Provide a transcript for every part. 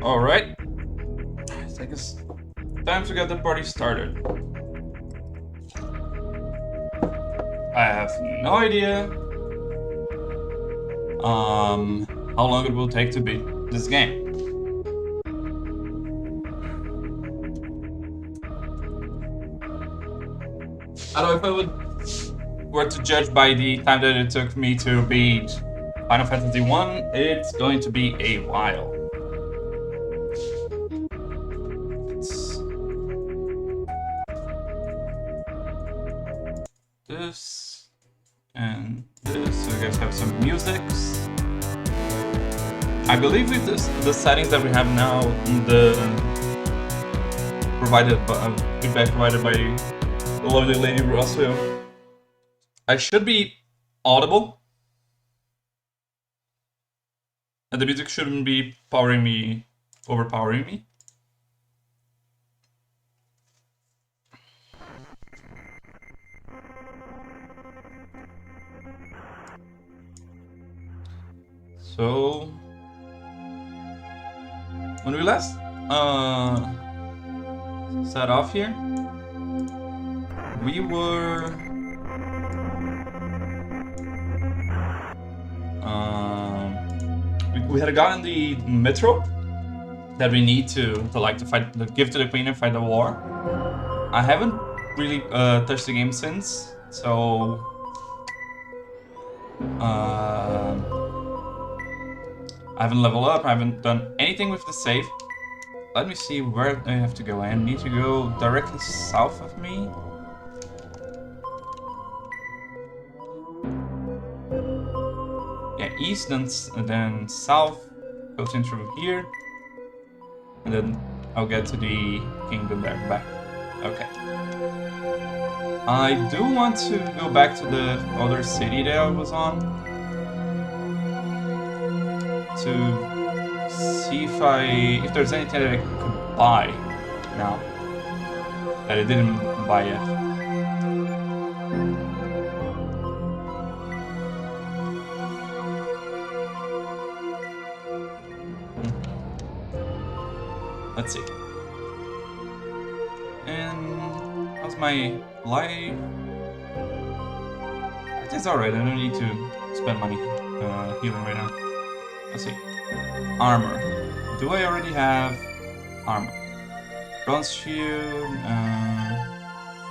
Alright. I think it's time to get the party started. I have no idea how long it will take to beat this game. I don't know if I were to judge by the time that it took me to beat Final Fantasy 1, it's going to be a while. This and this, so you guys have some musics. I believe with the settings that we have now, the feedback provided by the lovely Lady Rossville, I should be audible, and the music shouldn't be overpowering me. So, when we last set off here, we were we had gotten the metro that we need to give to the queen and fight the war. I haven't really touched the game since, so I haven't leveled up, I haven't done anything with the save. Let me see where I have to go. I need to go directly south of me. Yeah, east, then south, goes in through here. And then I'll get to the kingdom there, back. Okay. I do want to go back to the other city that I was on, to see if there's anything that I could buy now that I didn't buy yet. Let's see. And how's my life? It's alright, I don't need to spend money healing right now. Let's see. Armor. Do I already have armor? Bronze shield.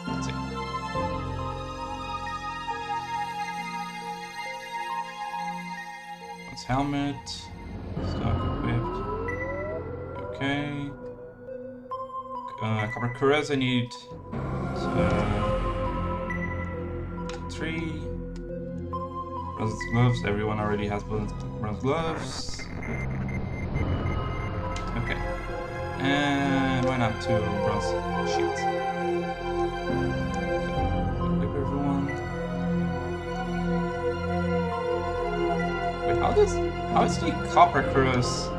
Let's see. Bronze helmet. Stock equipped. Okay. Copper cuirass. I need 3. Bronze gloves. Everyone already has bronze gloves. Okay. And why not 2 bronze shields? Equip everyone. Wait, how is the copper cuirass?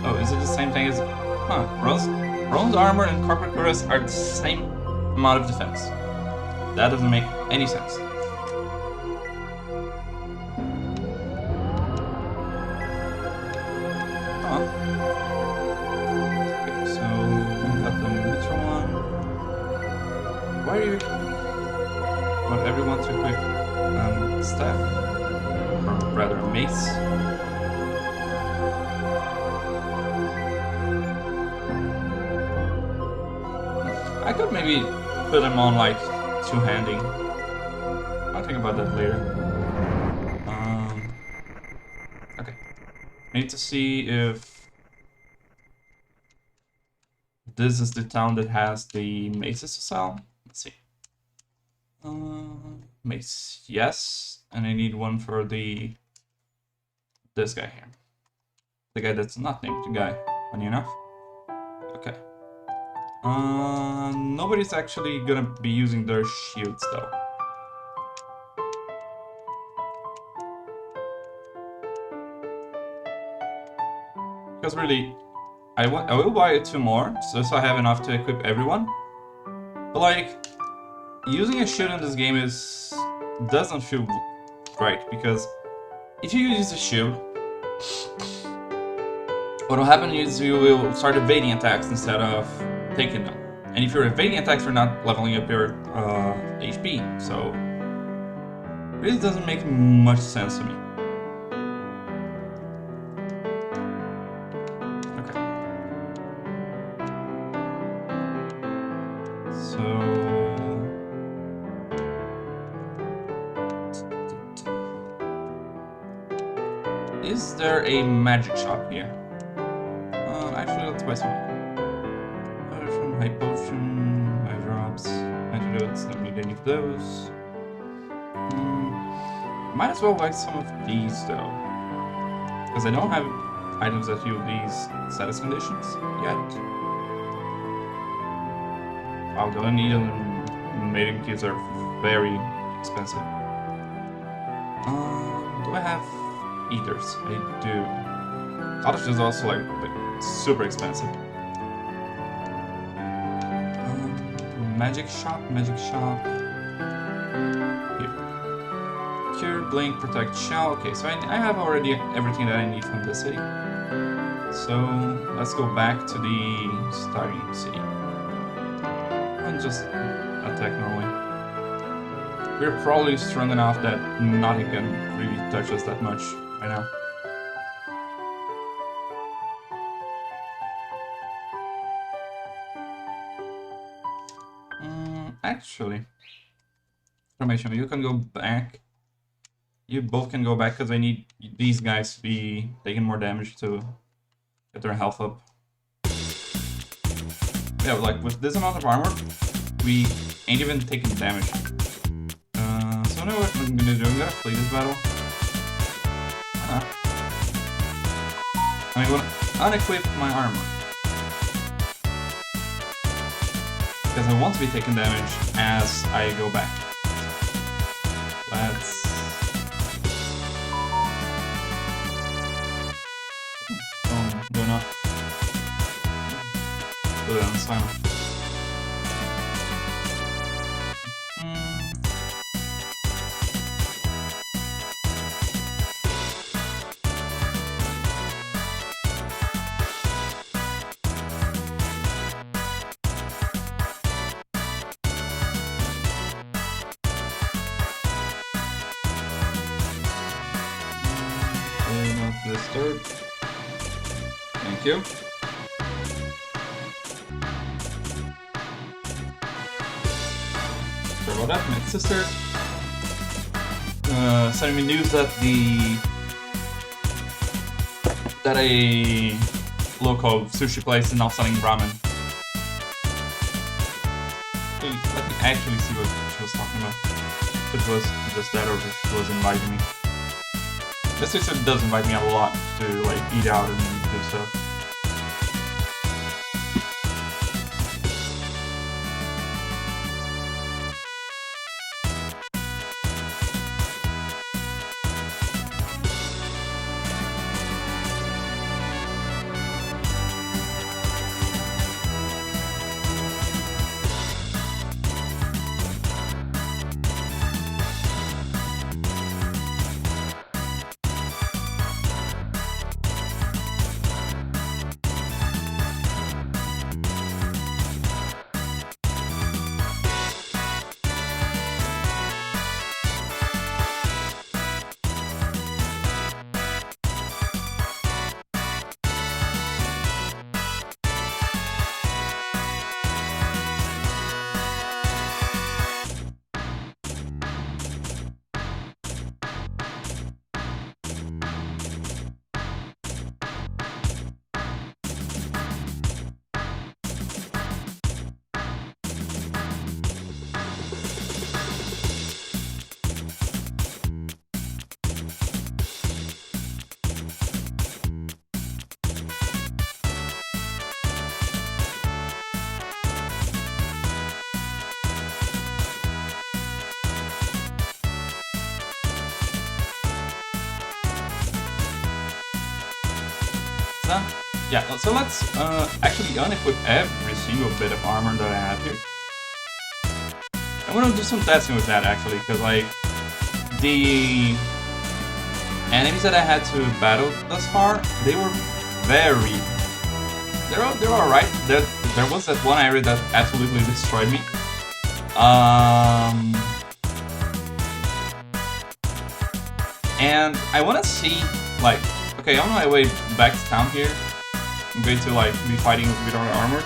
Oh, is it the same thing as? Huh? Bronze armor and copper cuirass are the same amount of defense. That doesn't make any sense. Want everyone to equip staff, or rather mace. I could maybe put them on like two-handing. I'll think about that later. Okay. I need to see if this is the town that has the maces to sell. Let's see. Mace, yes, and I need one for this guy here. The guy that's not named the guy, funny enough. Okay. Nobody's actually gonna be using their shields though. Because really, I will buy 2 more, so I have enough to equip everyone. But like, using a shield in this game doesn't feel right, because if you use a shield, what will happen is you will start evading attacks instead of taking them. And if you're evading attacks, you're not leveling up your HP, so it really doesn't make much sense to me. Okay. So... is there a magic shop here? Actually, let's buy some. Potion, high potion, high drops, antidotes, don't need any of those. Might as well buy some of these though. Because I don't have items that heal these status conditions yet. Although I need them, mating kits are very expensive. Do I have eaters? I do. Cottage is also like super expensive. Magic shop. Here. Cure, blink, protect, shell. Okay, so I have already everything that I need from the city. So let's go back to the starting city. And just attack normally. We're probably strong enough that nothing can really touch us that much right now. Actually, formation, you can go back. You both can go back because I need these guys to be taking more damage to get their health up. Yeah, like with this amount of armor, we ain't even taking damage. So I know what I'm gonna do. I'm gonna play this battle. I'm gonna unequip my armor. Because I want to be taking damage as I go back. Let's... Going off. Put it on silent. Disturb. Thank you. Sorry about that, my sister. Sending me news that a local sushi place is now selling ramen. Let me actually see what she was talking about. If it was just that or if she was inviting me. My sister does invite me a lot to like eat out and do stuff. Yeah, so let's actually unequip every single bit of armor that I have here. I want to do some testing with that actually, because like the enemies that I had to battle thus far, they were very... They're alright. There was that one area that absolutely destroyed me. And I wanna see, like... Okay, on my way back to town here, I'm going to like be fighting without armor.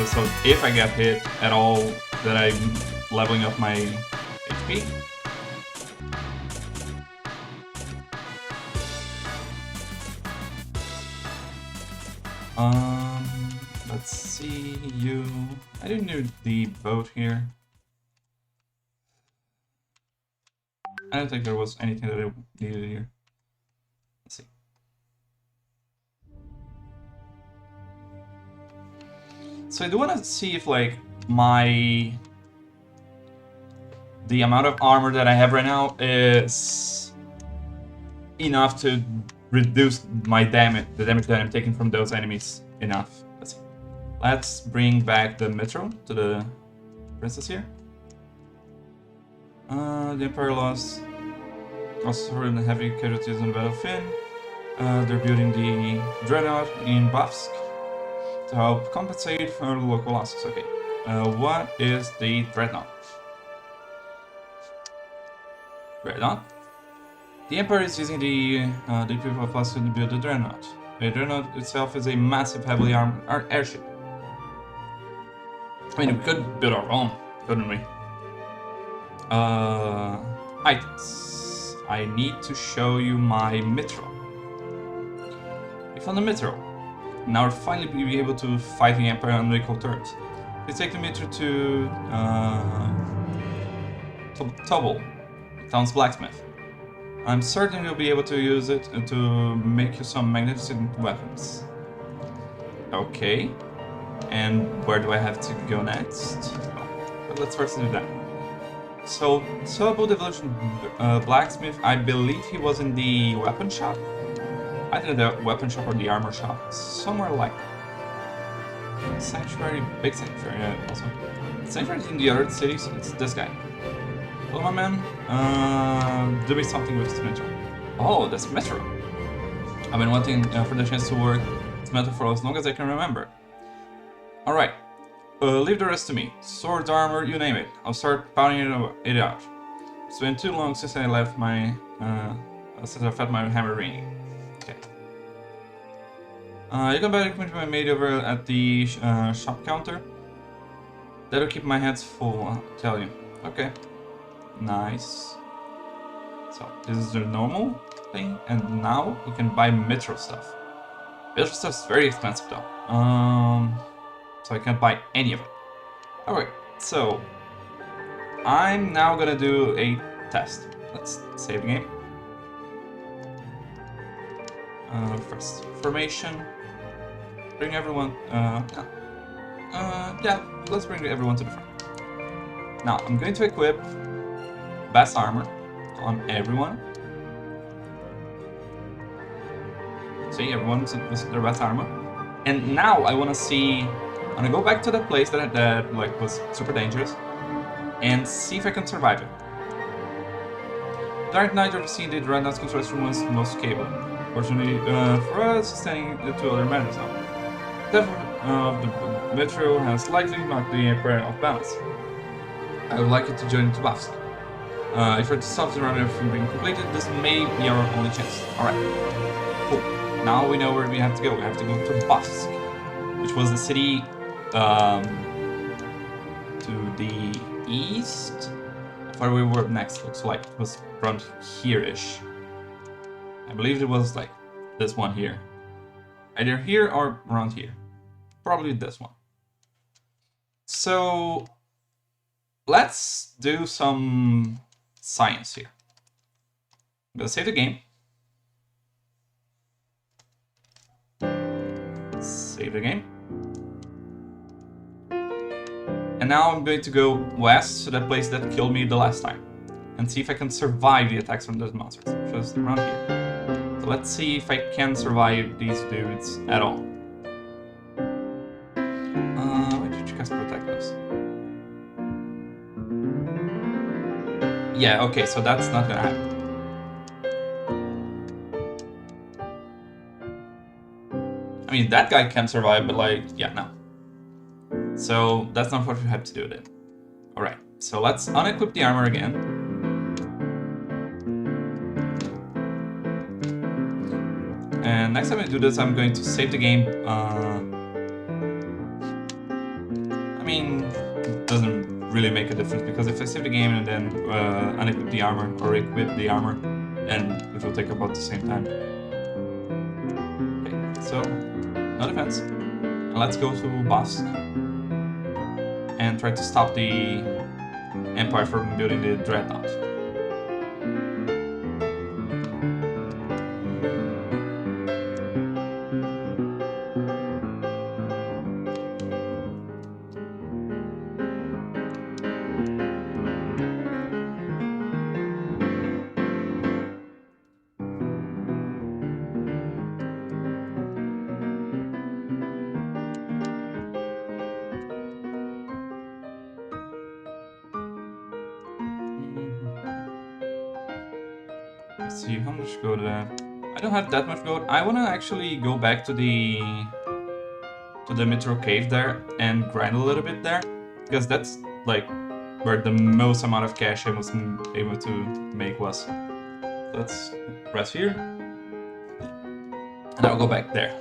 So if I get hit at all, then I'm leveling up my HP. Let's see you. I didn't need the boat here. I don't think there was anything that I needed here. Let's see. So I do want to see if like the amount of armor that I have right now is enough to reduce my damage, the damage that I'm taking from those enemies enough. Let's see. Let's bring back the Metro to the princess here. The Empire lost also heavy casualties on the battlefield. They're building the Dreadnought in Bafsk to help compensate for the local losses. Okay. What is the Dreadnought? Dreadnought? The Empire is using the people of Bafsk to build the Dreadnought. The Dreadnought itself is a massive, heavily armed airship. I mean, we could build our own, couldn't we? Items. I need to show you my Mithril. We found the Mithril. Now we'll finally be able to fight the Empire on equal terms. We take the Mithril to Tobble, the town's blacksmith. I'm certain you'll be able to use it to make you some magnificent weapons. Okay. And where do I have to go next? But let's first do that. So, Tobble the village blacksmith, I believe he was in the weapon shop. Either the weapon shop or the armor shop. Somewhere like Sanctuary, big Sanctuary also. Sanctuary in the other cities, it's this guy. Hello, my man. Do me something with this Metro. Oh, that's Metro. I've been wanting for the chance to work this Metro for as long as I can remember. Alright, leave the rest to me. Swords, armor, you name it. I'll start pounding it out. It's been too long since I left my, since I felt my hammer ringing. Okay. You can buy the my maid over at the shop counter. That'll keep my hands full, I'll tell you. Okay. Nice. So, this is the normal thing, and now we can buy Mithril stuff. Mithril stuff is very expensive though. So I can't buy any of it. Alright, so I'm now gonna do a test. Let's save the game. First, formation. Bring everyone, yeah, let's bring everyone to the front. Now, I'm going to equip best armor on everyone. See, everyone's their best armor. And now I want to see. I'm gonna go back to that place that like was super dangerous, and see if I can survive it. Dark Knight overseeing the Dreadnought's construction was most capable. Fortunately for us, standing the two other matters now. Death of the Metro has likely knocked the Empire off balance. I would like you to join to Bafsk. If you're to stop the run from being completed, this may be our only chance. Alright. Cool. Now we know where we have to go. We have to go to Bafsk, which was the city to the east. Where we were next looks like it was around here-ish. I believe it was like this one here. Either here or around here. Probably this one. So let's do some science here. I'm gonna save the game. Save the game. And now I'm going to go west to that place that killed me the last time. And see if I can survive the attacks from those monsters. Just around here. So let's see if I can survive these dudes at all. Why did you cast Protect Us? Yeah, okay, so that's not gonna happen. I mean, that guy can survive, but like, yeah, no. So that's not what we have to do then. Alright, so let's unequip the armor again. And next time I do this, I'm going to save the game. I mean, it doesn't really make a difference, because if I save the game and then unequip the armor, or equip the armor, then it will take about the same time. Okay, so, no defense. And let's go to Bossk and try to stop the Empire from building the Dreadnought. Let's see, how much gold do I have? I don't have that much gold. I want to actually go back to the Mithril Cave there and grind a little bit there, because that's like where the most amount of cash I was able to make was. Let's rest here, and I'll go back there.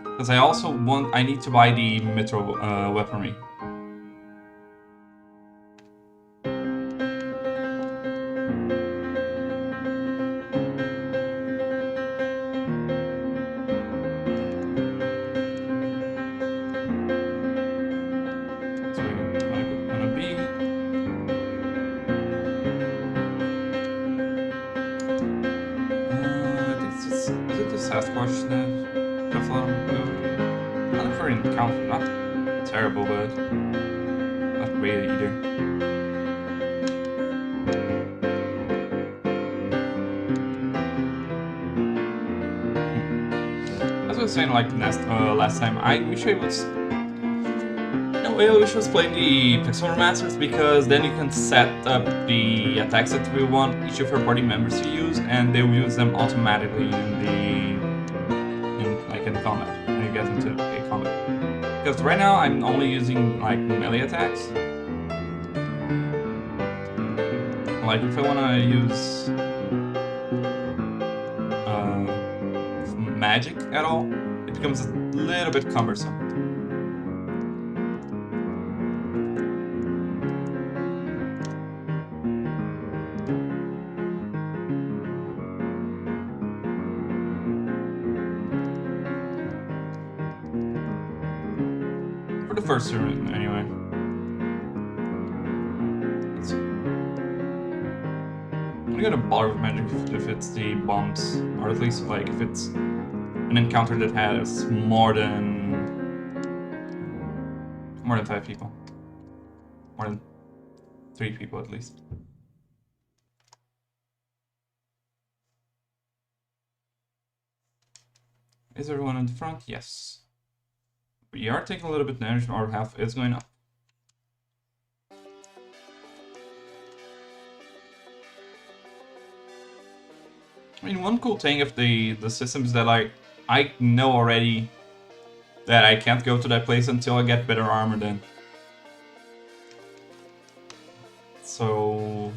Because I need to buy the Mithril weaponry. Sasquatch the not for encounter, not terrible, but not great either. As I was saying, like last time, I wish I was. No, I wish I was playing the Pixel Remasters, because then you can set up the attacks that we want each of your party members to use, and they will use them automatically in combat when you get into a combat. Because right now I'm only using like melee attacks. Like if I wanna use magic at all, it becomes a little bit cumbersome. First turn, anyway. Let's see. I'm gonna get a bar of magic if it's the bombs, or at least like if it's an encounter that has more than 5 people, more than 3 people at least. Is everyone in the front? Yes. We are taking a little bit damage, our health is going up. I mean, one cool thing of the systems that I know already that I can't go to that place until I get better armor then. So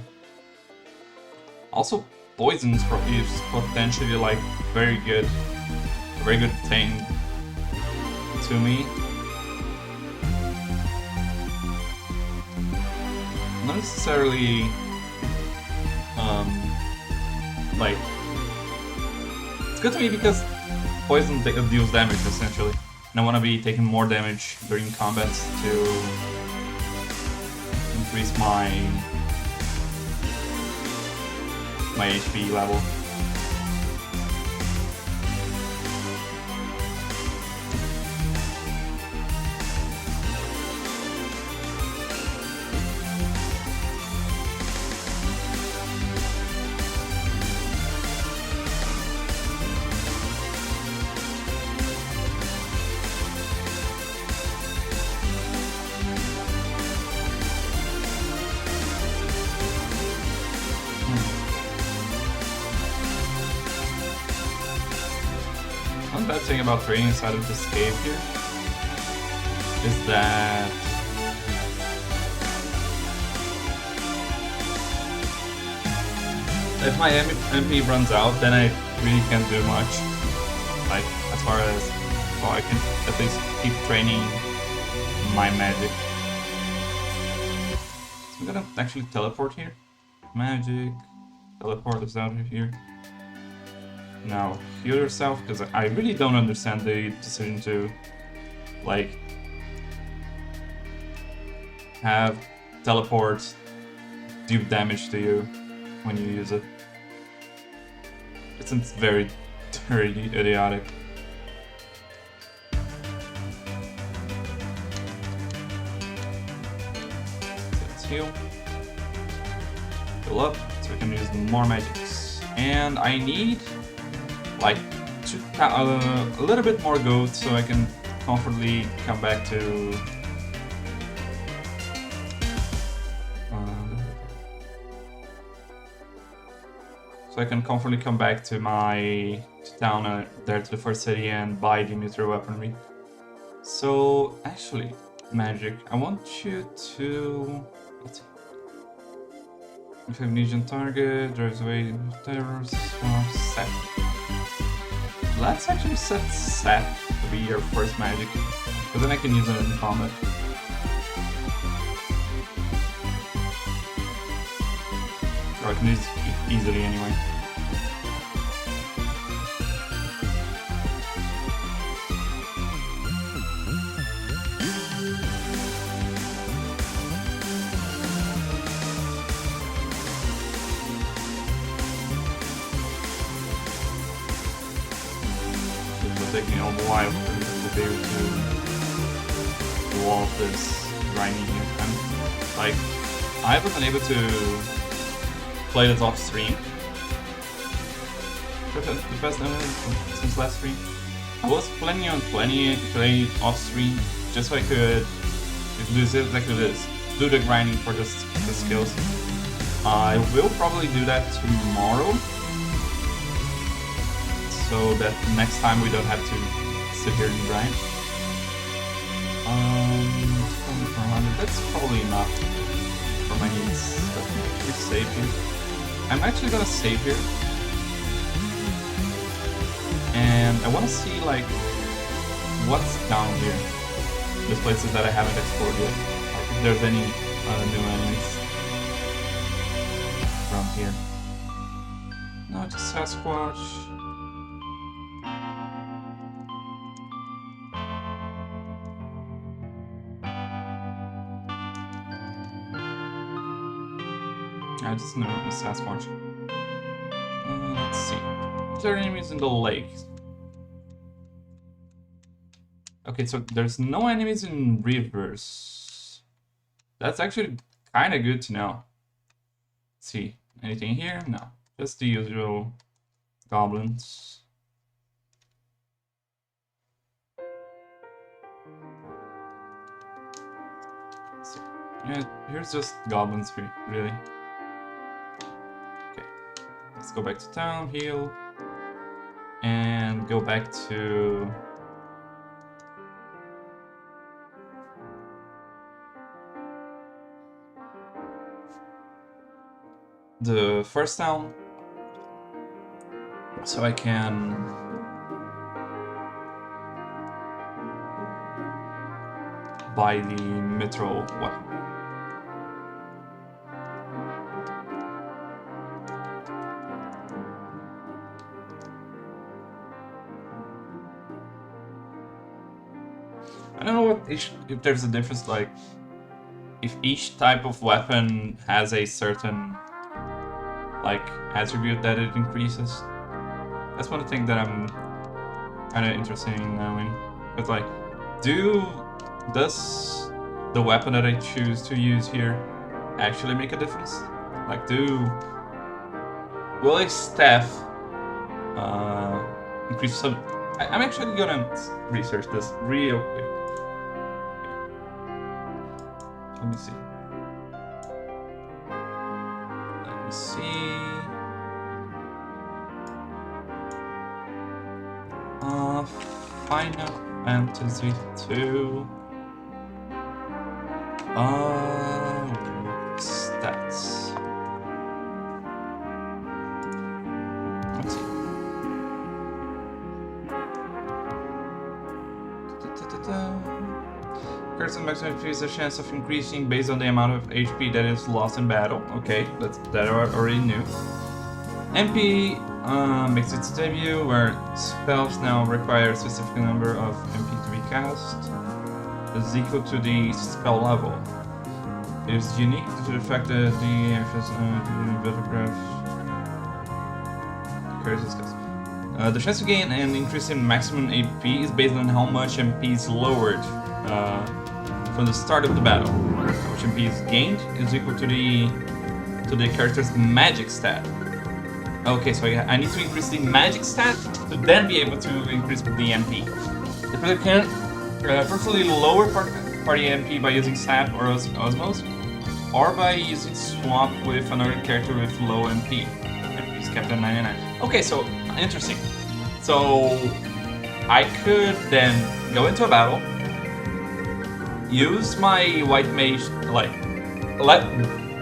also poison is potentially like a very good thing to me. Not necessarily like it's good to me because poison deals damage essentially, and I want to be taking more damage during combats to increase my HP level. bad thing about training inside of this cave here is that if my MP runs out, then I really can't do much. Like, as far as, well, I can at least keep training my magic. So I'm gonna actually teleport here. Magic, teleport is out of here. Now, heal yourself, because I really don't understand the decision to, like, have teleport do damage to you when you use it. It's very idiotic. So let's heal. Fill up, so we can use more magics. And I need like a little bit more gold so I can comfortably come back to my town there to the first city and buy the nuclear weaponry. So actually, magic, I want you to, let's see. If I have Legion target, drives away terrors, set. Let's actually set Set to be your first magic, because then I can use it in combat. Or I can use it easily anyway. Taking a while to be able to do all of this grinding here. And like, I haven't been able to play this off stream. The best since last stream. I was planning on playing off stream just so I could do exactly this. Do the grinding for the skills. I will probably do that tomorrow, so that next time we don't have to sit here and grind. 2400, that's probably enough for my needs. Let me actually save here. I'm actually gonna save here. And I wanna see like what's down here. There's places that I haven't explored yet. Like if there's any new enemies from here. No, just Sasquatch. I just know it was Sasquatch. Let's see. Is there enemies in the lake? Okay, so there's no enemies in rivers. That's actually kind of good to know. Let's see. Anything here? No. Just the usual goblins. So, yeah, here's just goblins, really. Let's go back to town, heal, and go back to the first town, so I can buy the mithril weapon. I don't know if there's a difference, like, if each type of weapon has a certain, like, attribute that it increases. That's one thing that I'm kind of interested in knowing. But, like, does the weapon that I choose to use here actually make a difference? Like, will a staff increase some? I'm actually gonna research this real quick. Let me see. Let me see. Final Fantasy 2. Stats. Let's see. Current maximum HP is a chance of increasing based on the amount of HP that is lost in battle. Okay, that I already knew. MP makes its debut, where spells now require a specific number of MP to be cast. Is equal to the spell level. It is unique to the fact that the actions the chance to gain an increase in maximum AP is based on how much MP is lowered from the start of the battle. How much MP is gained is equal to the character's magic stat. Okay, so I need to increase the magic stat to then be able to increase the MP. The player can preferably lower party MP by using Sap or Osmos, or by using Swap with another character with low MP. MP is kept at 99. Okay, so interesting. So I could then go into a battle, use my white mage, like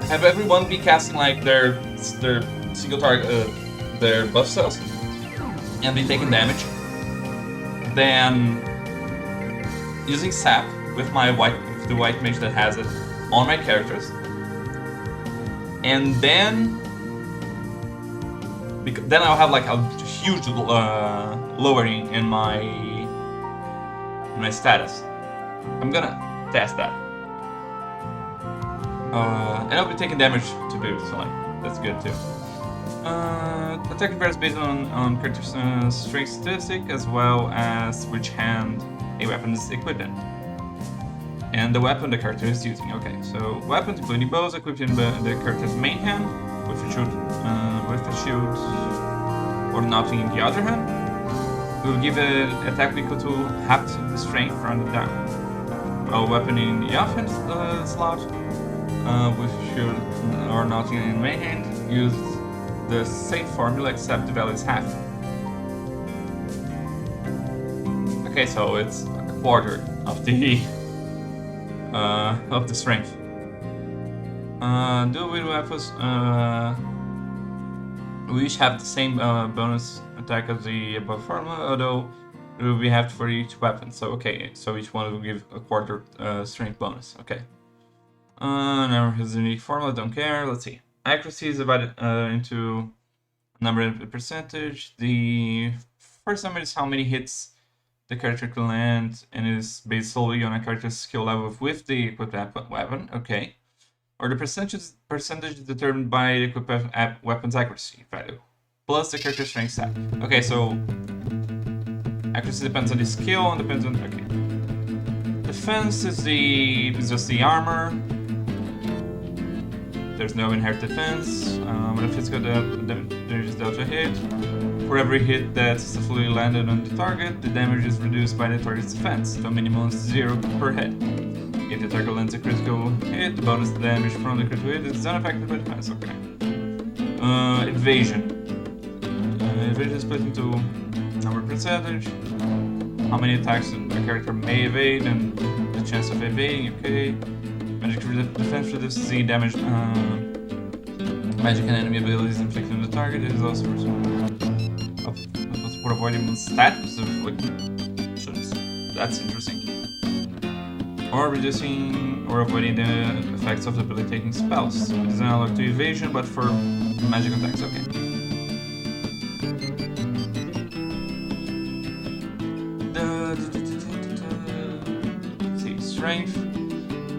have everyone be casting like their single target, their buff cells, and be taking damage. Then using Sap with the white mage that has it on my characters, and then I'll have like a huge lowering in my status. I'm gonna test that, and I'll be taking damage to boot, so like that's good too. Attack varies based on character's strength statistic, as well as which hand a weapon is equipped in, and the weapon the character is using. Okay, so weapons including bows equipped in the character's main hand, with a shield or nothing in the other hand, will give an attack equal to half the strength rounded down. A weapon in the offense slot, with shield or nothing in main hand, use the same formula except the value is half. Okay, so it's a quarter of the strength. Dual wield weapons we each have the same bonus attack as the above formula, although it will be halved for each weapon. So okay, so each one will give a quarter strength bonus. Okay. Now his unique formula, don't care. Let's see. Accuracy is divided into number and percentage. The first number is how many hits the character can land, and is based solely on a character's skill level with the equipped weapon. Okay. Or the percentage determined by the equipped weapon's accuracy value, plus the character's strength stat. Okay, so accuracy depends on the skill and depends on. Okay. Defense is just the armor. There's no inherent defense. When a physical damage is dealt to hit, for every hit that successfully landed on the target, the damage is reduced by the target's defense to a minimum of 0 per hit. If the target lands a critical hit, the bonus damage from the critical hit is unaffected by defense. Okay. Evasion. Evasion is split into number percentage, how many attacks a character may evade, and the chance of evading. Okay. Magic defense reduces the damage magic and enemy abilities inflicted on the target. It is also for avoiding stats. That's interesting. Or reducing or avoiding the effects of debilitating spells. It is analog to evasion, but for magic attacks. Okay. Let's see, strength.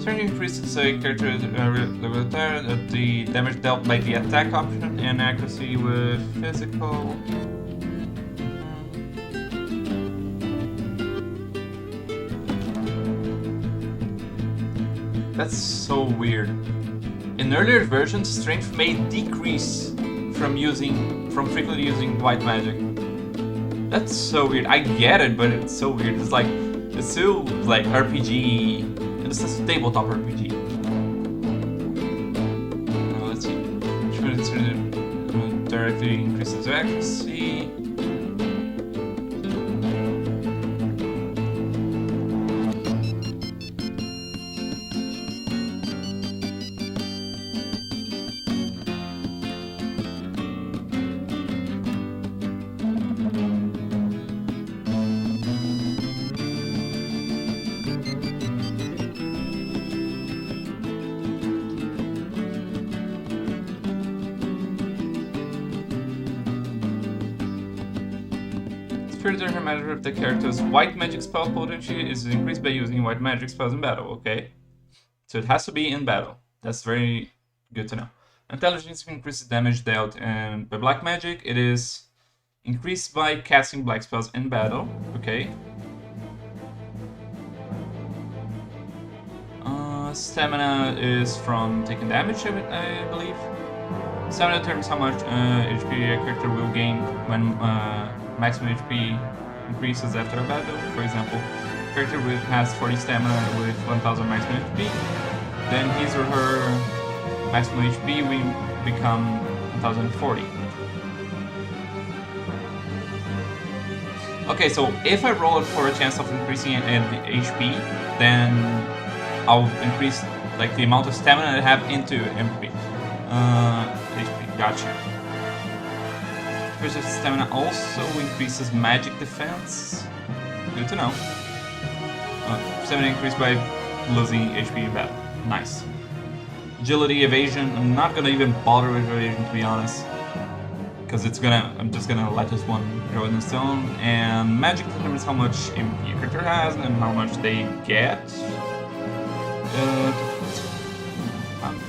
Strength increases a character's level at the damage dealt by the attack option, and accuracy with physical. That's so weird. In earlier versions, strength may decrease from frequently using white magic. That's so weird. I get it, but it's so weird. It's still like RPG, and it's a tabletop RPG. Let's see. Which one is directly increases accuracy? spirit or measure of the character's white magic spell potency is increased by using white magic spells in battle. Okay. So it has to be in battle. That's very good to know. Intelligence increases damage dealt, and by black magic, it is increased by casting black spells in battle. Okay. Stamina is from taking damage, I believe. Stamina determines how much HP a character will gain when maximum HP increases after a battle. For example, a character has 40 stamina with 1000 maximum HP. Then his or her maximum HP will become 1040. Okay, so if I roll for a chance of increasing the HP, then I'll increase like the amount of stamina I have into MP. HP, gotcha. Increase of stamina also increases magic defense. Good to know. Stamina increased by losing HP in battle. Nice. Agility, evasion. I'm not gonna even bother with evasion, to be honest, because I'm just gonna let this one go in the stone. And magic determines how much MP a character has and how much they get.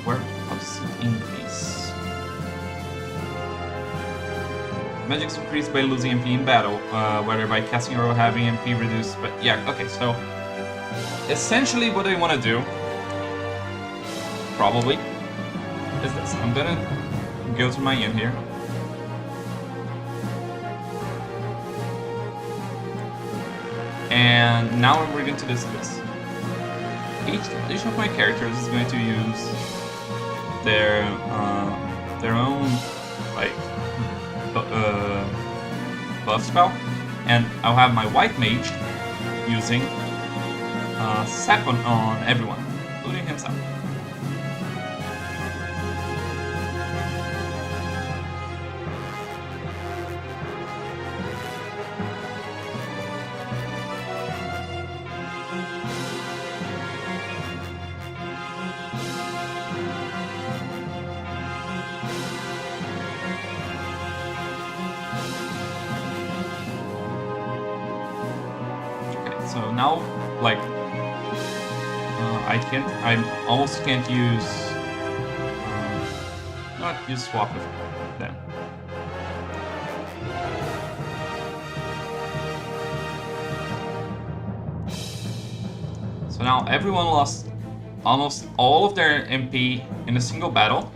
Where does it increase? Magic's increased by losing MP in battle, whether by casting or having MP reduced. But yeah, okay. So essentially, what I want to do probably is this. I'm gonna go to my inn here. And now we're going to discuss. Each of my characters is going to use their own like buff spell, and I'll have my white mage using sap on everyone, including himself. So now, like, I almost can't use, not use swap with them. So now everyone lost almost all of their MP in a single battle.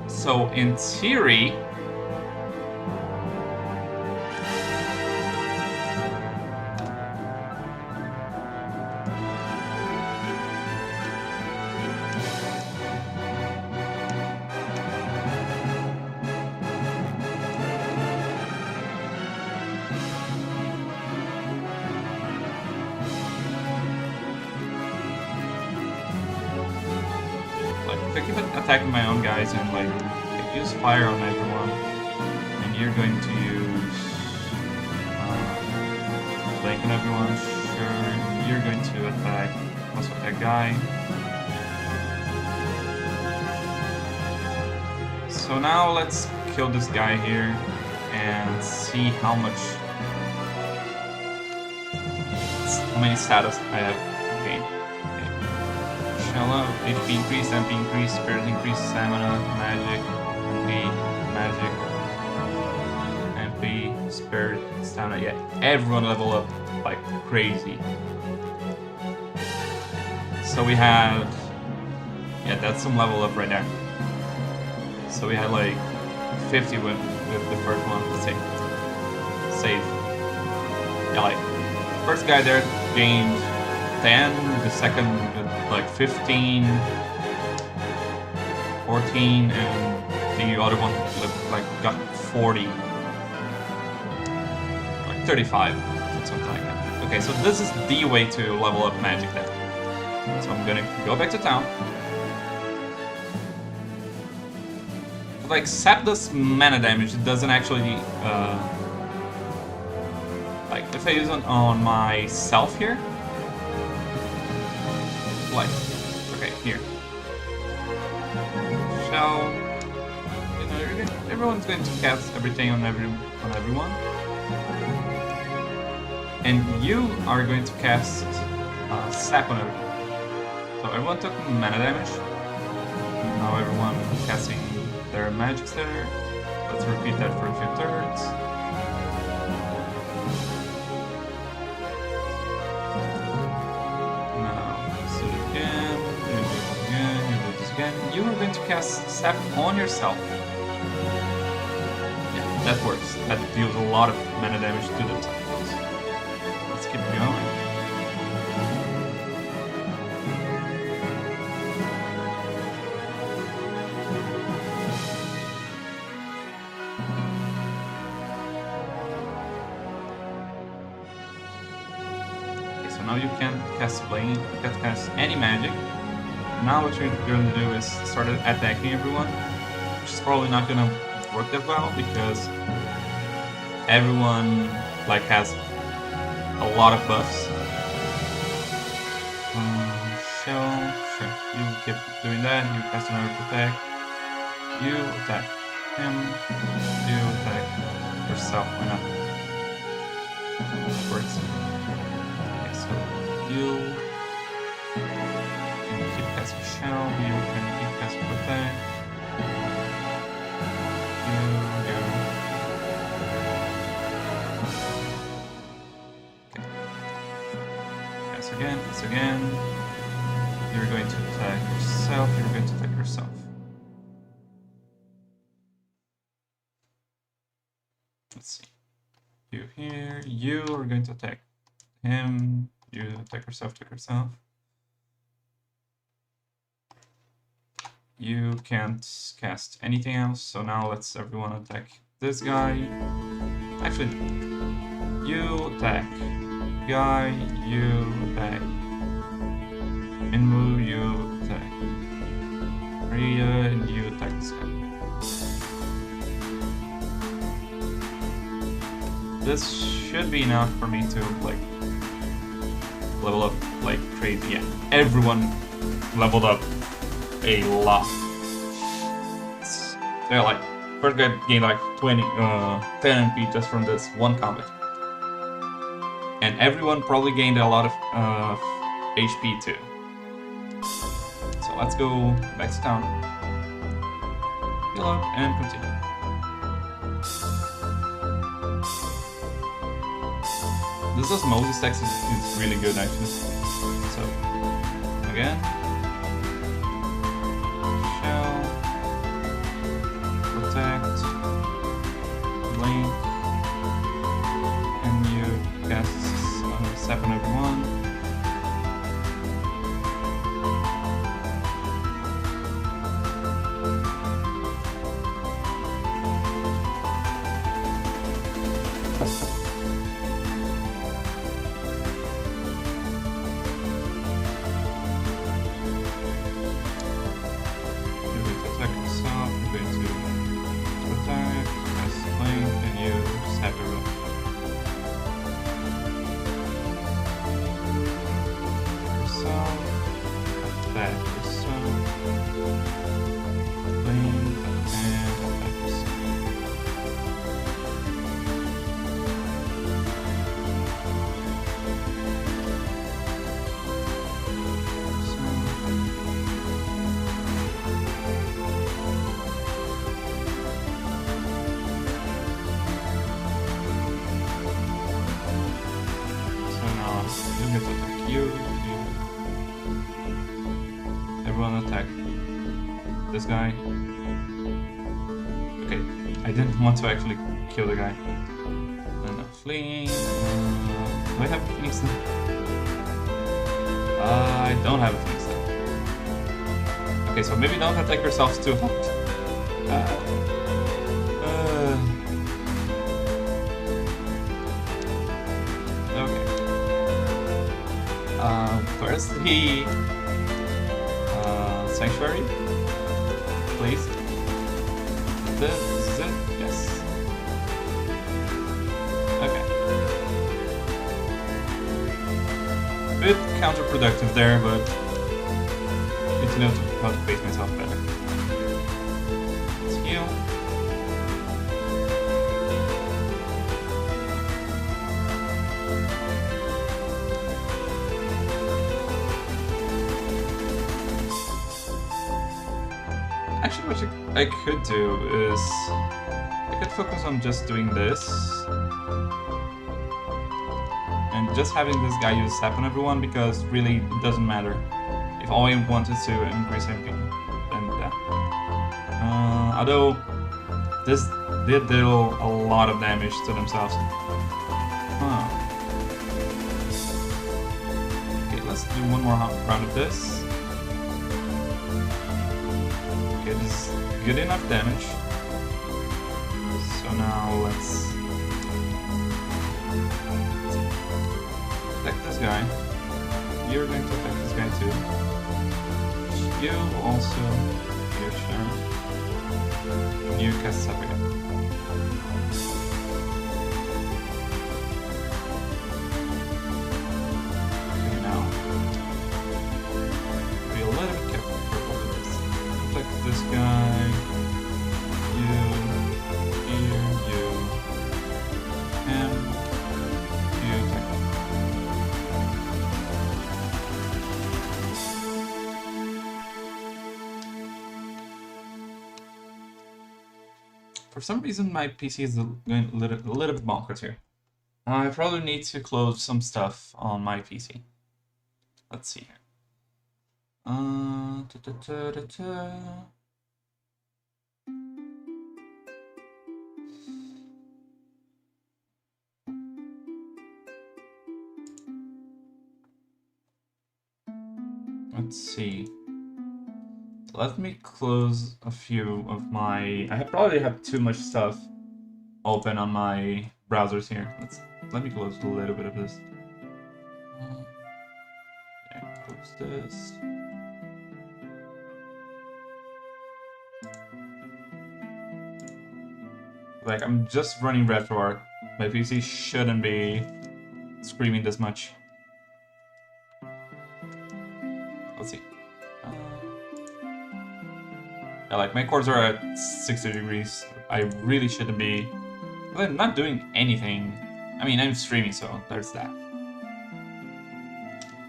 So in theory, I keep attacking my own guys and like I use fire on everyone, and you're going to use blink on everyone. Sure, you're going to attack also that guy. So now let's kill this guy here and see how many status I have gained. HP increase, MP increase, spirit increase, stamina, magic, MP, spirit, stamina. Yeah, everyone level up like crazy. So we had, yeah, that's some level up right there. So we had like 50 with the first one. Save. Yeah, like first guy there gained 10, the second like 15, 14, and the other one like got 40, like 35, something like that. Okay, so this is the way to level up magic then. So I'm gonna go back to town. Like sap does mana damage, it doesn't actually like if I use it on myself here. Like, okay, here. Shell. You know, everyone's going to cast everything on everyone. And you are going to cast Sap on everyone. So everyone took mana damage. Now everyone casting their magics there. Let's repeat that for a few turns. Now, let's do it again. You do it again. You do this again. You are going to cast Sap on yourself. Yeah, that works. That deals a lot of mana damage to themselves. Let's keep going. Now you can cast Flame, you can cast any magic. Now what you're going to do is start attacking everyone, which is probably not going to work that well because everyone like has a lot of buffs. Sure. You keep doing that. You cast another attack. You attack him. You attack yourself. Why not? It works. You can keep casting Shell, you can keep casting Protect. You. Okay. Cast again. You're going to attack yourself, Let's see. You here, you are going to attack him. You attack yourself. You can't cast anything else, so now let's everyone attack this guy. Actually, you attack guy, you attack Minwu, you attack Maria, and you attack this guy. This should be enough for me to like level up like crazy. Yeah, everyone leveled up a lot. They're like first guy gained like 10 MP just from this one combat, and everyone probably gained a lot of HP too. So let's go back to town, heal up, and continue. This osmosis text is really good actually. So again, Shell, Protect, Blink, and you cast Sap on everyone. Everyone attack this guy. Okay, I didn't want to actually kill the guy. And fleeing. Do I have a Phoenix now? I don't have a Phoenix now. Okay, so maybe don't attack yourselves too hard. First the Sanctuary, please. This is it? Yes. Okay. Bit counterproductive there, but good to know how to face myself better. Let's heal. Actually, what I could do is I could focus on just doing this and just having this guy use sap on everyone, because really it doesn't matter. If all I wanted to increase MP, then that. Although this did deal a lot of damage to themselves. Huh. Okay, let's do one more round of this. Okay, this is good enough damage. So now let's attack this guy. You're going to attack this guy too. You also, here, sure. You cast Sap again. Okay, now be a little bit careful with this. Attack this guy. You, here, you, him. You attack him. For some reason, my PC is going a little bit bonkers here. I probably need to close some stuff on my PC. Let's see here. Let's see. Let me close a few of my... I probably have too much stuff open on my browsers here. Let me close a little bit of this. Yeah, close this. Like, I'm just running RetroArch. My PC shouldn't be screaming this much. Let's see. Yeah, like, my cores are at 60 degrees. I really shouldn't be... Well, I'm not doing anything. I mean, I'm streaming, so there's that.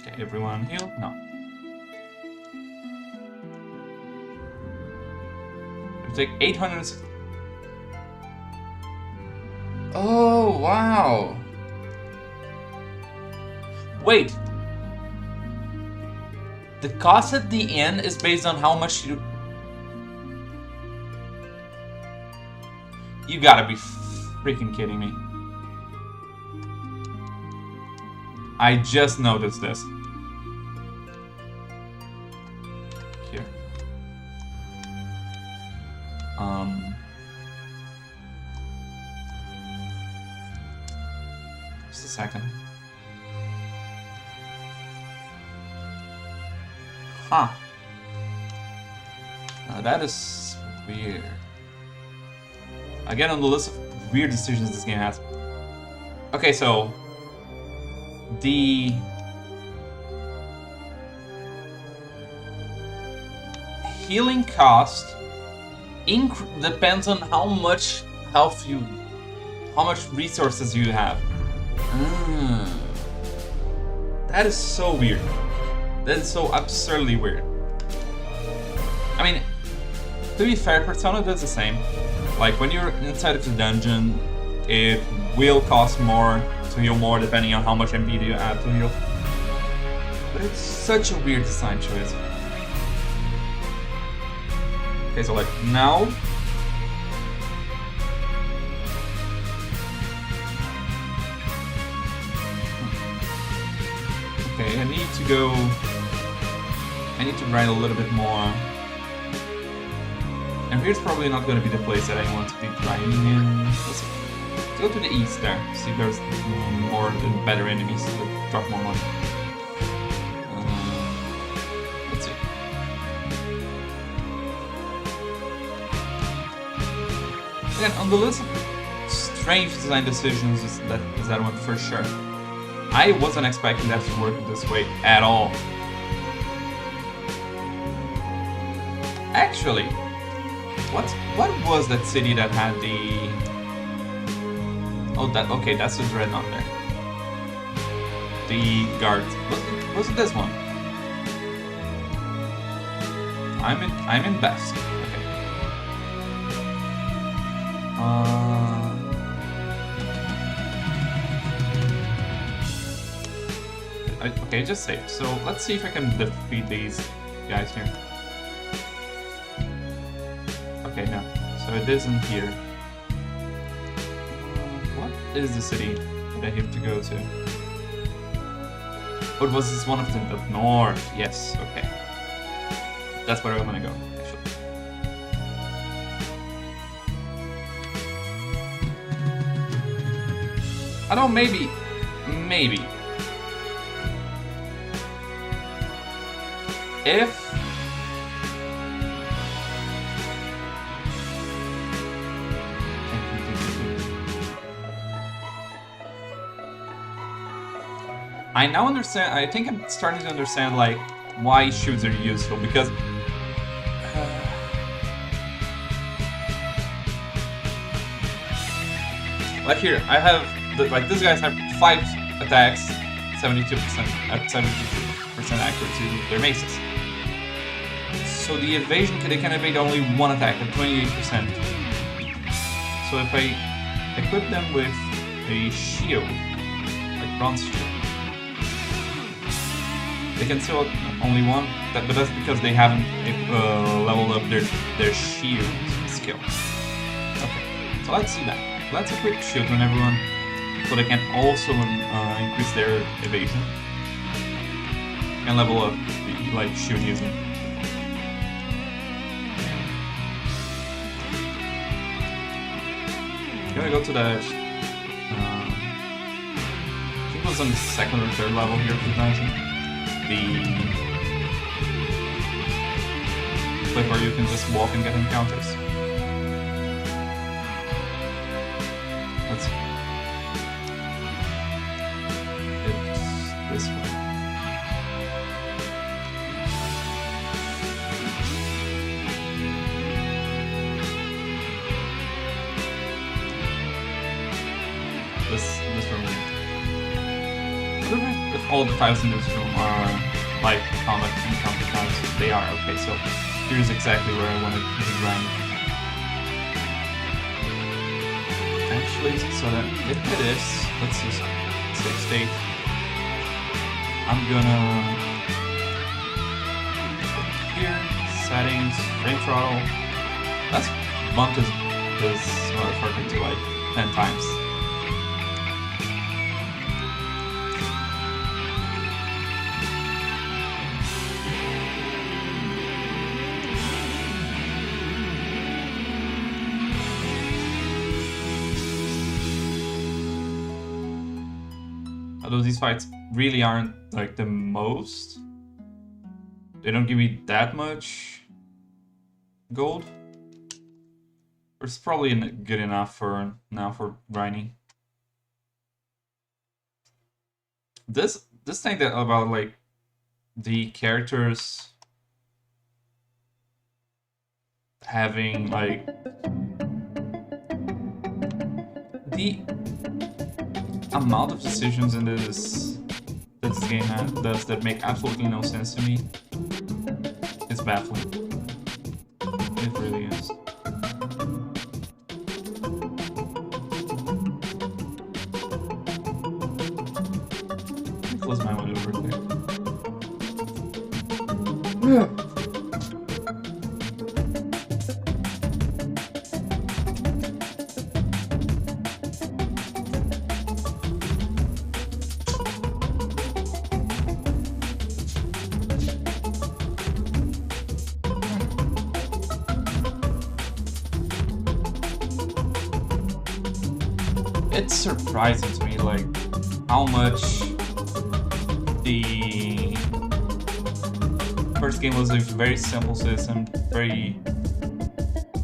Okay, everyone heal? No. It'll take 800... Oh, wow! Wait! The cost at the end is based on how much you... You gotta be freaking kidding me. I just noticed this. Here. Just a second. Huh. Now that is weird. Again, on the list of weird decisions this game has. Okay, so the healing cost depends on how much health how much resources you have. That is so weird. That is so absurdly weird. I mean, to be fair, Persona does the same. Like, when you're inside of the dungeon, it will cost more to heal more depending on how much MP you have to heal. But it's such a weird design choice. Okay, so like, now... Okay, I need to go... I need to grind a little bit more. And here's probably not going to be the place that I want to be grinding in. Let's go to the east there, see if there's more and better enemies that drop more money. Let's see. Again, on the list of strange design decisions is that one for sure. I wasn't expecting that to work this way at all. Actually, what was that city that had the... Oh, okay, that's the Dreadnought there. The guard. Was it this one? I'm in Best. Okay. Okay, just save. So let's see if I can defeat these guys here. Okay, no. So it isn't here. What is the city that I have to go to? What was this one of them? Up north. Yes, okay. That's where I'm gonna go, actually. I don't know, maybe. If I now understand. I think I'm starting to understand like why shields are useful, because like here I have like these guys have 5 attacks, 72% at 72% accuracy with their maces. So the evasion, they can evade only 1 attack at 28%. So if I equip them with a shield, like bronze shield, they can still only 1, but that's because they haven't leveled up their shield skill. Okay, so let's see that. Let's equip shield on everyone, so they can also increase their evasion and level up the like shield using. I'm gonna go to that. I think it was on the 2nd or 3rd level here for Dyson. The clip where you can just walk and get encounters. Let's see. It's this way. This room here. I don't know if all the tiles in this room are like combat encounter tiles. They are, okay, so here's exactly where I want to run. Actually, so that if it is, let's just save state. I'm gonna go here, settings, frame throttle. Let's bump this motherfucker to like 10 times. Although these fights really aren't like the most, they don't give me that much gold. But it's probably good enough for now for grinding. This thing that about like the characters having like the amount of decisions in this game does that make absolutely no sense to me. It's baffling. It really is. Let me close my window real quick. It's surprising to me, like, how much the first game was a very simple system, very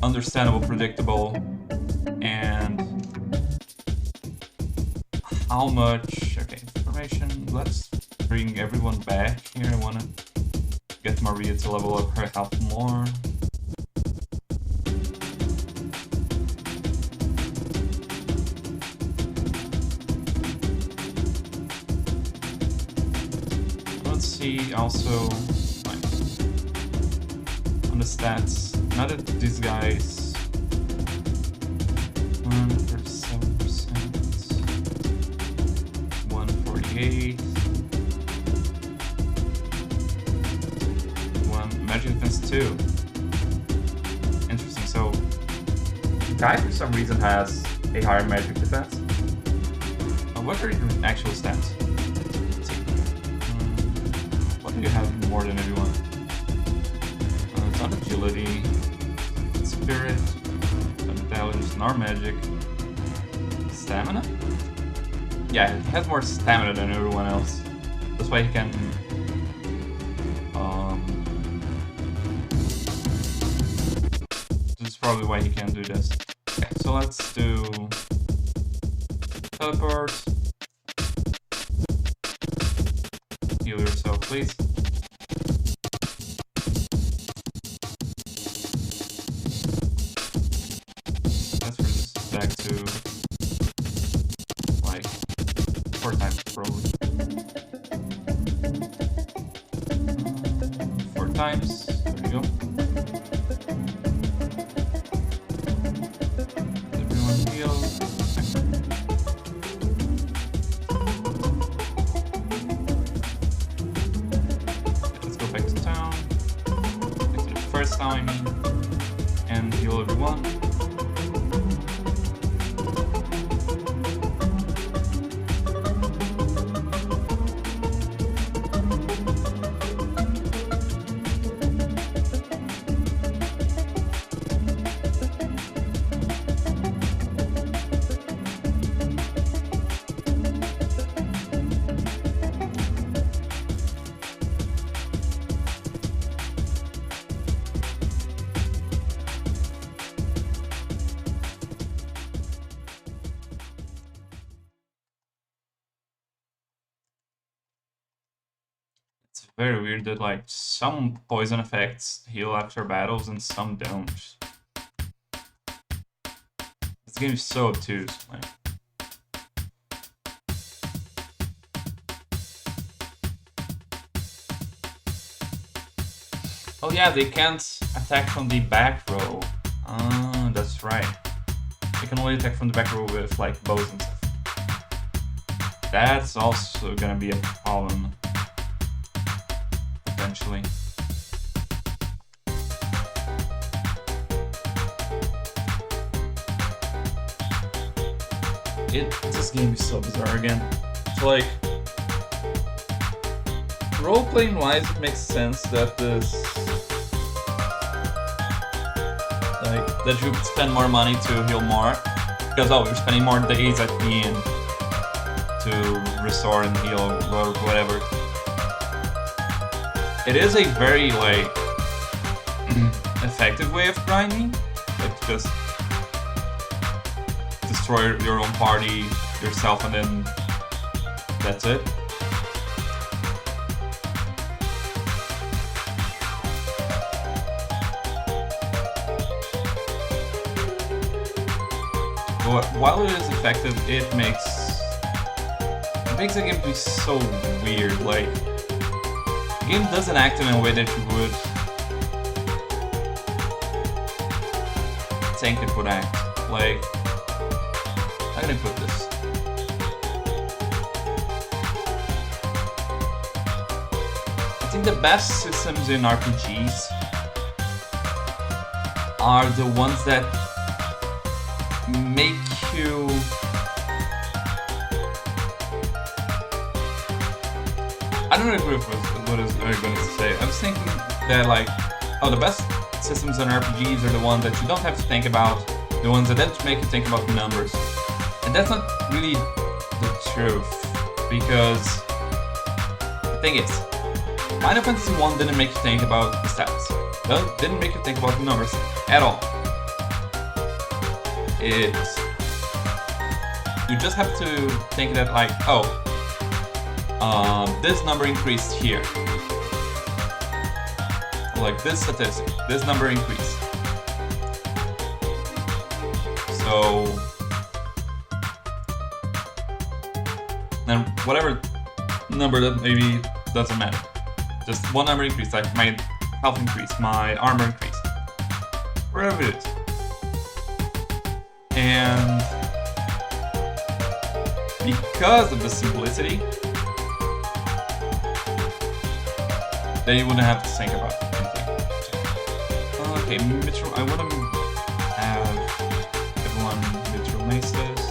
understandable, predictable, and how much, okay, information, let's bring everyone back here. I wanna get Maria to level up her health more. Also, like, on the stats, now that these guys 8. 1 magic defense 2. Interesting. So Guy for some reason has a higher magic defense. What are your actual stats? Let's see. What do you have more than everyone? It's not agility, spirit, intelligence, nor magic. Stamina? Yeah, he has more stamina than everyone else. That's why he can. This is probably why he can do this. Okay, so let's do teleport. Heal yourself, please. Let's bring this back to like 4 times probably. 4 times. There you go. Everyone heal. First time, and heal everyone. Very weird that like some poison effects heal after battles and some don't. This game is so obtuse, man. Oh yeah, they can't attack from the back row. Oh, that's right. They can only attack from the back row with like bows and stuff. That's also gonna be a problem. Eventually. This game is so bizarre again. It's like role-playing wise, it makes sense that that you spend more money to heal more, because you're spending more days at the end to restore and heal or whatever. It is a very like effective way of grinding, like just destroy your own party yourself and then that's it. But while it is effective, it makes the game be so weird. Like, the game doesn't act in a way that you would think it would act. Like, how can I put this? I think the best systems in RPGs are the ones that make you I don't agree with what I was going to say. I was thinking that like, the best systems in RPGs are the ones that you don't have to think about, the ones that don't make you think about the numbers. And that's not really the truth, because the thing is, Final Fantasy 1 didn't make you think about the stats. Well, didn't make you think about the numbers at all. You just have to think that like, this number increased here. Like this statistic, this number increased. So then whatever number that maybe doesn't matter. Just one number increased, like my health increased, my armor increased. Whatever it is. And because of the simplicity, Then you wouldn't have to think about anything. Okay, Mithril. I want to have everyone Mithril Maces.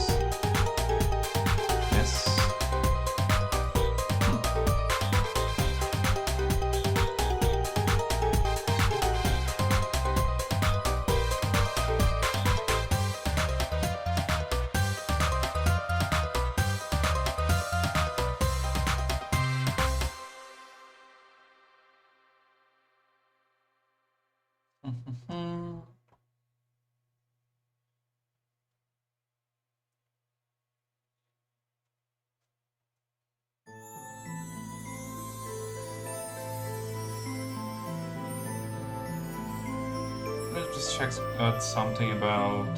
Yes. Let's just check out something about.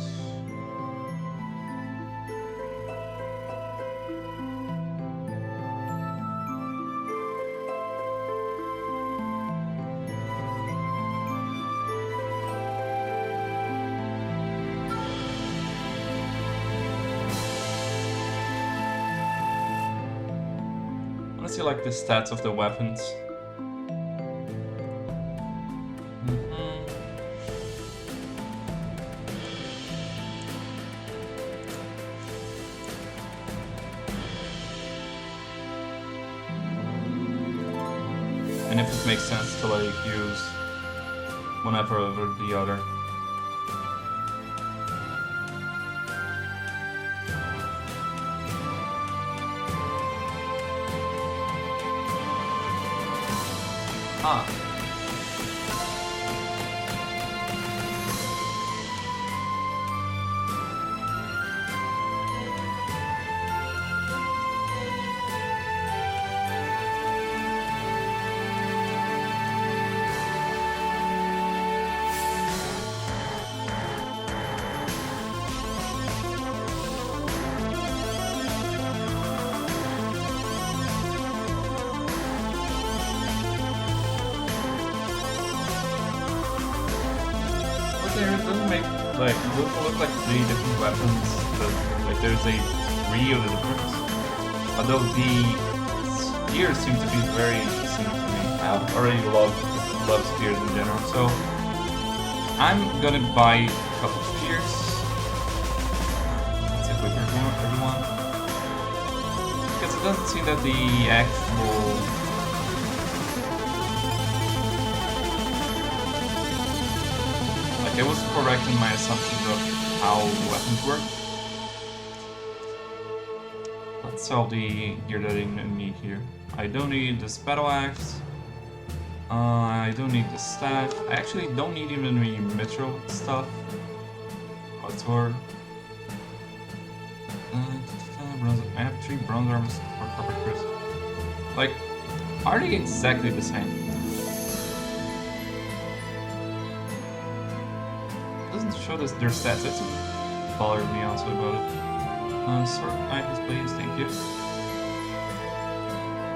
Let's see, like the stats of the weapons. And if it makes sense to like use one over the other. Ah. It doesn't make like it doesn't look like 3 different weapons, but like there's a real difference. Although the spears seem to be very interesting to me. I already love spears in general, so I'm gonna buy a couple of spears. Let's equip everyone. Because it doesn't seem that the actual it was correct in my assumptions of how weapons work. Let's sell the gear that I need here. I don't need this battle axe. I don't need the staff. I actually don't need even the mithril stuff. Sword. I have 3 bronze armors or copper crisp. Like, are they exactly the same? Show us their stats. That's what bothered me also about it. Sword items, please. Thank you.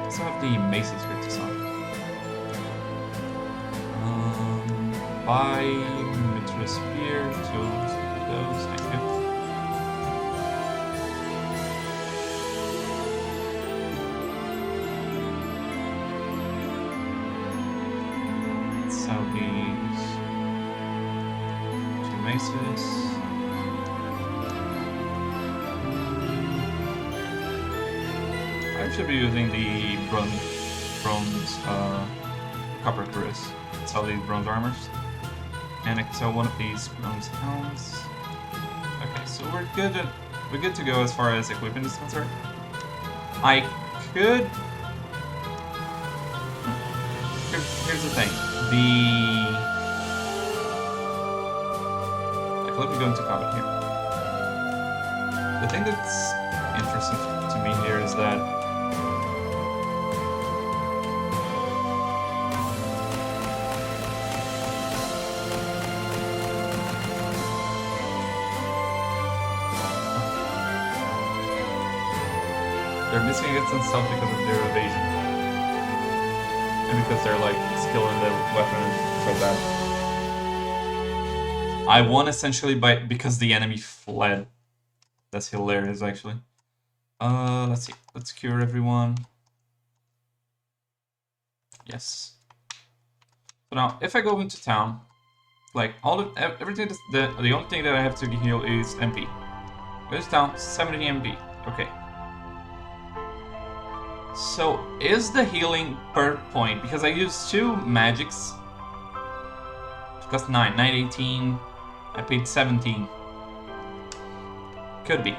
Let's have the maces here to sell. Buy Mitra Spear, 2 of those. Thank you. Let's sell these. Maces. I should be using the bronze copper cuirass. Sell these bronze armors. And I can sell one of these bronze helms. Okay, so we're good to go as far as equipment is concerned. I could. Here's the thing. Let me go into combat here. The thing that's interesting to me here is that they're missing against themselves because of their evasion. And because they're like skill in the weapon is so bad. I won essentially because the enemy fled. That's hilarious, actually. Let's see. Let's cure everyone. Yes. So now, if I go into town, like everything, the only thing that I have to heal is MP. Goes down 70 MP. Okay. So is the healing per point? Because I used 2 magics. It cost 9, 18. I paid 17. Could be.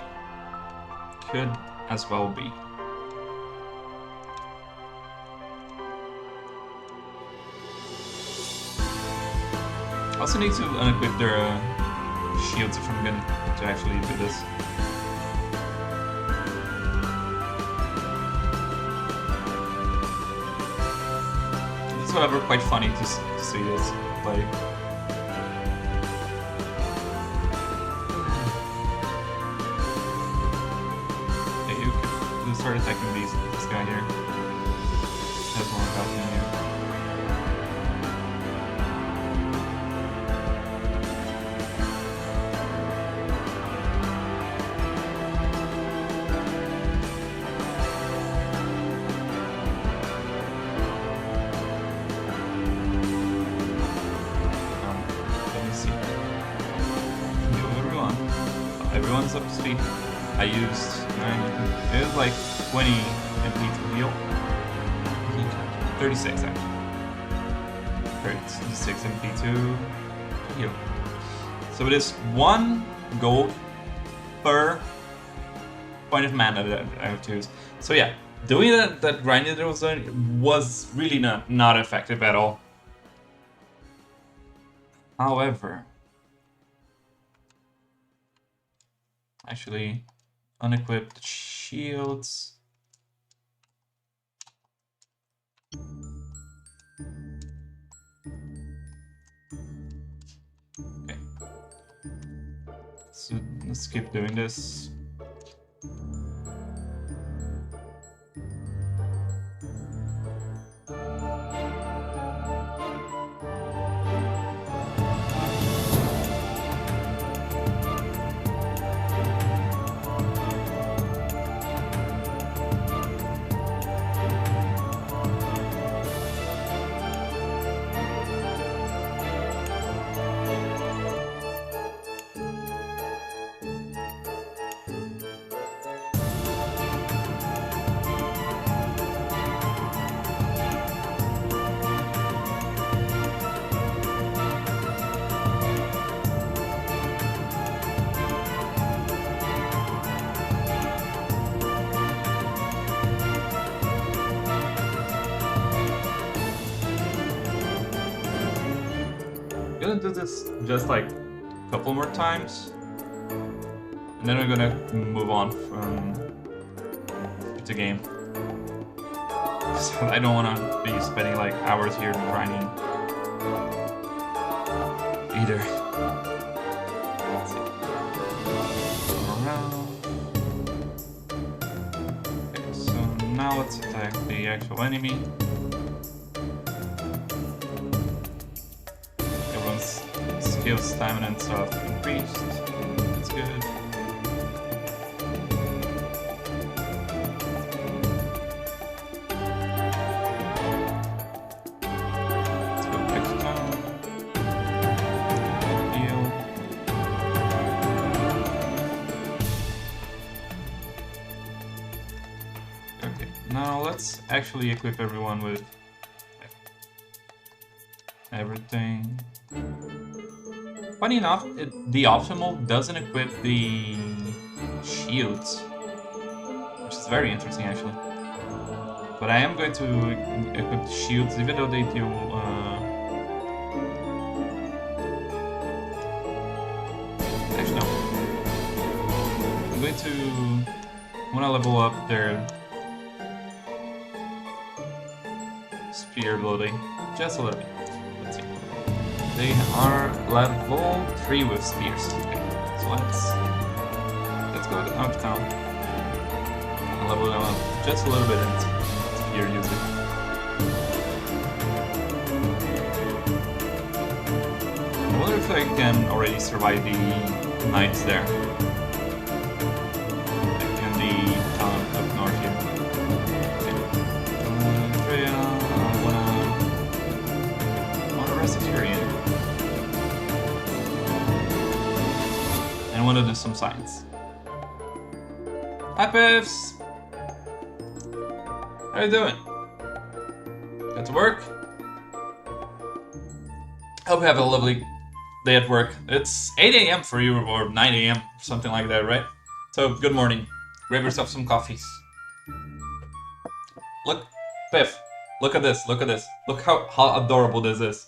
Could as well be. Also need to unequip their shields if I'm going to actually do this. It's however quite funny to see this play. Okay, you can start attacking this guy here. Has more health than you. Everyone's up to speed. I used 9, it was like 20 MP to heal. 36 actually. 36 MP to heal. So it is 1 gold per point of mana that I have to use. So yeah, doing that grinding that was done was really not effective at all. However, actually unequip the shields. Okay. So let's keep doing this. I'm gonna do this just like a couple more times, and then we're gonna move on from the game. So I don't want to be spending like hours here grinding either. Let's see. Around. Okay, so now let's attack the actual enemy. Skills, stamina, and stuff increased. That's good. Let's go back to town. Heal. Okay, now let's actually equip everyone with everything. Funny enough, the optimal doesn't equip the shields, which is very interesting actually. But I am going to equip the shields, even though they do. Actually, no. I'm going to want to level up their spear loading just a little bit. They are level 3 with spears. Okay, so let's go out of town. I'll level them up just a little bit in spear usage. I wonder if I can already survive the nights there. Like in the town up north here. Okay. Andrea, I wanna want to do some science. Hi, Piffs! How you doing? Got to work? Hope you have a lovely day at work. It's 8 a.m. for you, or 9 a.m., something like that, right? So, good morning. Grab yourself some coffees. Look, Piff, look at this, look at this. Look how adorable this is.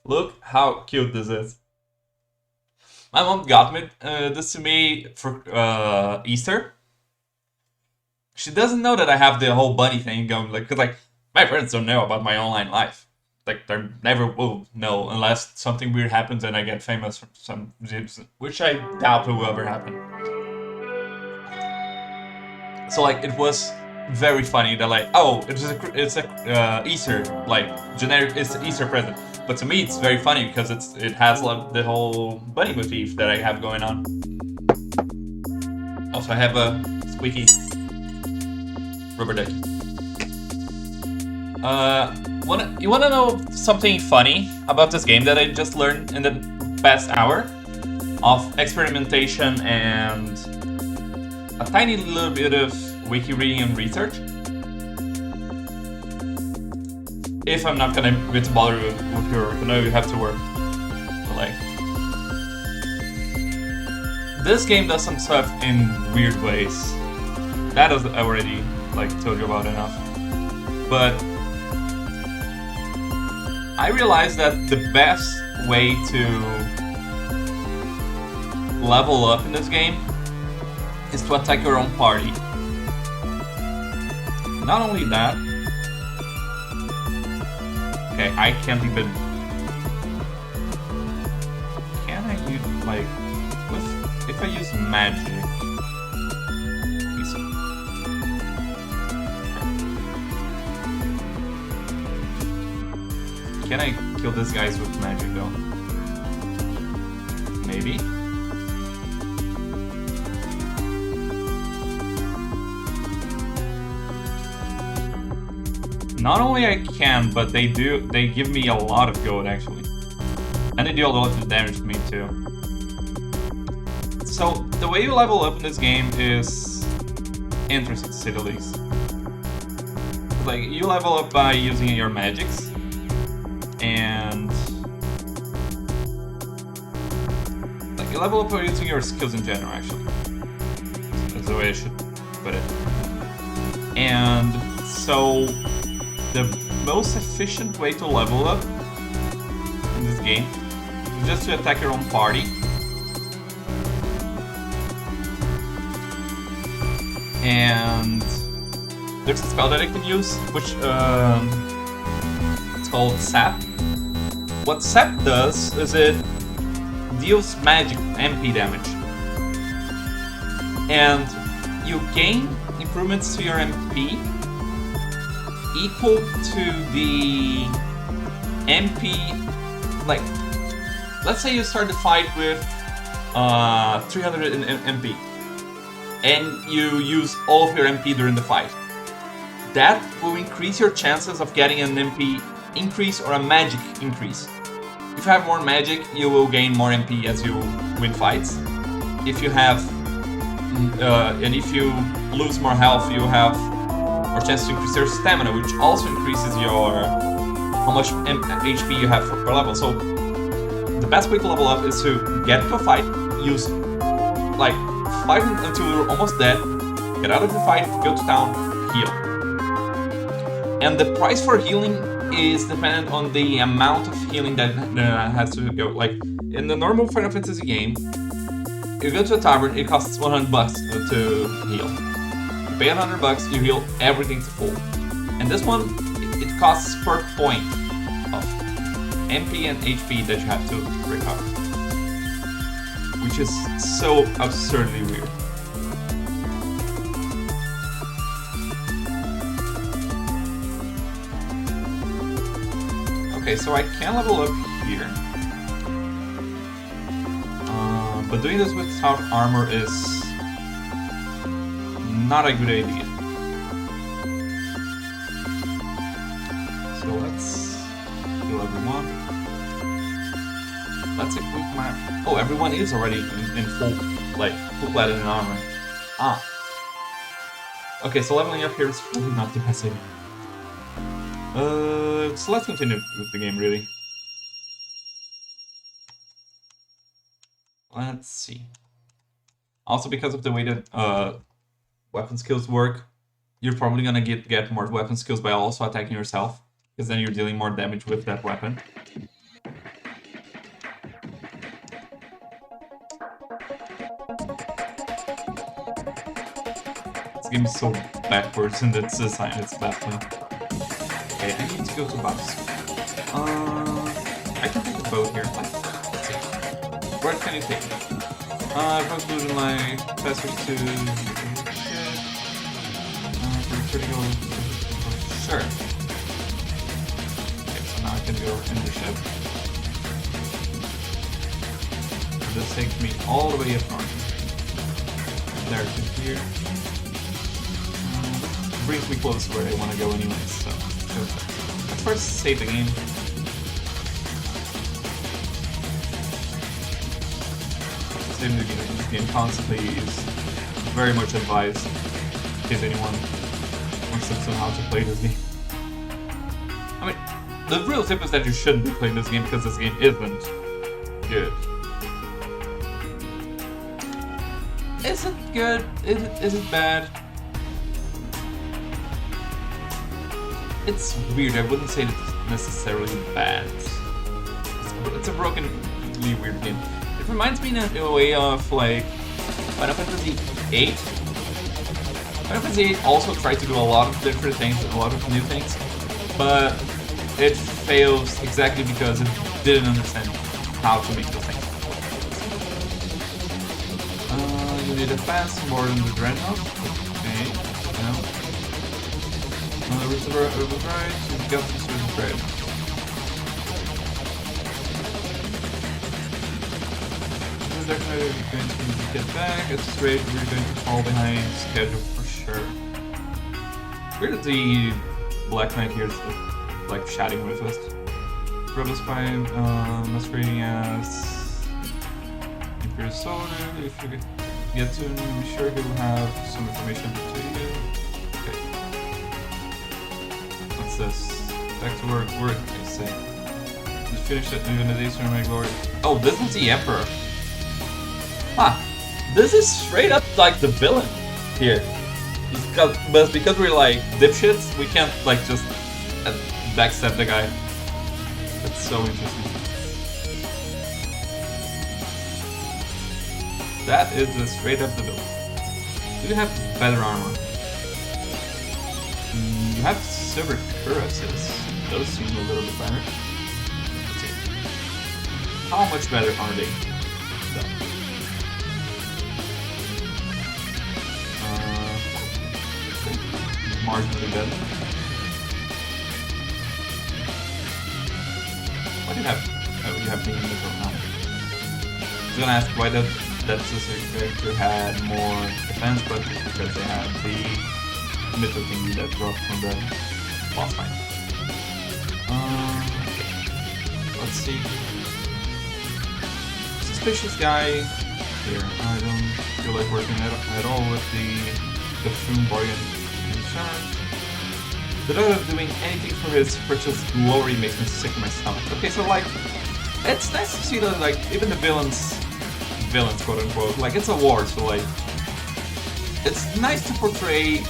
Look how cute this is. My mom got me this to me for Easter. She doesn't know that I have the whole bunny thing going, like, cause like my parents don't know about my online life. Like they never will know unless something weird happens and I get famous from some reason, which I doubt will ever happen. So like it was very funny that like, oh, it's a Easter, like generic, it's an Easter present. But to me it's very funny because it has like the whole bunny motif that I have going on. Also I have a squeaky rubber ducky. You wanna know something funny about this game that I just learned in the past hour of experimentation and a tiny little bit of wiki reading and research? If I'm not gonna get to bother with your work, I know you have to work. But like, this game does some stuff in weird ways. That is I already like told you about enough. But I realized that the best way to level up in this game is to attack your own party. Not only that, okay, I can't even. Can I use like if I use magic? Can I kill these guys with magic though? Maybe. Not only I can, but they give me a lot of gold actually. And they do a lot of damage to me too. So the way you level up in this game is interesting to say the least. Like you level up by using your magics. And like you level up by using your skills in general actually. That's the way I should put it. And so the most efficient way to level up in this game is just to attack your own party. And there's a spell that I can use, which it's called Sap. What Sap does is it deals magic MP damage. And you gain improvements to your MP equal to the MP, like, let's say you start the fight with 300 MP, and you use all of your MP during the fight. That will increase your chances of getting an MP increase or a magic increase. If you have more magic, you will gain more MP as you win fights. If you have, and if you lose more health, you have more chance to increase your stamina, which also increases your how much HP you have per level. So the best way to level up is to get into a fight, use like fight until you're almost dead, get out of the fight, go to town, heal. And the price for healing is dependent on the amount of healing that has to go. Like in the normal Final Fantasy game, you go to a tavern, it costs $100 to heal. You pay $100, you heal everything to full. And this one, it costs per point of MP and HP that you have to recover, which is so absurdly weird. Okay, so I can level up here, but doing this without armor is not a good idea. So let's heal everyone. Let's equip my... Oh, everyone is already in full platinum armor. Ah. Okay, so leveling up here is really not the best idea. So let's continue with the game, really. Let's see. Also, because of the way that weapon skills work, you're probably gonna get more weapon skills by also attacking yourself, because then you're dealing more damage with that weapon. This game is so backwards in its design, it's baffling. Okay, I need to go to Bob's. I can take the boat here. Let's see. Where can you take me? I've included my passage to critical. Sure. Okay, so now I can go in the ship. This takes me all the way up north. There to here. Brings me close to where I want to go anyways, so let's first save the game. Saving this game constantly is very much advised in case anyone wants to know how to play this game. I mean, the real tip is that you shouldn't be playing this game because this game isn't good. Is it good? Is it bad? It's weird, I wouldn't say it's necessarily bad. It's a brokenly weird game. It reminds me in a way of like Final Fantasy VIII. Final Fantasy VIII also tried to do a lot of different things, a lot of new things, but it fails exactly because it didn't understand how to make those things. You need a fast more than the Dreadnought. Okay, no. Right, you've got this with bread. We're going to get back, it's straight, we're going to fall behind schedule for sure. Weird that the Black Knight here is like chatting with us. Rebel Spy masquerading as Imperial Soldier. If you get to him, I'm sure he'll have some information to you. This. Back to work, I say. Just finished it, even the days from my glory. Oh, this is the Emperor. Ah, this is straight up like the villain here. But because we're like dipshits, we can't like just backstab the guy. That's so interesting. That is just straight up the villain. Do you have better armor? You have silver cuirasses. Those seem a little bit better. Let's see. How much better are they? Marginally better. Why do you have? Oh, you have the initial now. I was gonna ask why that specific character had more defense, but it's because they had the mythical thingy that dropped from the boss fight. Let's see. Suspicious guy here. I don't feel like working at all with the Shroom Bargain in charge. The thought of doing anything for his precious glory makes me sick to my stomach. Okay, so like, it's nice to see that like even the villains quote unquote, like it's a war, so like it's nice to portray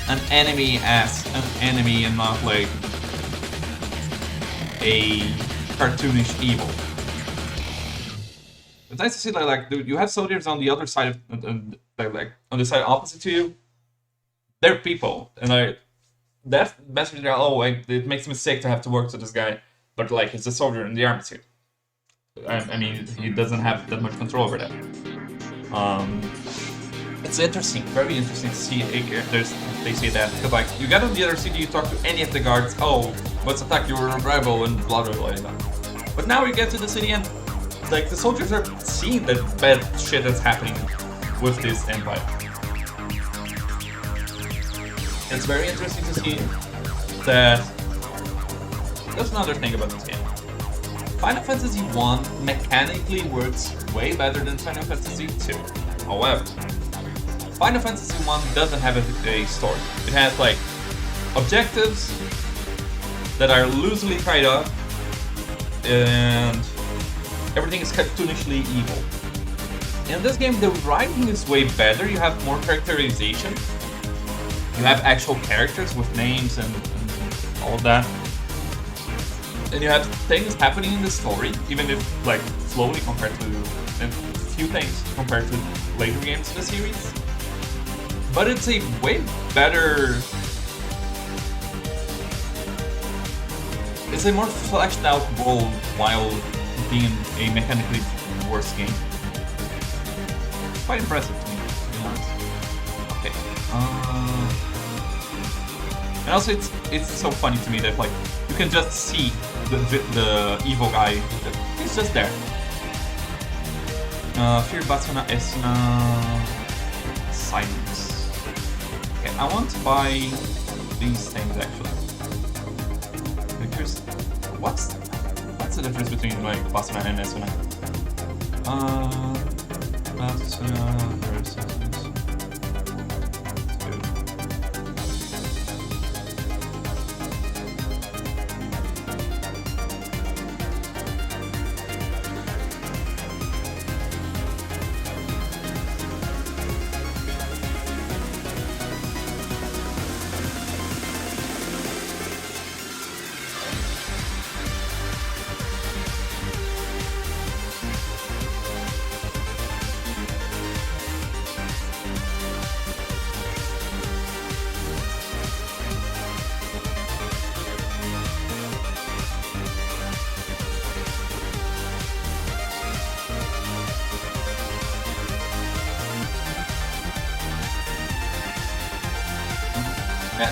an enemy as an enemy and not like a cartoonish evil. It's nice to see that like dude, you have soldiers on the other side of like on the side opposite to you. They're people, and that message there. Oh, it makes me sick to have to work to this guy, but like he's a soldier in the army too. I mean, he doesn't have that much control over that. It's interesting, very interesting to see they say that, because like, you get on the other city, you talk to any of the guards, oh, let's attack your rival, and blah blah blah blah. But now we get to the city and, like, the soldiers are seeing the bad shit that's happening with this empire. It's very interesting to see that, that's another thing about this game. Final Fantasy 1 mechanically works way better than Final Fantasy 2. However, Final Fantasy 1 doesn't have a story. It has like objectives that are loosely tied up, and everything is cartoonishly evil. In this game, the writing is way better. You have more characterization. You have actual characters with names and all of that. And you have things happening in the story, even if like slowly compared to a few things compared to later games in the series. But it's a way better. It's a more fleshed out world while being a mechanically worse game. Quite impressive to me, to be honest. Okay. And also, it's so funny to me that like you can just see the evil guy. He's just there. Fear Basuna Esuna Silence. Okay, I want to buy these things actually. Because what's the difference between like Basuna and Esuna? Basuna versus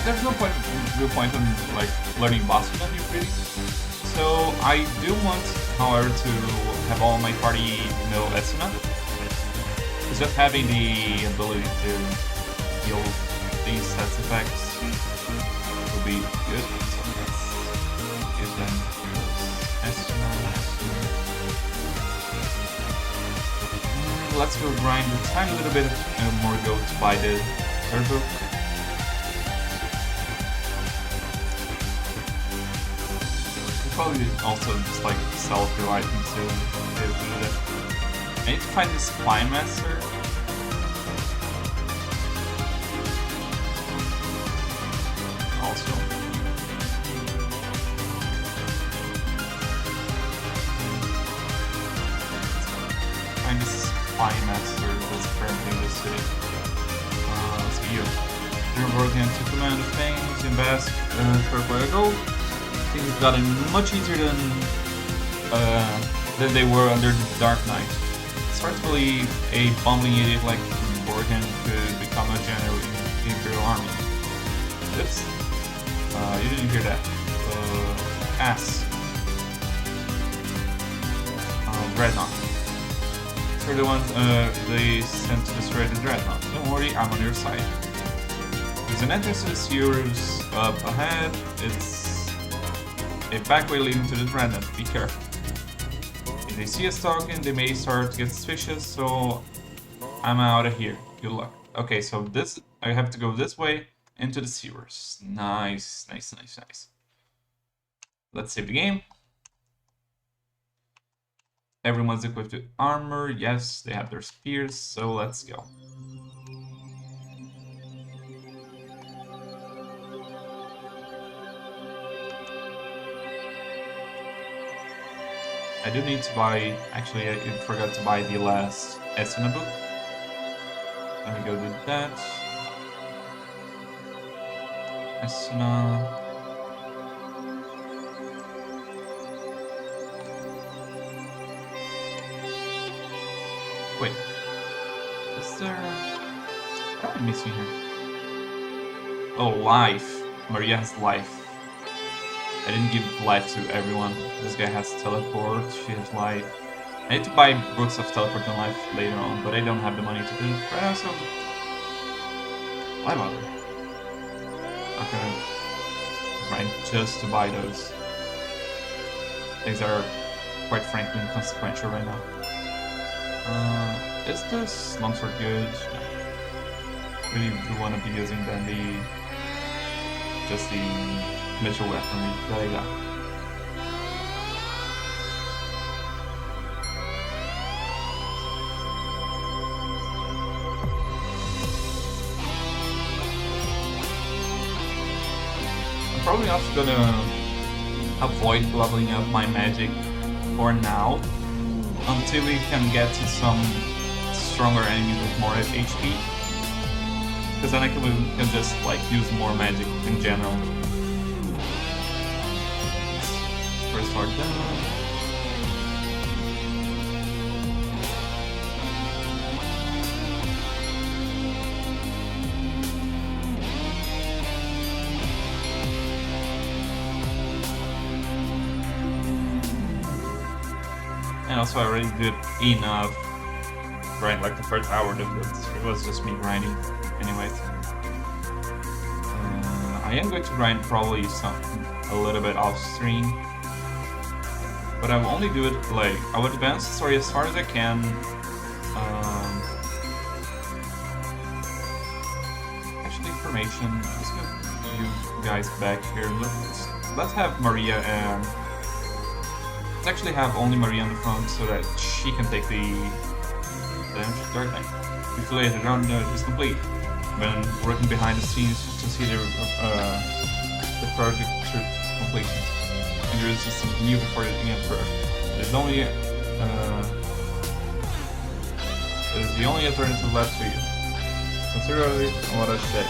there's no point in like learning Basuna new pretty. So I do want, however, to have all my party know Esuna. Because just having the ability to heal these stats effects will be good. So let's give them Esuna. Let's go grind a tiny little bit more gold to buy the turbo. Probably also just like sell a few items to do that. I need to find this Spine Master. Also. Find this Spine Master that's currently in the city. Let's see you. You're working to command of things in Basque for where I go. Things have gotten much easier than they were under the Dark Knight. It's hard to believe a bumbling idiot like Borgen could become a general in the Imperial Army. Oops. You didn't hear that. Ass. Dreadnought. They're the ones they sent to destroy the Dreadnought. Don't worry, I'm on your side. There's an entrance to the sewers up ahead. It's a back way leading to the Dreadnought. Be careful. If they see us talking, they may start to get suspicious, so I'm out of here. Good luck. Okay, so this I have to go this way into the sewers. Nice. Let's save the game. Everyone's equipped with armor. Yes, they have their spears, so let's go. I do need to buy, actually I forgot to buy the last Esuna book. Let me go do that. Esuna. Wait, is there... What am I missing here? Oh, life. Maria has life. I didn't give life to everyone. This guy has teleport, she has life. I need to buy books of teleport and life later on, but I don't have the money to do it right now, so... Why bother? Okay. Right, just to buy those. Things are quite frankly inconsequential right now. Is this longsword good? No. Really do want to be using then just the mitchell weaponry that I got. I'm probably also gonna avoid leveling up my magic for now until we can get to some stronger enemies with more HP. Because then I can just like use more magic in general. First hard down. And also I already did enough, right? Like the first hour, it was just me grinding anyways. I am going to grind probably a little bit off stream, but I will only do it like, I would advance the story as far as I can. Actually, information, let's get you guys back here. Let's have Maria and let's actually have only Maria on the front so that she can take the damage. Third thing. Before the round is complete. When working behind the scenes to see the project to completion. And there is just new before the Emperor. It is the only alternative left for you. Consider what I said.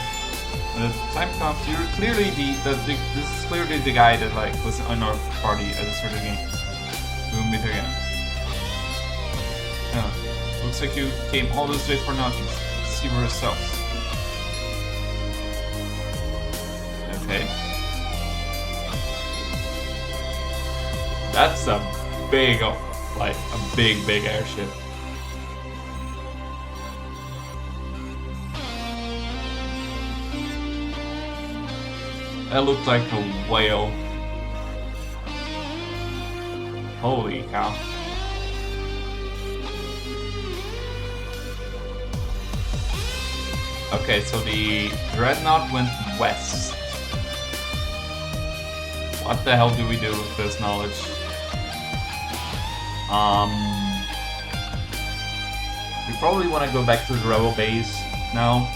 When the time comes, you're clearly this is clearly the guy that like was on our party at the start of the game. We will meet again. Yeah. Looks like you came all this way for nothing. See for yourself. Okay. That's a big airship. That looked like a whale. Holy cow. Okay, so the Dreadnought went west. What the hell do we do with this knowledge? We probably want to go back to the rebel base now.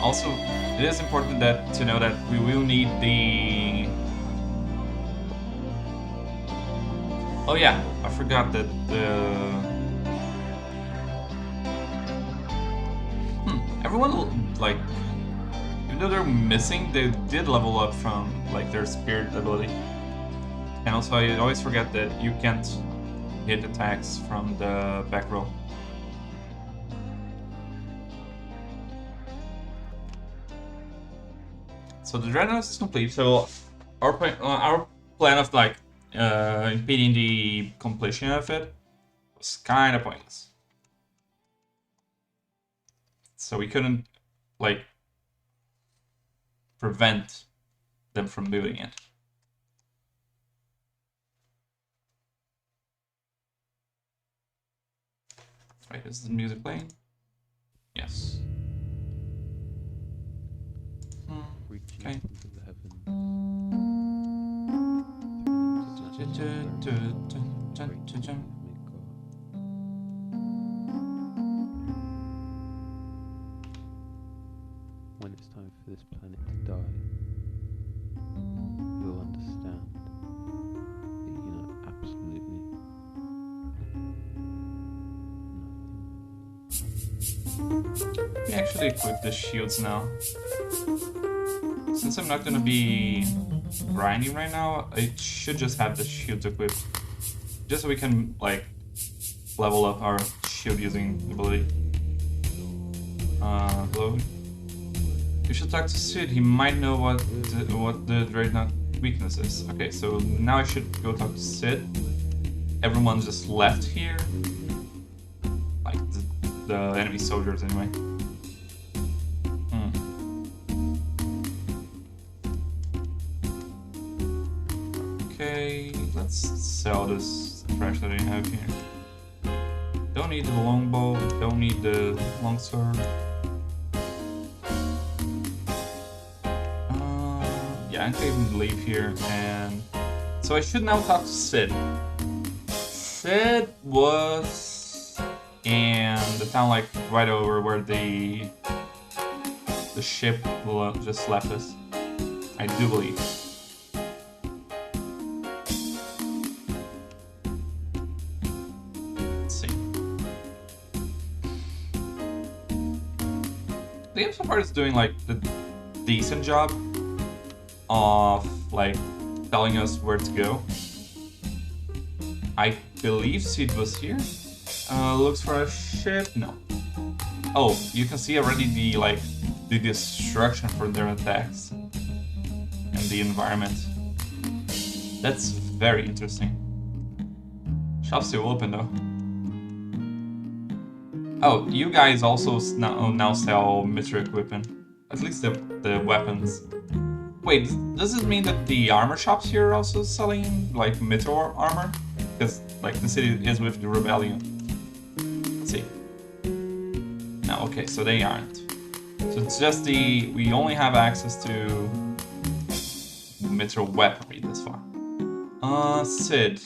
Also, it is important to know that we will need the... Oh yeah, I forgot that everyone, like, even though they're missing, they did level up from, like, their spirit ability. And also, I always forget that you can't hit attacks from the back row. So the Dreadnought is complete, so our plan of, like, impeding the completion of it was kind of pointless. So we couldn't, like, prevent them from doing it. Right, is the music playing? Yes. Okay. When it's time for this planet to die, you'll understand that you know absolutely nothing. We actually equip the shields now. Since I'm not gonna be grinding right now, I should just have the shields equipped. Just so we can, like, level up our shield using ability. Hello? You should talk to Sid, he might know what the Dreadnought weakness is. Okay, so now I should go talk to Sid. Everyone's just left here. Like, the enemy soldiers anyway. Okay, let's sell this trash that I have here. Don't need the longbow, don't need the longsword. Yeah, I can even leave here, and so I should now talk to Sid. Sid was in the town like right over where the ship just left us. I do believe. Let's see. The game so far is doing like the decent job of like telling us where to go. I believe Sid was here. Looks for a ship. No. Oh, you can see already the destruction for their attacks and the environment. That's very interesting. Shop's still open though. Oh, you guys also now sell military equipment. At least the weapons. Wait, does this mean that the armor shops here are also selling like meteor armor? Because like the city is with the rebellion. Let's see. No, okay, so they aren't. So it's just we only have access to meteor weaponry this far. Sid,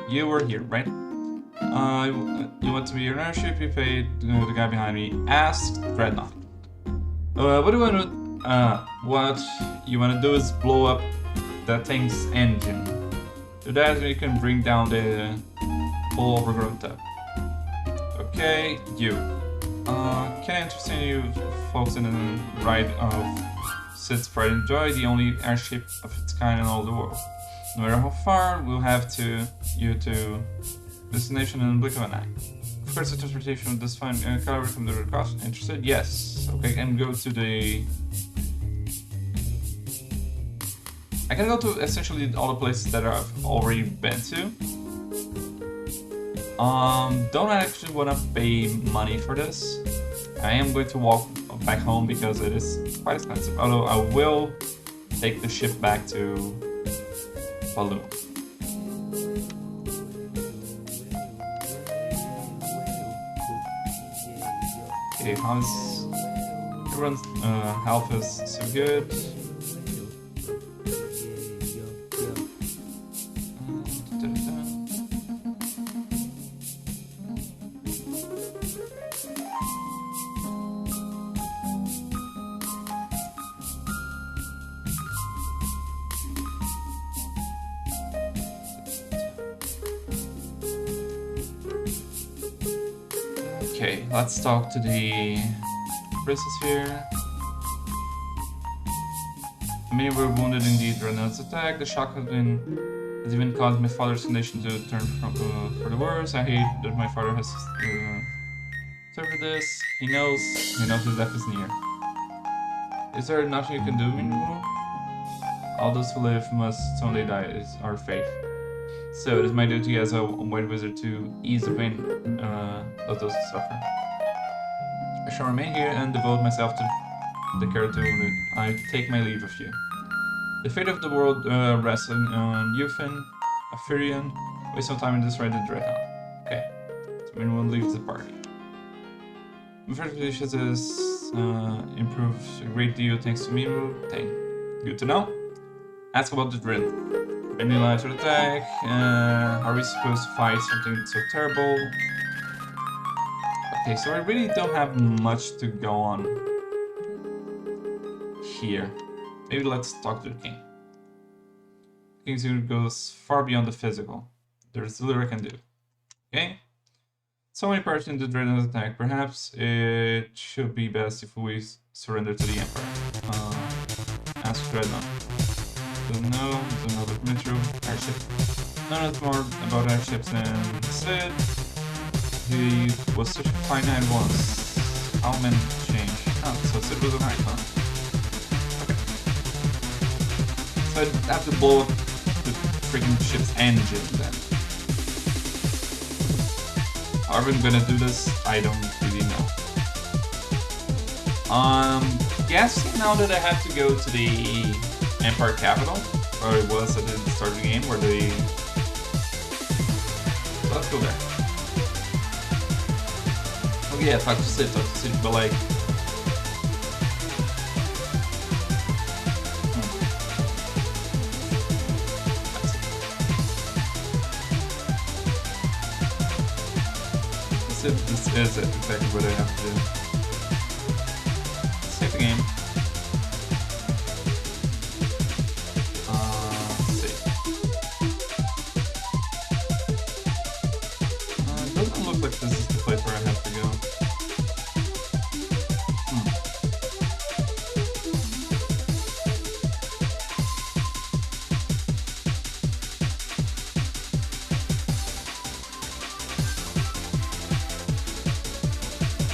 you were here, right? You want to be your airship? You paid the guy behind me. Ask Dreadnought. What do you want to? What you want to do is blow up that thing's engine. Do that, you can bring down the full overgrown tub. Okay, you. Can I interest in you folks in a ride of Sid's Pride and Joy, the only airship of its kind in all the world. No matter how far, we'll have you to destination in the blink of an eye. Of course, the transportation of this fine caliber from the Red Cross. Interested? Yes. Okay, and go to the. I can go to essentially all the places that I've already been to. Don't actually want to pay money for this. I am going to walk back home because it is quite expensive. Although I will take the ship back to Balloon. Okay, how's everyone's health is so good. Okay, let's talk to the princess here. Many were wounded in the Dreadnought's attack. The shock has even caused my father's condition to turn for the worse. I hate that my father has suffered this. He knows his death is near. Is there nothing you can do, Minwu? All those who live must someday die, is our fate. So it is my duty as a white wizard to ease the pain of those who suffer. I shall remain here and devote myself to the care of the wounded. I take my leave of you. The fate of the world rests on Yufin, Aphirion. Waste some time in this ride to Dreadnought. Okay, so everyone leaves the party. My first position is improved a great deal thanks to Mimu. Good to know. Ask about the drill. Any lives would attack? Are we supposed to fight something so terrible? Okay, so I really don't have much to go on here. Maybe let's talk to the king. King's unit goes far beyond the physical. There's little I can do. Okay? So many parts in the Dreadnought attack. Perhaps it should be best if we surrender to the Emperor. Ask Dreadnought. Don't know, there's another metro airship. None more about airships than Sid. He was such a fine guy once. How many changed? Oh, so Sid was a knight, huh? Okay. So I'd have to blow up the freaking ship's engine then. Are we gonna do this? I don't really know. Guessing now that I have to go to the Empire capital, or it was at the start of the game where they. So let's go there. Okay, yeah, talk to Sid, but like. This is exactly what I have to do. Save the game. Save. It doesn't look like this is the place where I have to go.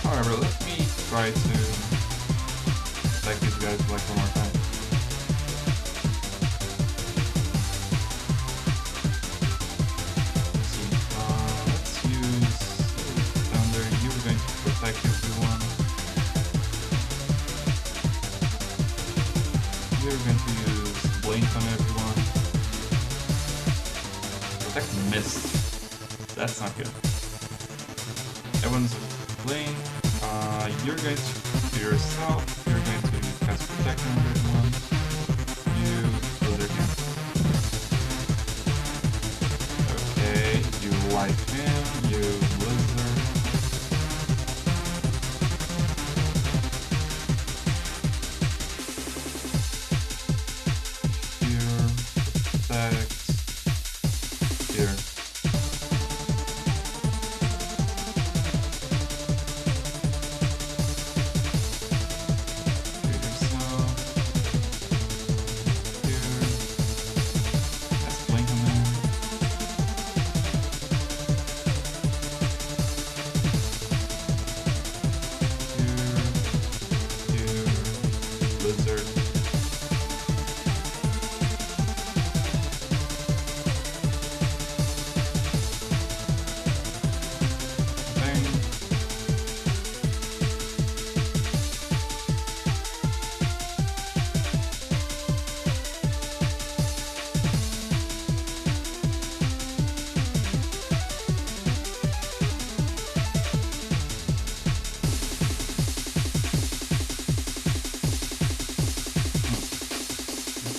However, let me try to attack these guys like one more time. Let's see. Let's use Thunder. You're going to protect everyone. You're going to use Blink on everyone. Protect Mist. That's not good. Everyone's Blink. You're going to do yourself. You're going to cast Protect on everyone. You build again. Okay, you light him. You Blizzard. Here, Protect. Here.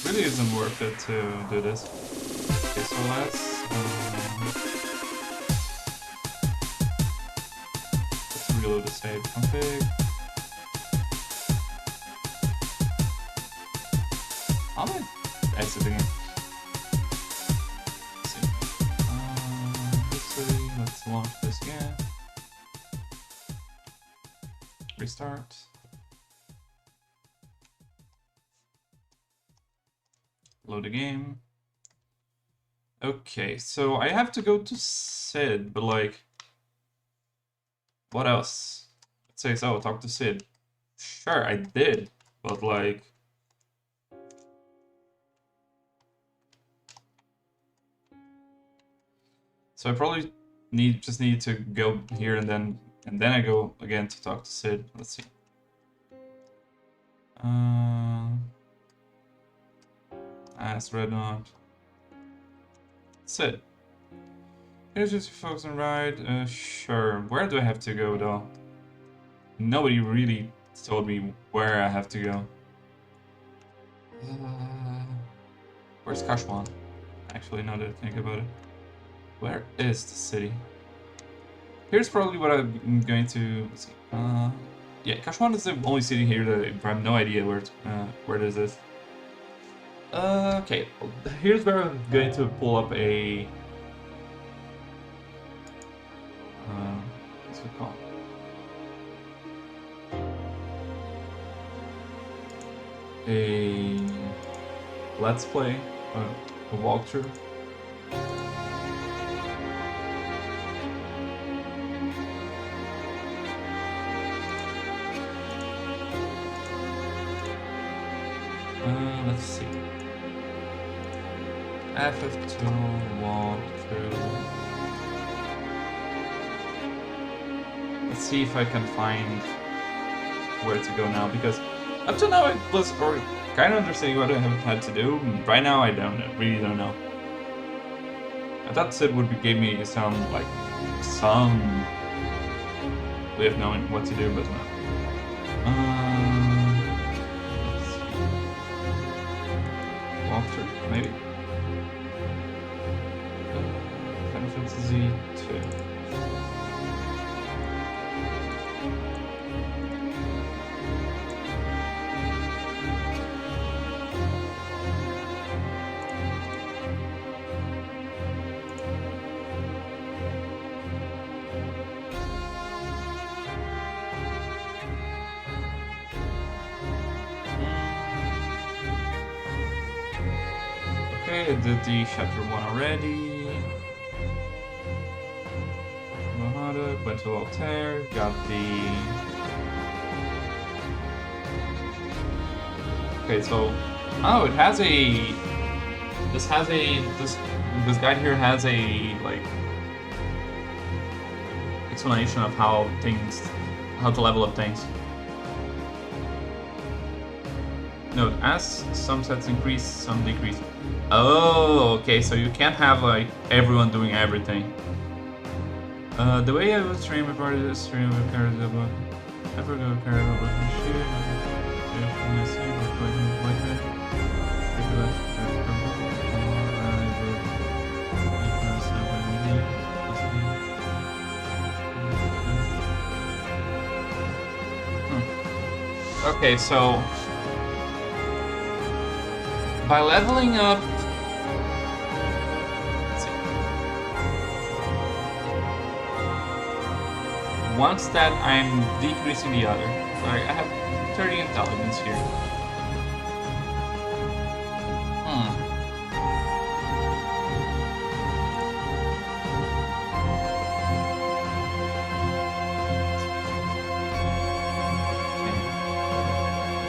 Really isn't worth it to do this. Okay, so let's reload the save config. I'm gonna exit the game. Let's see. Let's launch this again. Restart. Load the game. Okay, so I have to go to Sid, but like, what else? It says, oh, talk to Sid. Sure, I did, but like, so I probably just need to go here and then I go again to talk to Sid. Let's see. Ask Redknot. Sid. Here's just folks on ride. Sure. Where do I have to go though? Nobody really told me where I have to go. Where's Kashwan? Actually, now that I think about it. Where is the city? Here's probably what I'm going to see. Yeah, Kashwan is the only city here that I have no idea where this is. Okay, here's where I'm going to pull up a what's it called? A let's play, a walkthrough. Let's see. FF2 walkthrough. Let's see if I can find where to go now, because Up to now, I was kind of understanding what I haven't had to do. Right now, I really don't know. I thought Sid would give me some way of knowing what to do, but no. Let's see. Walkthrough, maybe. Final Fantasy 2. Okay, I did the chapter 1 already. Mohada, went to Altair, got the... Okay, so... Oh, it has a... This guide here has a, like... explanation of how to level up things. Note, as some sets increase, some decrease. Oh, okay, so you can't have like everyone doing everything. The way I was trained before this stream with Karazaba. Ever go Karazaba and shoot. Okay, so by leveling up, let's see. Once that I'm decreasing the other, like I have 30 intelligence here.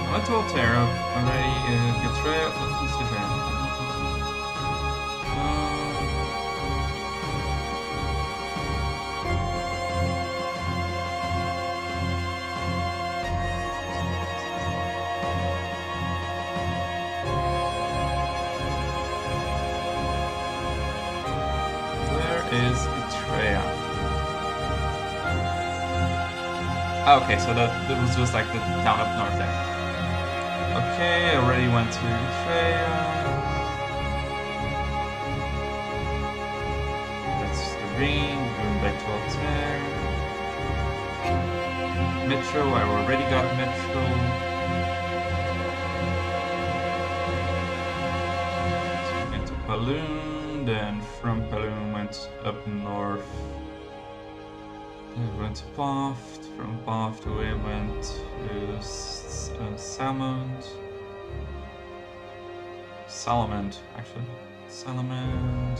I went to Altera already. Get trail. Let's get trail. Where is Betraya? Okay, so that was just like the town up north there. Okay, I already went to Betraya. That's the ring, going back to Altair. Metro, I already got Metro. So we went to Paloon, then from Paloon went up north. Then we went to Poft, from Poft we went to Salamand, actually. Salamand.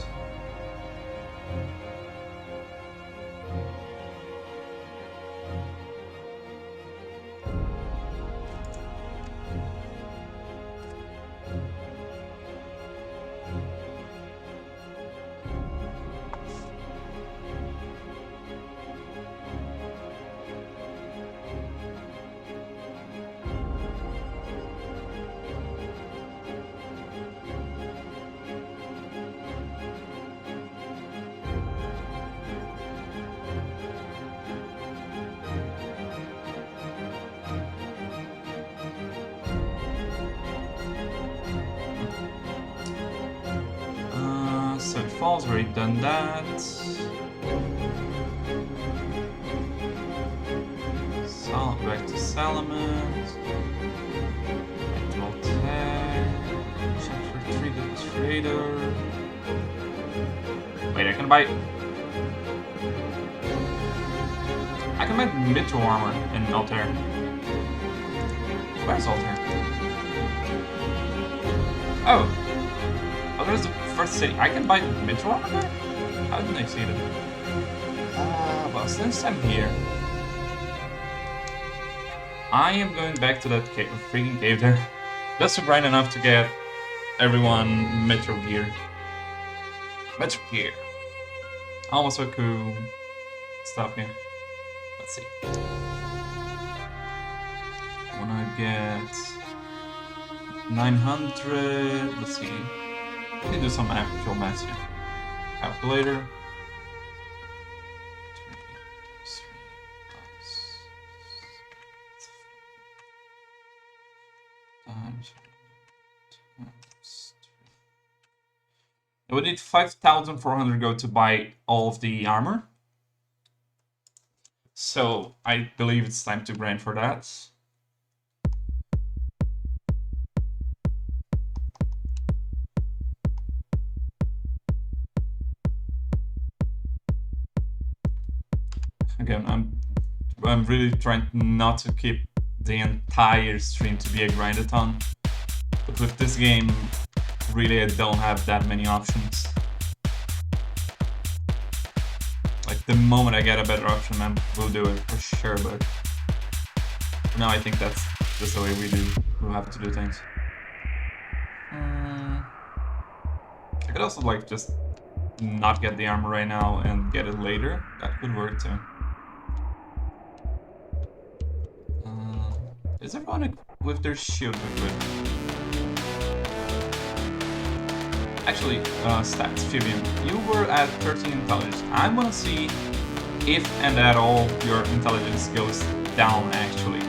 St. Falls, already done that. Back to Salamand. Back to Altair. Chapter 3, the Trader. Wait, I can buy Metro armor in Altair. Where's Altair? Oh, there's the first city. I can buy Metro armor there? How didn't I see it? Well, since I'm here, I am going back to that freaking cave there. Just to grind enough to get everyone Metro gear. Metro gear. Almost so cool stuff here. Let's see. I wanna get 900. Let's see. Let me do some actual math here. Calculator. 3 times. I would need 5,400 gold to buy all of the armor. So I believe it's time to grind for that. Again, I'm really trying not to keep the entire stream to be a grind-a-thon. But with this game, really I don't have that many options. Like, the moment I get a better option, I will do it for sure, but for now I think that's just the way we'll have to do things. I could also, like, just not get the armor right now and get it later. That could work too. Is everyone equipped with their shield equipped? Actually, stats, Vivian, you were at 13 intelligence. I'm gonna see if and at all your intelligence goes down actually.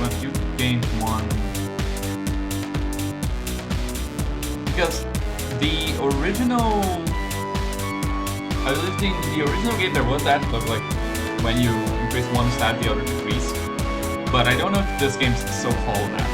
When you gained 1. Because the original... I believe in the original game there was that, but like when you increase one stat, the other decrease. But I don't know if this game's so follow that.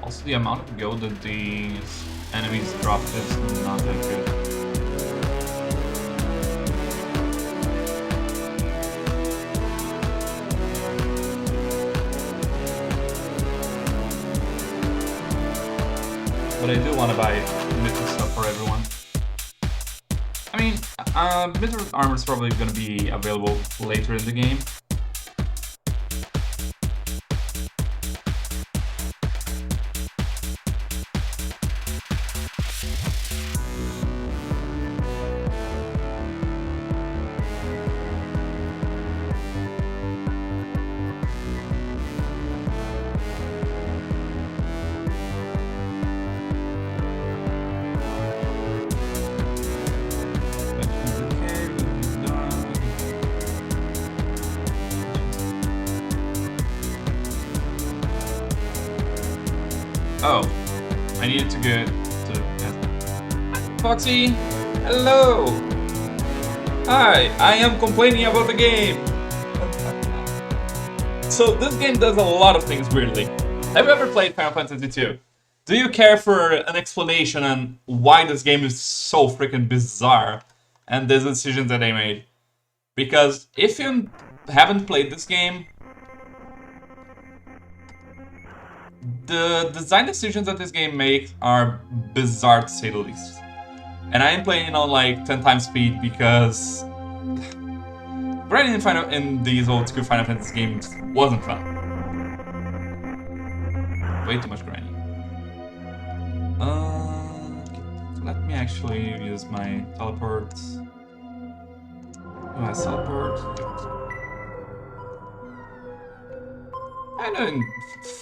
Also, the amount of gold that these enemies drop is not that good. But I do want to buy Mithril stuff for everyone. I mean, Mithril armor is probably going to be available later in the game. Oh, I needed to go to the... Foxy! Hello! Hi, I am complaining about the game! So this game does a lot of things weirdly. Have you ever played Final Fantasy II? Do you care for an explanation on why this game is so freaking bizarre and the decisions that they made? Because if you haven't played this game, the design decisions that this game makes are bizarre to say the least. And I am playing on like 10 times speed because grinding in these old school Final Fantasy games wasn't fun. Way too much grinding. Let me actually use my teleport. Oh, I teleport. I know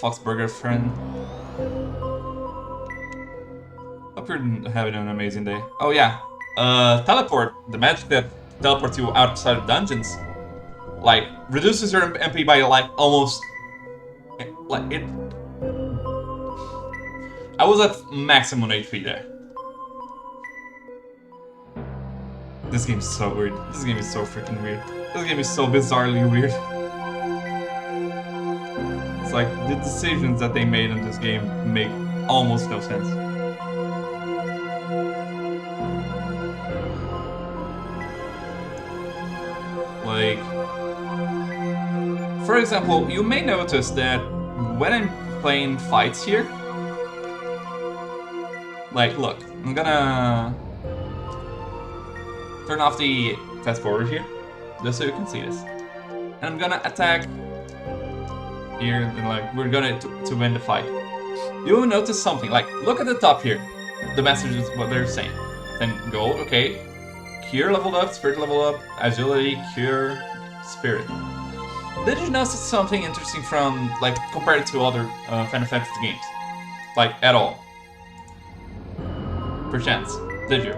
Foxburger friend. Hope you're having an amazing day. Oh yeah, teleport. The magic that teleports you outside of dungeons, like reduces your MP by like almost, like it. I was at maximum HP there. This game is so weird. This game is so freaking weird. This game is so bizarrely weird. It's like the decisions that they made in this game make almost no sense. for example, you may notice that when I'm playing fights here, like, look, I'm gonna turn off the fast forward here, just so you can see this. And I'm gonna attack here, and like, we're gonna to win the fight. You will notice something, like, look at the top here. The message is what they're saying. Then gold, okay. Cure leveled up, spirit leveled up, agility, cure, spirit. Did you notice something interesting from, like, compared to other Final Fantasy games? Like, at all? Perchance, did you?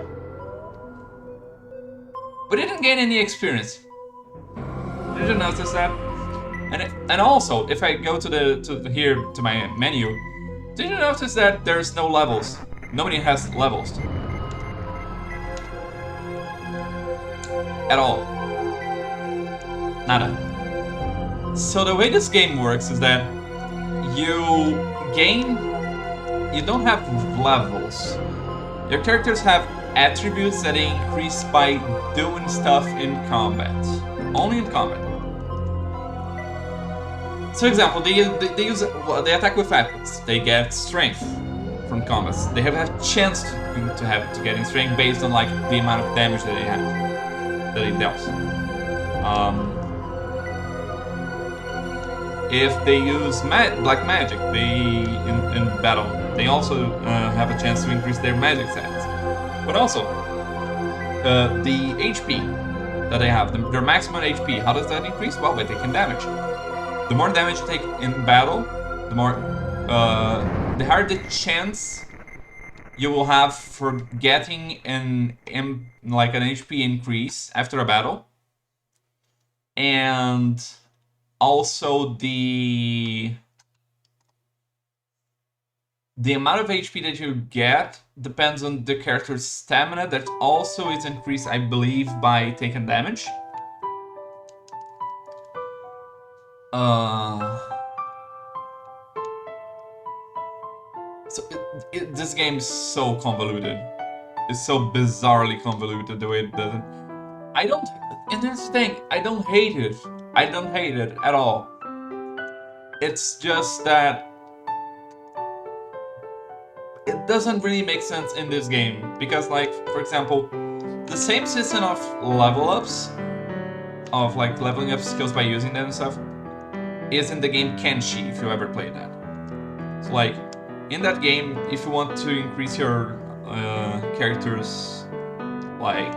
We didn't gain any experience. Did you notice that? And also, if I go to my menu, did you notice that there's no levels? Nobody has levels. At all. Nada. So the way this game works is that you don't have levels. Your characters have attributes that they increase by doing stuff in combat. Only in combat. So, example, they attack with weapons. They get strength from combats. They have a chance to getting strength based on like the amount of damage that they have, that it deals. If they use black magic, in battle, they also have a chance to increase their magic stats. But also, the HP that they have, their maximum HP, how does that increase? Well, by taking damage. The more damage you take in battle, the higher the chance you will have for getting an HP increase after a battle. And also the amount of HP that you get depends on the character's stamina, that also is increased, I believe, by taking damage. So this game is so convoluted. It's so bizarrely convoluted the way it does it. And this thing, I don't hate it. I don't hate it at all. It's just that it doesn't really make sense in this game. Because, like, for example, the same system of level ups, of like leveling up skills by using them and stuff, is in the game Kenshi, if you ever played that. So, like, in that game, if you want to increase your character's like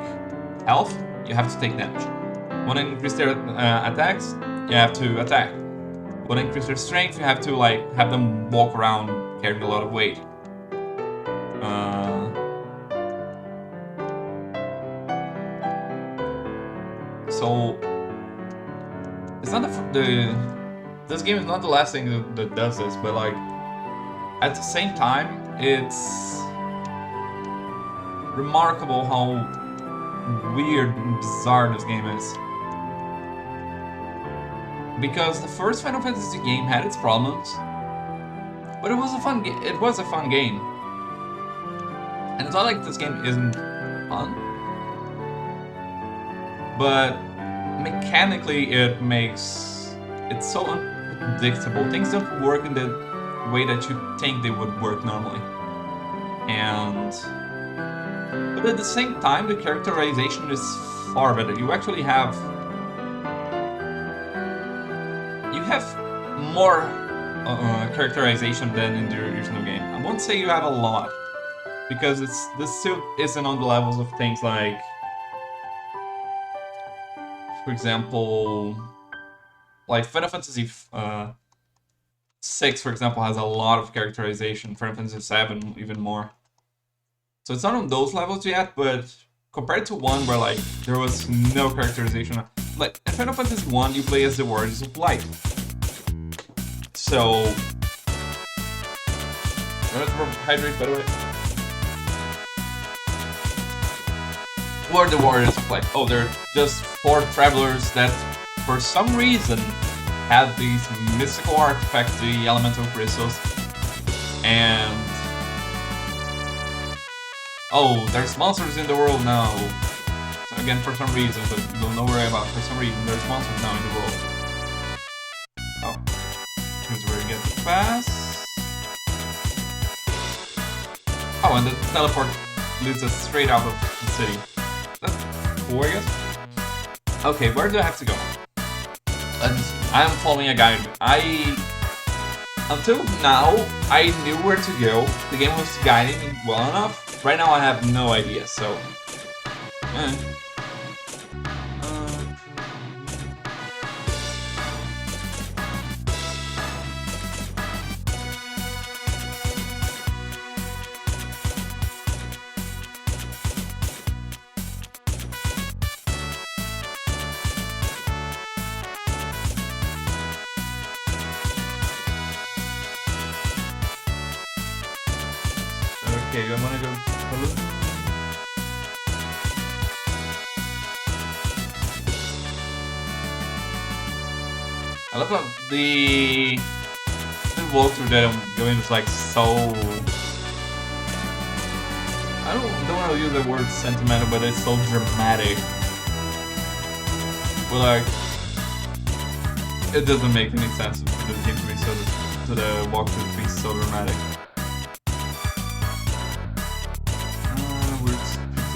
health, you have to take damage. Want to increase their attacks, you have to attack. Want to increase their strength, you have to like have them walk around carrying a lot of weight. So it's not this game is not the last thing that does this, but like at the same time, it's remarkable how weird and bizarre this game is. Because the first Final Fantasy game had its problems, but it was a fun game. It was a fun game, and it's not like this game isn't fun, but mechanically it's so unpredictable. Things don't work in the way that you think they would work normally, but at the same time, the characterization is far better. You actually have more characterization than in the original game. I won't say you have a lot, because this still isn't on the levels of things like, for example, like Final Fantasy 6, for example, has a lot of characterization. Final Fantasy 7 even more. So it's not on those levels yet, but compared to 1 where like there was no characterization, like in Final Fantasy 1 you play as the Warriors of Light. So, let's hydrate, by the way. Who are the Warriors of Light? Oh, they're just 4 travelers that, for some reason, have these mystical artifacts, the elemental crystals, and oh, there's monsters in the world now. So again, for some reason, but don't worry about it. For some reason, there's monsters now in the world. fast. Oh, and the teleport leads us straight out of the city. That's cool, I guess. Okay, where do I have to go? I'm following a guide. Until now, I knew where to go. The game was guiding me well enough. Right now, I have no idea, so... Okay, I'm gonna go to Balloon. I love how the walkthrough that I'm going is like so... I don't want to use the word sentimental, but it's so dramatic. Well, like... It doesn't make any sense for the game to be so... to the walkthrough to be so dramatic.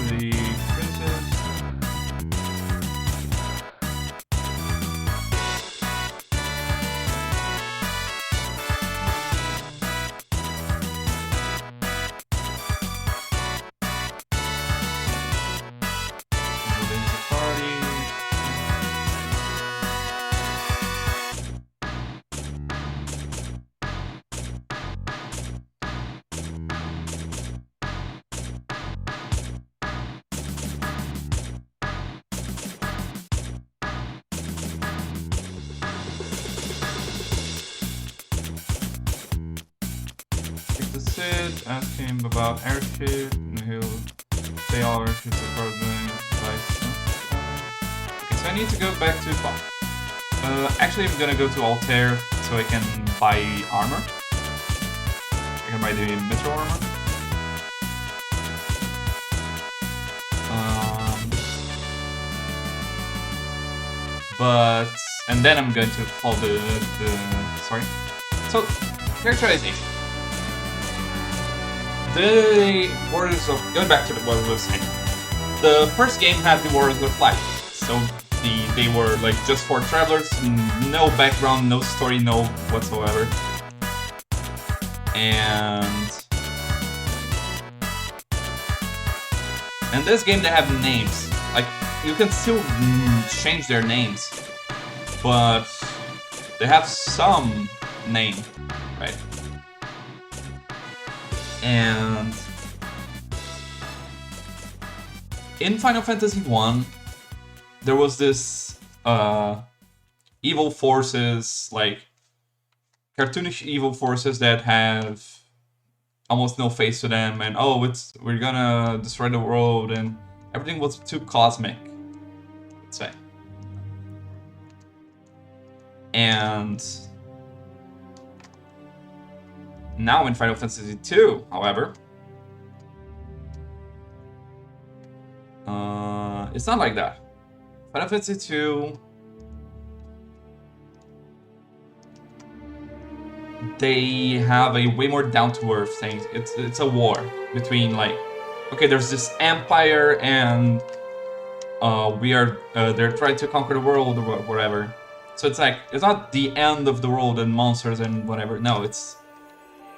The princess. Ask him about airship, and he'll say all airships are part of the device. Okay, so I need to go back to Pop. Actually, I'm gonna go to Altair so I can buy armor. I can buy the Metro armor. And then I'm going to follow sorry. So, characterization. The Warriors of... Going back to what I was saying. The first game had the Warriors of Light. So they were like just for travelers, no background, no story, no whatsoever. And in this game they have names. Like, you can still change their names, but they have some name, right? And in Final Fantasy I, there was this evil forces, like cartoonish evil forces that have almost no face to them, and oh, we're gonna destroy the world, and everything was too cosmic, let's say. And now in Final Fantasy II, however, it's not like that. Final Fantasy II, they have a way more down-to-earth thing. It's a war between, like, okay, there's this empire and they're trying to conquer the world or whatever. So it's like, it's not the end of the world and monsters and whatever. No, it's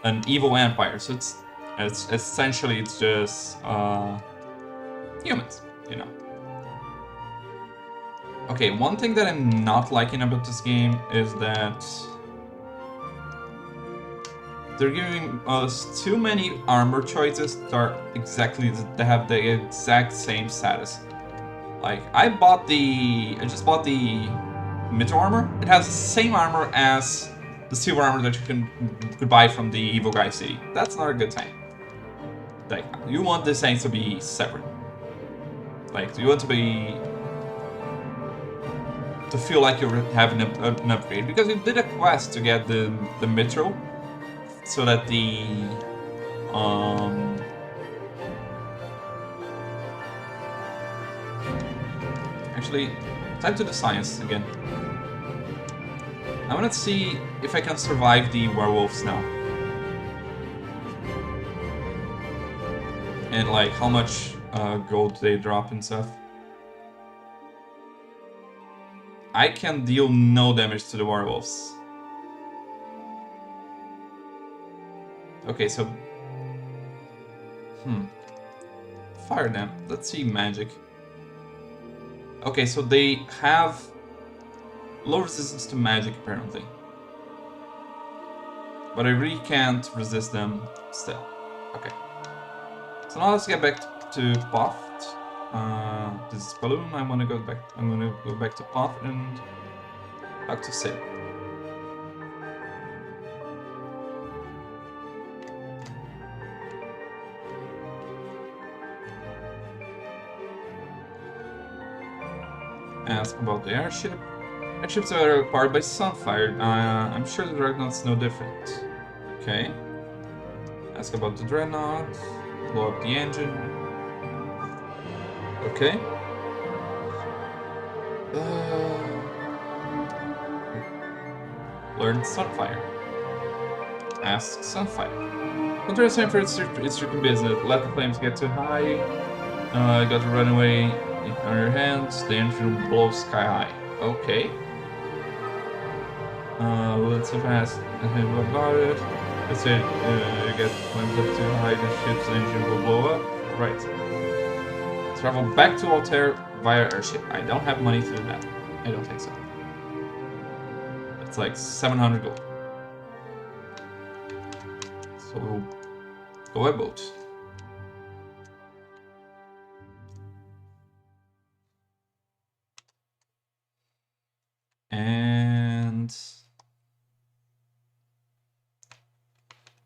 an evil empire. So it's essentially it's just humans, you know. Okay, one thing that I'm not liking about this game is that they're giving us too many armor choices that are that have the exact same status. Like, I just bought the Metro armor. It has the same armor as the silver armor that you could buy from the Evil Guy City. That's not a good thing. Like, you want these things to be separate. Like, you want to feel like you're having an upgrade, because you did a quest to get the Metro, so that the actually, time to do science again. I want to see if I can survive the werewolves now. And like how much gold they drop and stuff. I can deal no damage to the werewolves. Okay, so... Fire them. Let's see magic. Okay, so they have low resistance to magic apparently. But I really can't resist them still. Okay. So now let's get back to Poth. This is Balloon. I'm gonna go back to Poth and talk to Sid. Ask about the airship. Airships are powered by Sunfire. I'm sure the Dreadnought's no different. Okay. Ask about the Dreadnought. Blow up the engine. Okay. Learn Sunfire. Ask Sunfire. Control Sunfire, it's your business. Let the flames get too high. Got to run away on your hands. The engine will blow sky high. Okay. Let's ask him about it. Let's say you get flames up too high, the ship's engine will blow up. Right. Travel back to Altair via airship. I don't have money to do that. I don't think so. It's like 700 gold. So go by boat. And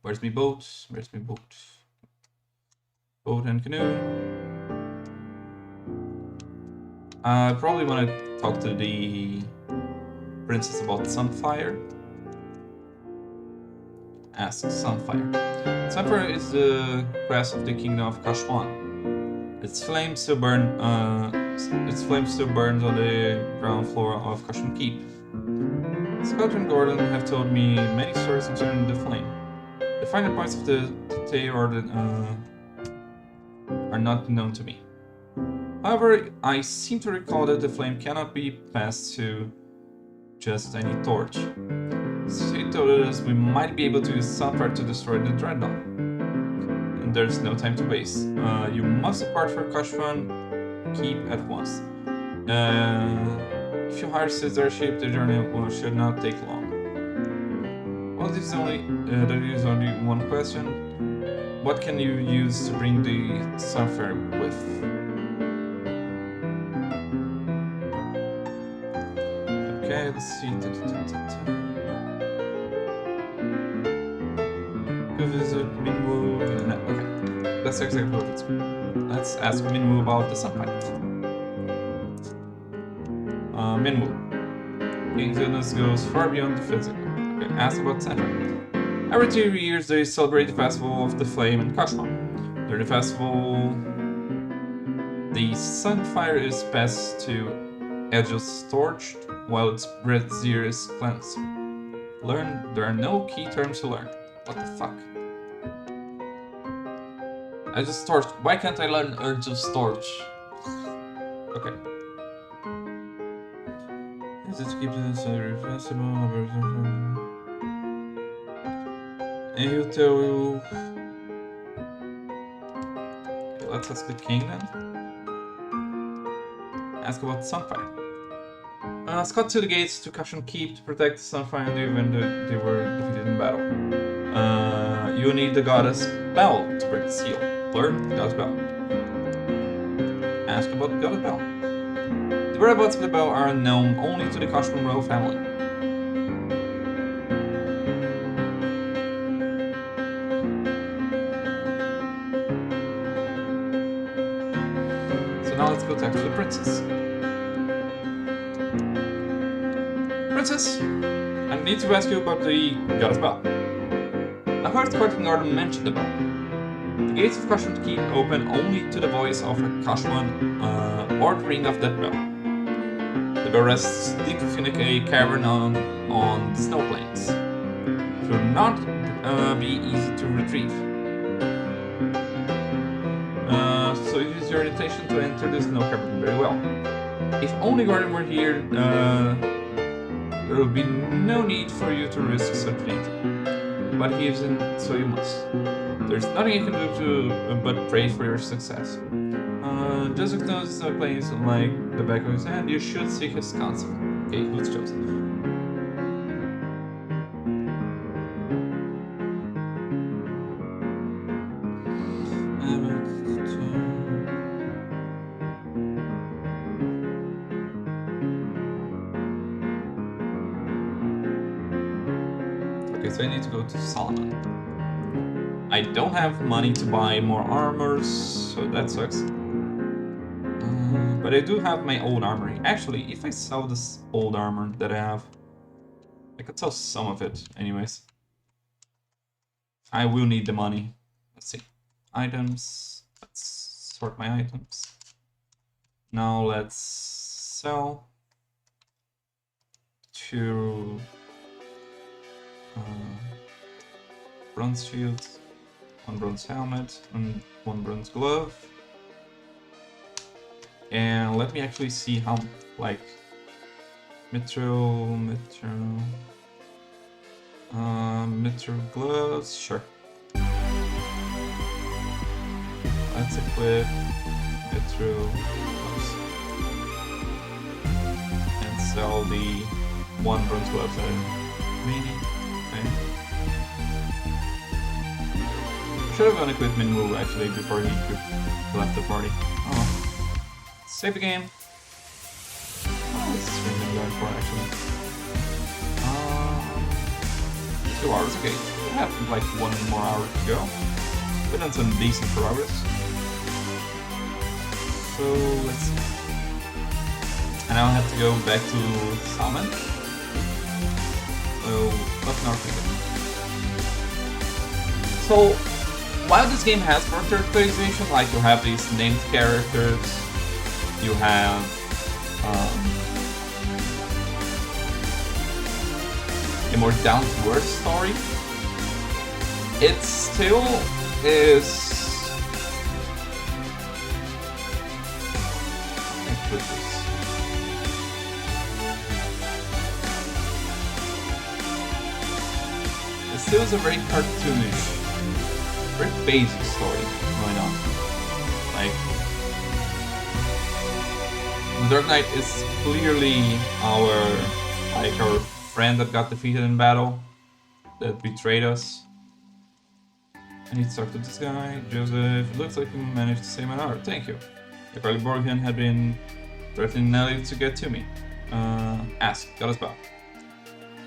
where's my boat? Where's my boat? Boat and canoe. I probably want to talk to the princess about Sunfire. Ask Sunfire. Sunfire is the crest of the kingdom of Kashwan. Its flames still burn. Its flame still burns on the ground floor of Kashwan Keep. Scott and Gordon have told me many stories concerning the flame. The finer points of the tale are not known to me. However, I seem to recall that the flame cannot be passed to just any torch. So he told us we might be able to use Sunfire to destroy the Dreadnought. And there's no time to waste. You must depart for Kashwan Keep at once. If you hire Sid's ship, the journey should not take long. Well, there is only one question. What can you use to bring the Sunfire with? Okay, let's see. Go visit Minwu. No, okay. That's exactly what it's. Let's ask Minwu about the Sunfire. Minwu. The influence goes far beyond the physical. Okay, ask about Sunfire. Every 2 years they celebrate the Festival of the Flame in Kashwan. During the festival, the Sunfire is passed to Edge's torch while its brazier is cleansed. Learn. There are no key terms to learn. What the fuck? Edge's torch. Why can't I learn Edge's torch? Okay. Is it to keep the festival? And he'll tell you. Okay, let's ask the king then. Ask about Sunfire. Scott to the gates to Kashwan Keep to protect the Sunfire in the event that they were defeated in battle. You need the goddess Bell to break the seal. Learn the goddess Bell. Ask about the goddess Bell. The whereabouts of the Bell are known only to the Kashwan royal family. So now let's go talk to the princess. Princess, I need to ask you about the goddess Bell. I heard Scott and Gordon mention the Bell. The gates of Kashwan Keep open only to the voice of a Kashwan or the ring of that bell. The bear rests deep within a cavern on the snow plains. It will not be easy to retrieve. So use your intention to enter the snow cavern very well. If only Gordon were here, there would be no need for you to risk such need. But he isn't, so you must. There's nothing you can do but pray for your success. Joseph knows the plains like the back of his hand. You should seek his counsel. Okay, who's Joseph? Okay, so I need to go to Solomon. I don't have money to buy more armors, so that sucks. But I do have my old armory. Actually, if I sell this old armor that I have, I could sell some of it anyways. I will need the money. Let's see. Items. Let's sort my items. Now let's sell to bronze shield, one bronze helmet, and one bronze glove. And let me actually see how, like, mithril gloves, sure. Let's equip mithril gloves. And sell the one bronze gloves that I'm remaining. Okay. Should have gone equipment move actually before he left the party. Oh. Save the game. Oh, this is really going for actually. 2 hours, okay. We have like 1 more hour to go. We've done some decent progress. So let's see. And now I have to go back to Salmon. So what's our thinking? So while this game has more characterization, like you have these named characters, you have a more down-to-earth story, it still is. It still is a very cartoonish, very basic story going on. Like, the Dark Knight is clearly our friend that got defeated in battle, that betrayed us. I need to talk to this guy, Joseph. Looks like we managed to save an hour. Thank you. If Carly Borgen had been threatening Nelly to get to me. Ask, got us back.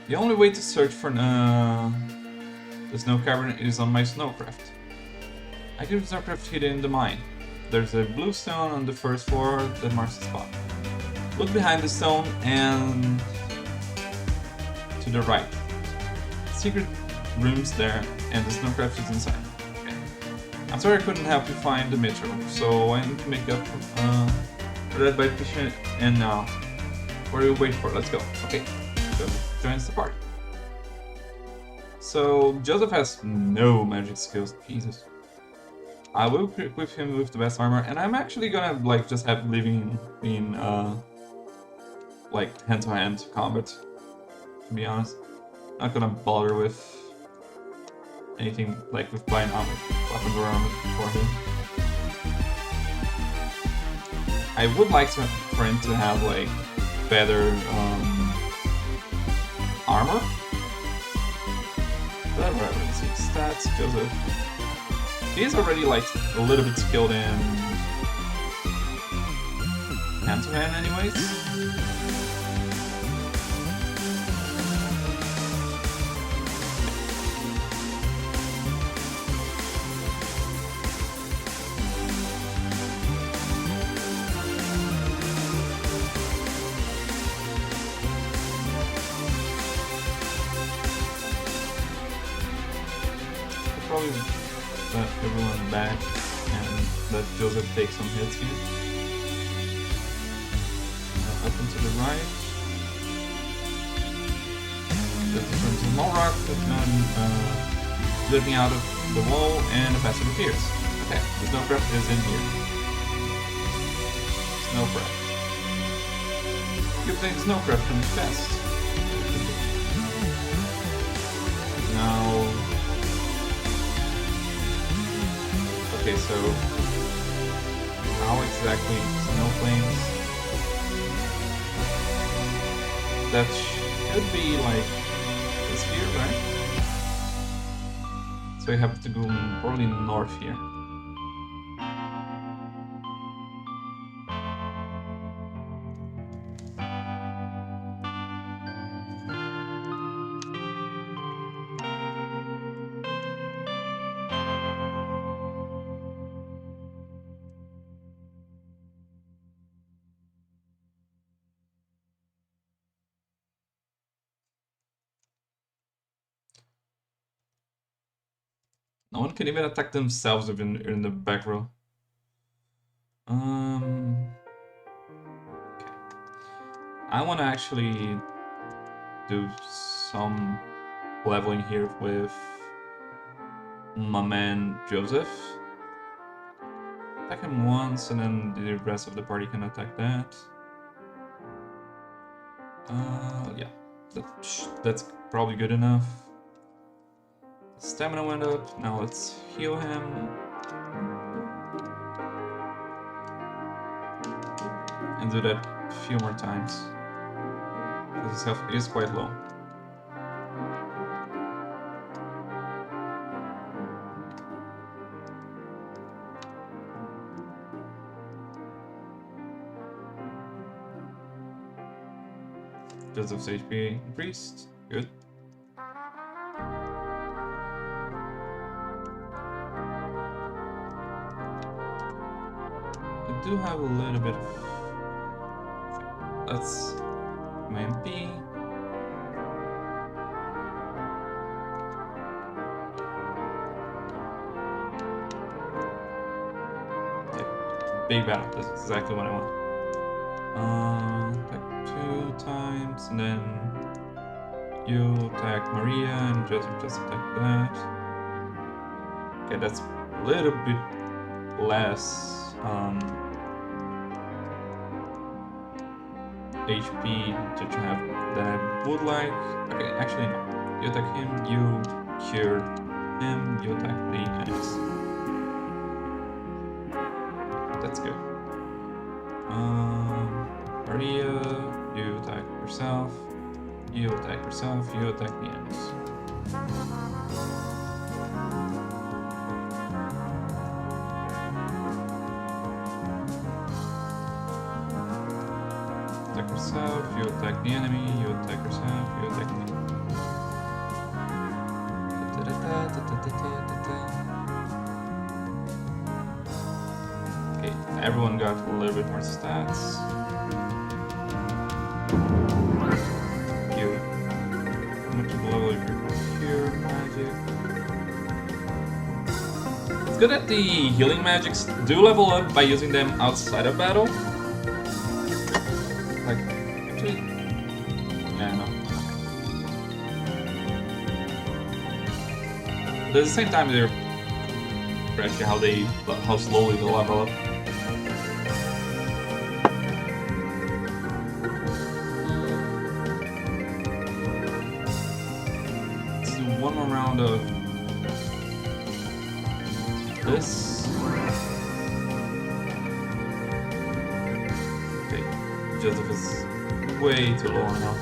The only way to search for the snow cavern is on my snowcraft. I keep the snowcraft hidden in the mine. There's a blue stone on the first floor that marks the spot. Look behind the stone and to the right. Secret rooms there, and the snowcraft is inside. Okay. I'm sorry I couldn't help you find the mithril, so I need to make up for that by fishing. And now, what do you wait for? Let's go. Okay, Joseph joins the party. So Joseph has no magic skills. Jesus. I will equip him with the best armor, and I'm actually gonna like just have living in like hand-to-hand combat. To be honest, not gonna bother with anything like with buying armor, weapons or armor for him. I would like for him to have like better armor. But whatever. Let's see stats. Joseph. He's already like a little bit skilled in hand-to-hand anyways. Probably let everyone back and let Joseph take some hits here. Up and to the right. There's a small rock slipping out of the wall, and a passive appears. Okay, the Snowcraft is in here. Snowcraft. You think Snowcraft from the chest. Now. Okay, so how exactly Snow Flames? That should be like this here, right? So we have to go probably north here. No one can even attack themselves if in the back row. Okay. I want to actually do some leveling here with my man Joseph. Attack him once, and then the rest of the party can attack that. Yeah, that's probably good enough. Stamina went up, now let's heal him. And do that a few more times. Because his health is quite low. Joseph's HP increased, good. I do have a little bit of... That's my MP. Okay, big battle, that's exactly what I want. Attack 2 times, and then you attack Maria, and Joseph just attack that. Okay, that's a little bit less HP to have than I would like. Okay, actually no. You attack him, you cure him, you attack the enemies. That's good. Maria, you attack yourself, you attack yourself, you attack the enemies. Attack yourself, you attack the enemy, you attack yourself, you attack the enemy. Okay, everyone got a little bit more stats. You. How much level of your cure magic? It's good that the healing magics do level up by using them outside of battle. Like, actually, yeah, no. But at the same time, they're actually how slowly they level up. Let's do one more round of this. Okay, Joseph is way too low now.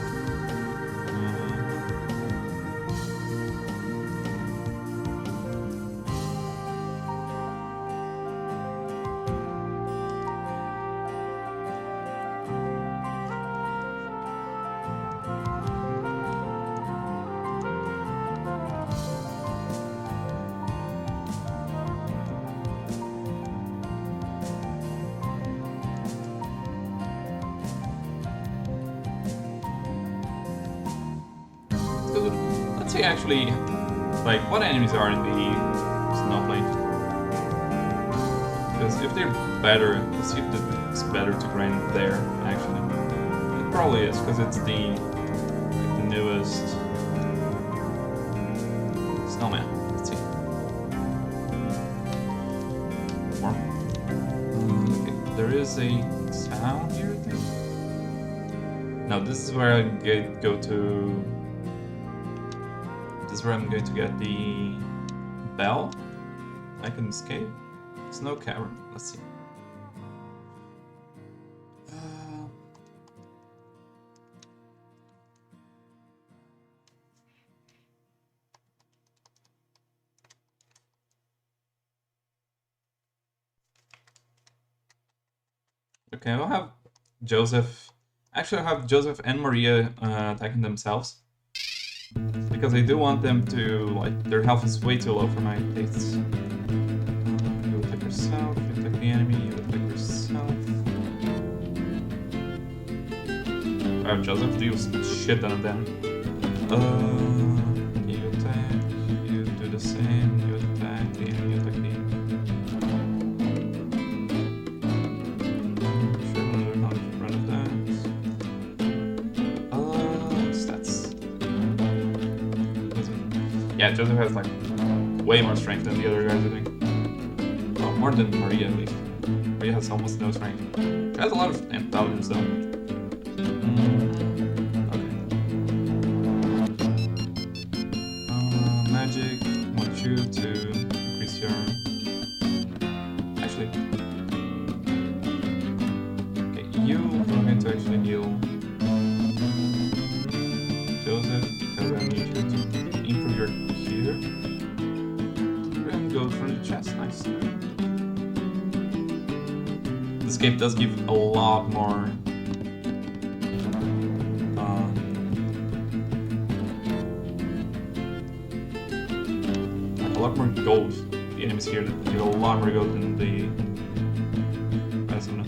Let's see actually, like, what enemies are in the Snowplate. Because if they're better, let's see if it's better to grind there, actually. probably is, because it's the newest snowman. Let's see. More. Okay, there is a town here, I think. No, this is where I go to. This is where I'm going to get the bell. I can escape. Snow cavern. Let's see. Okay, I'll have Joseph. Actually, I'll have Joseph and Maria attacking themselves. Because I do want them to, like, their health is way too low for my tastes. You attack yourself, you attack the enemy, you attack yourself. Alright, Joseph deals shit ton of damage. You attack, you do the same, you attack the enemy, you attack the enemy. Yeah, Joseph has like way more strength than the other guys, I think. Well, more than Maria at least. Maria has almost no strength. She has a lot of intelligence though. Okay. Magic. I want you to increase your. Actually. Okay, you are going to actually heal Joseph because I need you to improve your cure. And go for the chest, nice. This game does give a lot more gold. The enemies here that give a lot more gold than the rest of them.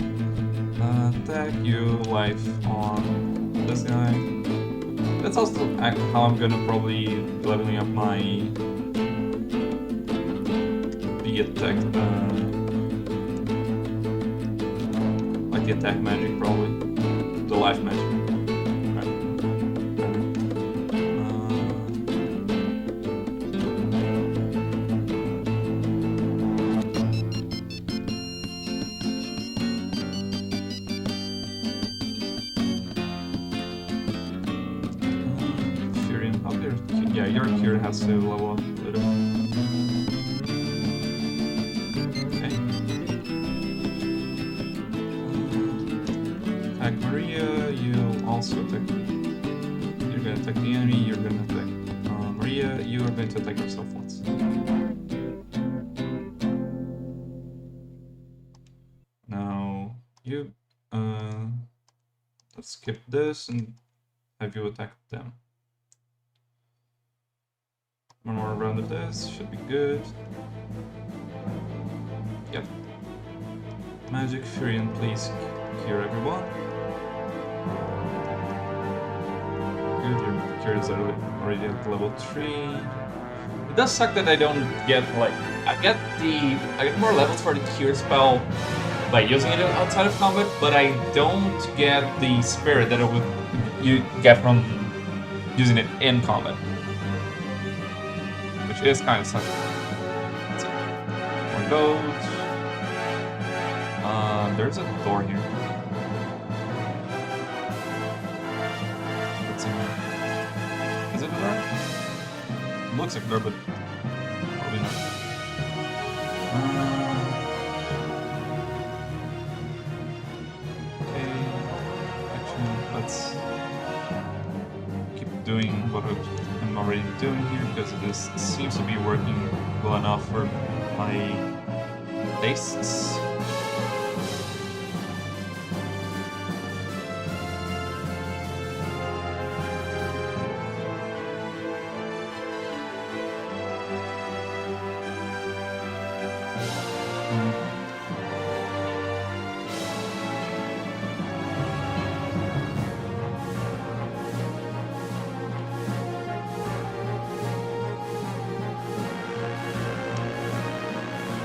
Attack you, life on this guy. That's also how I'm gonna probably be leveling up my the attack, like the attack magic probably, the life magic. Yeah, your cure has to level up a little. Okay. Attack Maria, you also attack. You're gonna attack the enemy, you're gonna attack Maria, you are going to attack yourself once. Now, you, let's skip this and have you attack them. One more round of this, should be good. Yep. Magic Furion, please cure everyone. Good, your cures are already at level 3. It does suck that I don't get, like, I get more levels for the cure spell by using it outside of combat, but I don't get the spirit that you get from using it in combat. Which is kind of sucky. Let's see. More gold. There's a door here. Let's see. Is it a door? It looks like a door, but probably not. Okay. Actually, let's keep doing what I'm already doing here, because this seems to be working well enough for my tastes.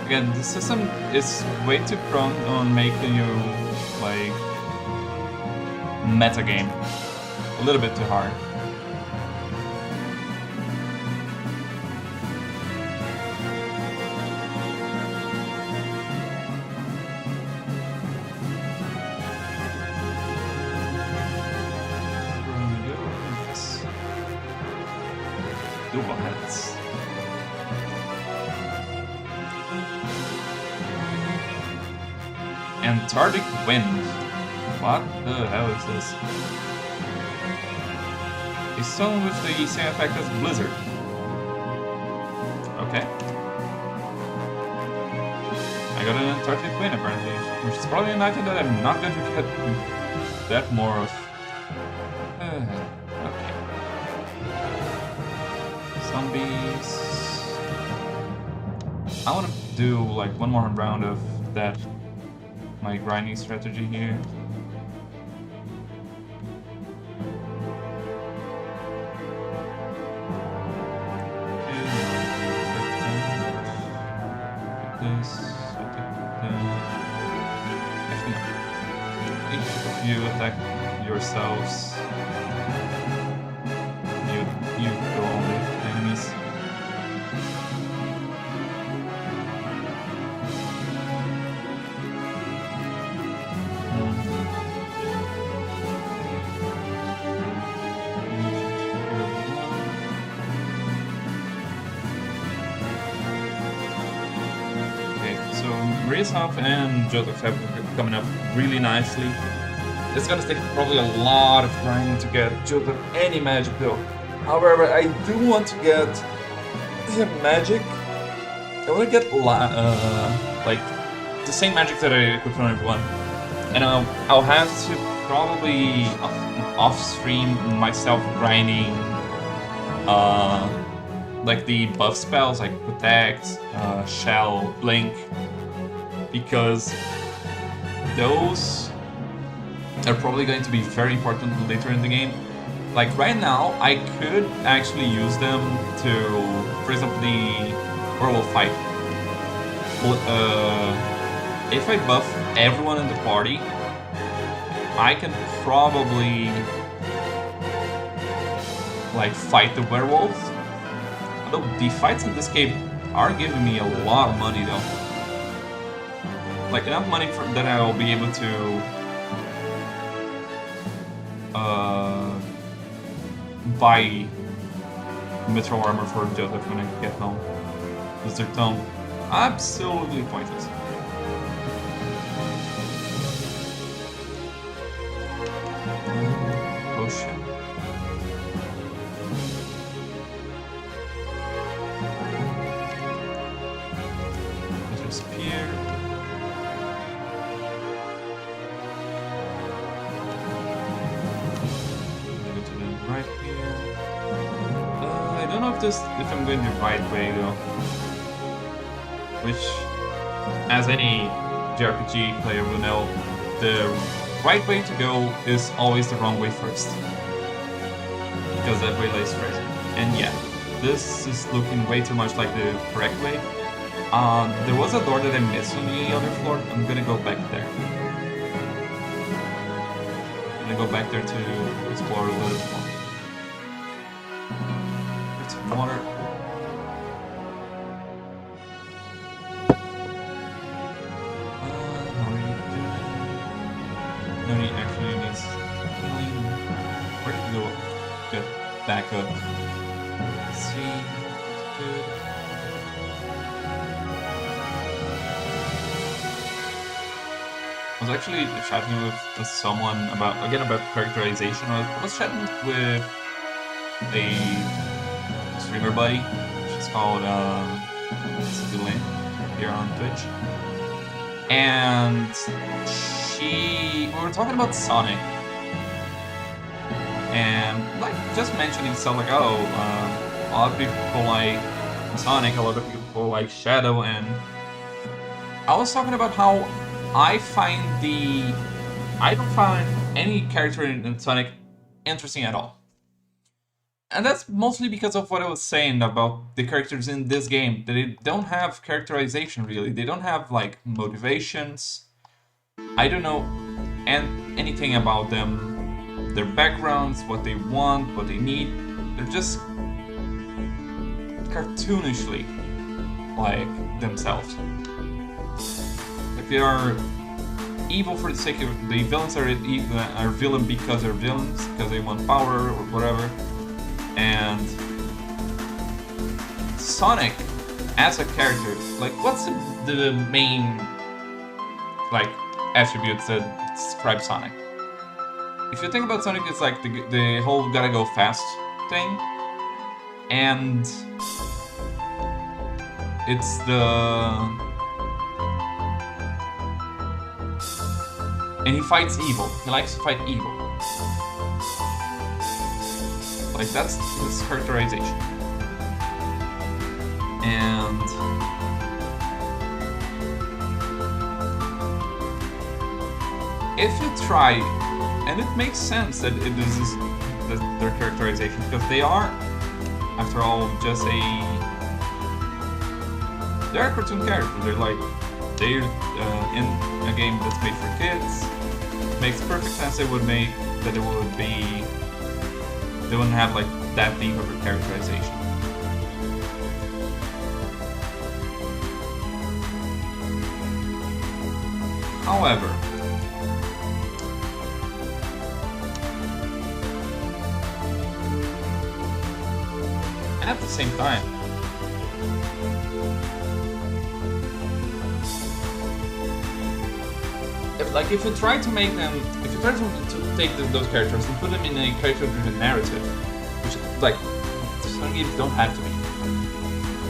Again, the system is way too prone on making you, like, meta game. A little bit too hard. Dual heads. Antarctic wind. What the hell is this? A stone with the same effect as blizzard. Okay. I got an Antarctic wind apparently, which is probably an item that I'm not going to get that more of. Okay. Zombies. I want to do like one more round of that. My grinding strategy here. Actually, no. Each of you attack yourselves. You go on the enemies. Rizhoff and Joseph have coming up really nicely. It's gonna take probably a lot of grinding to get Joseph any magic though. However, I do want to get him magic. I want to get like the same magic that I equipped on everyone, and I'll have to probably off stream myself grinding like the buff spells like Protect, Shell, Blink. Because those are probably going to be very important later in the game. Like right now, I could actually use them to, for example, the werewolf fight. If I buff everyone in the party, I can probably like fight the werewolves. Although the fights in this game are giving me a lot of money though. Like enough money that I will be able to buy Mithril armor for Joseph when I get home. Because their tome absolutely pointless. Potion. There's a spear. If I'm going the right way though, which, as any JRPG player will know, the right way to go is always the wrong way first, because that way lays first. And yeah, this is looking way too much like the correct way. There was a door that I missed on the other floor. I'm gonna go back there. I'm gonna go back there to explore a little bit more. Water. Noni actually needs healing. Where did you go? Good. Back up. Let's see. Good. I was actually chatting with someone about characterization. I was chatting with a streamer buddy. She's called Lynn here on Twitch, and we were talking about Sonic, and like just mentioning stuff like, oh, a lot of people like Sonic, a lot of people like Shadow, and I was talking about how I don't find any character in Sonic interesting at all. And that's mostly because of what I was saying about the characters in this game. They don't have characterization, really. They don't have, like, motivations. I don't know anything about them. their backgrounds, what they want, what they need. They're just cartoonishly like themselves. Like they are evil for the sake of the villains are villain because they're villains, because they want power or whatever. And Sonic as a character, like what's the main like attributes that describe Sonic? If you think about Sonic, it's like the whole gotta go fast thing, and it's and he fights evil. He likes to fight evil. Like that's his characterization. And if you try, and it makes sense that this is their characterization, because they are, after all, just they're a cartoon character. They're in a game that's made for kids. It makes perfect sense they wouldn't have like that deep of a characterization. However, at the same time, if you try to make them, if you try to take those characters and put them in a character-driven narrative, which like some games don't have to be,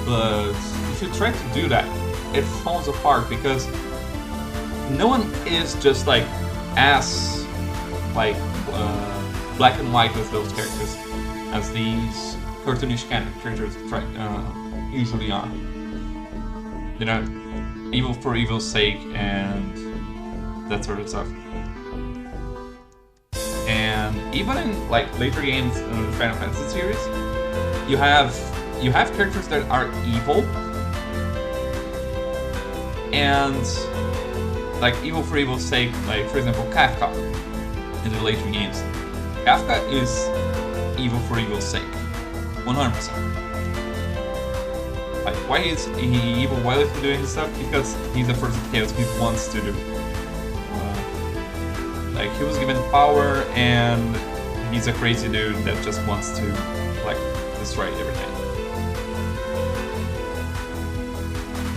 but if you try to do that, it falls apart because no one is just like as like black and white as those characters, as these cartoonish characters usually are. You know, evil for evil's sake and that sort of stuff. And even in like later games in the Final Fantasy series, you have characters that are evil and like evil for evil's sake. Like for example, Kafka in the later games. Kafka is evil for evil's sake, 100%. Like why is he evil while he's doing this stuff? Because he's a person of chaos. He wants to do. Like he was given power, and he's a crazy dude that just wants to like destroy everything.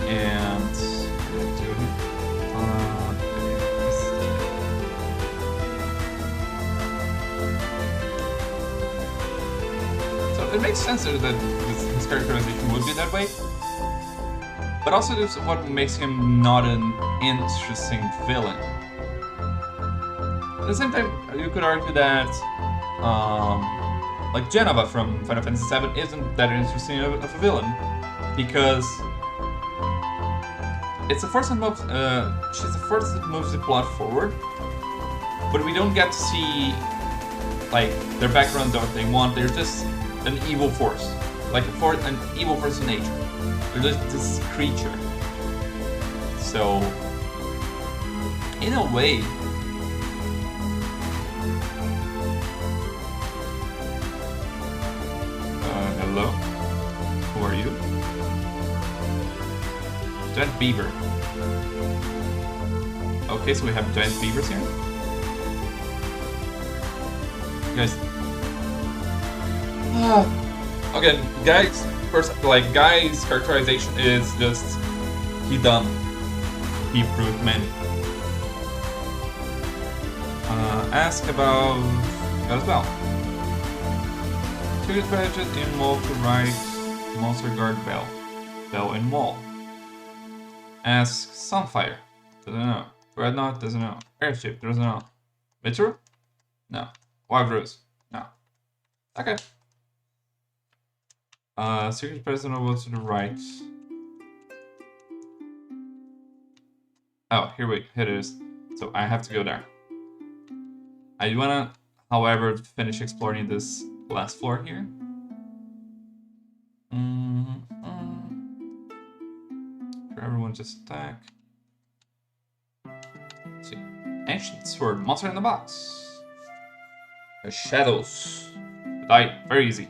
And so it makes sense that his characterization would be that way. But also, this is what makes him not an interesting villain. At the same time, you could argue that, like Jenova from Final Fantasy VII isn't that interesting of a villain, because it's the first that moves. She's the first that moves the plot forward, but we don't get to see like their background, what they want. They're just an evil force, like an evil force in nature. They're just this creature. So, in a way. Hello? Who are you? Giant beaver. Okay, so we have giant beavers here. Guys. Again, Guy's characterization is just he dumb. He proved many. Ask about as well. Two badges in wall to right, Monster Guard Bell. Bell in wall. Ask Sunfire. Doesn't know. Dreadnought doesn't know. Airship doesn't know. Mitru? No. Wild Rose? No. Okay. Secret President wall to the right. Oh, here it is. So I have to go there. I wanna, however, finish exploring this last floor here. For everyone just attack. Let's see. Ancient Sword, Monster in the Box. The shadows. Die very easy.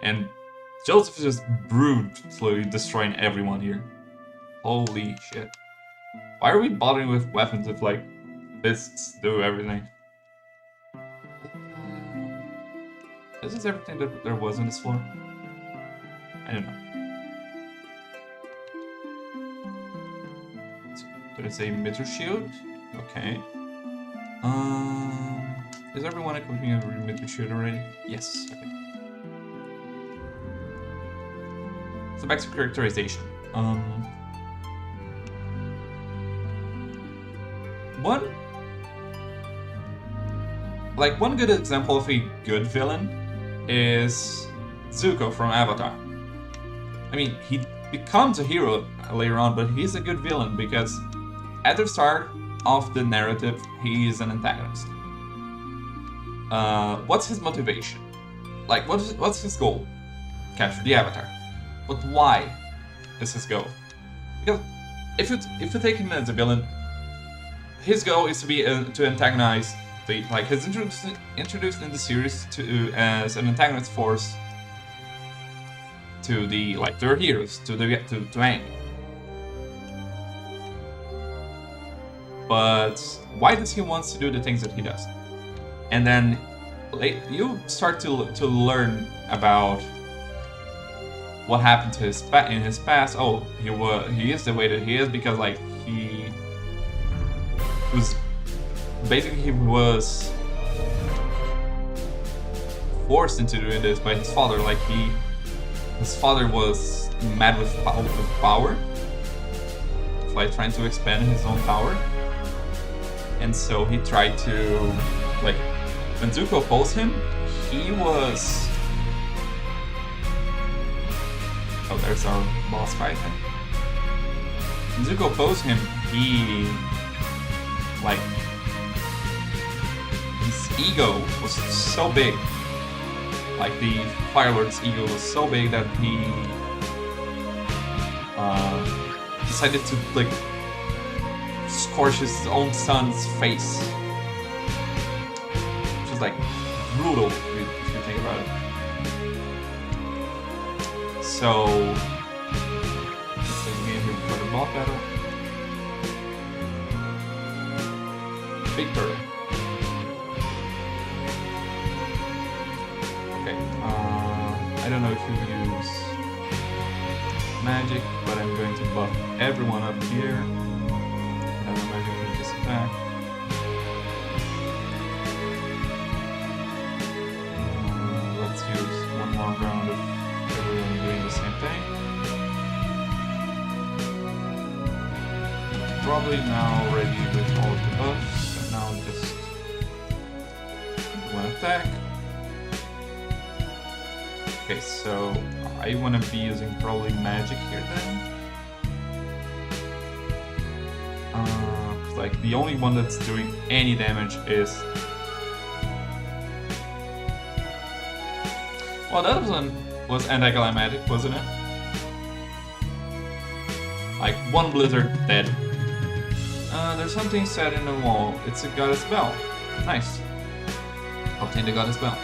And Joseph is just brutally destroying everyone here. Holy shit. Why are we bothering with weapons if, like, fists do everything? Is this everything that there was on this floor? I don't know. So, there's a meter shield. Okay. Is everyone equipping a meter shield already? Yes. Okay. So back to characterization. One good example of a good villain is Zuko from Avatar. I mean, he becomes a hero later on, but he's a good villain because at the start of the narrative, he is an antagonist. What's his motivation? Like, what's his goal? Capture the Avatar. But why is his goal? Because if you take him as a villain, his goal is to be to antagonize the, like, he's introduced in the series to as an antagonist force to the, like, their heroes, to Aang. But why does he want to do the things that he does? And then you start to learn about what happened to in his past. Oh, he is the way that he is because, like, he was forced into doing this by his father. Like, his father was mad with power, like trying to expand his own power, and so he tried to, like, when Zuko opposed him, he was. Oh, there's our boss fight. When Zuko opposed him, he, like, his ego was so big. Like, the Fire Lord's ego was so big that he decided to, like, scorch his own son's face. Which is, like, brutal if you think about it. So, let's take a game here for the boss battle. Victor. Okay, I don't know if you use magic, but I'm going to buff everyone up here. Have a magic with this attack. Let's use one more round of everyone doing the same thing. Probably now ready with all of the buffs, so now just one attack. Okay, so I want to be using probably magic here then. Like, the only one that's doing any damage is... Well, that was anti-climatic, wasn't it? Like, one blizzard dead. There's something set in the wall. It's a goddess bell. Nice. Obtain the goddess bell.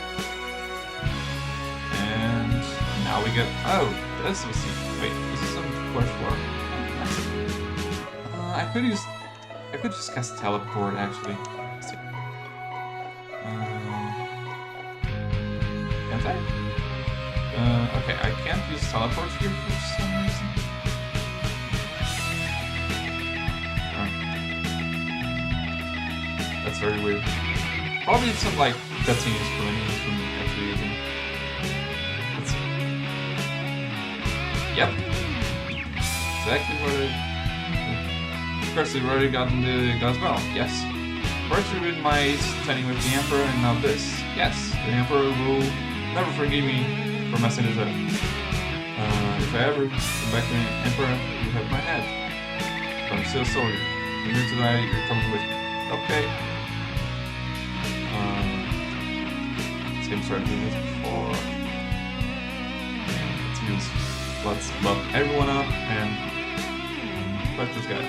And now we get... Oh, this was... Wait, this is some first floor. Nice. I could just cast teleport, actually. Let's see. Can't I? Okay, I can't use teleport here for some reason. That's very weird. Probably it's some, like, cutscenes for me from actually using. Let's see. Yep. Exactly what I... Of course, we've already gotten the goddess bell. Yes. First we read my standing with the Emperor, and now this. Yes, the Emperor will never forgive me for messing this up. If I ever come back to the Emperor, you have my head. But I'm still a soldier. If you're to die, you're coming with me. Okay. Same sort of doing this before. Let's buff everyone up and fuck this guy.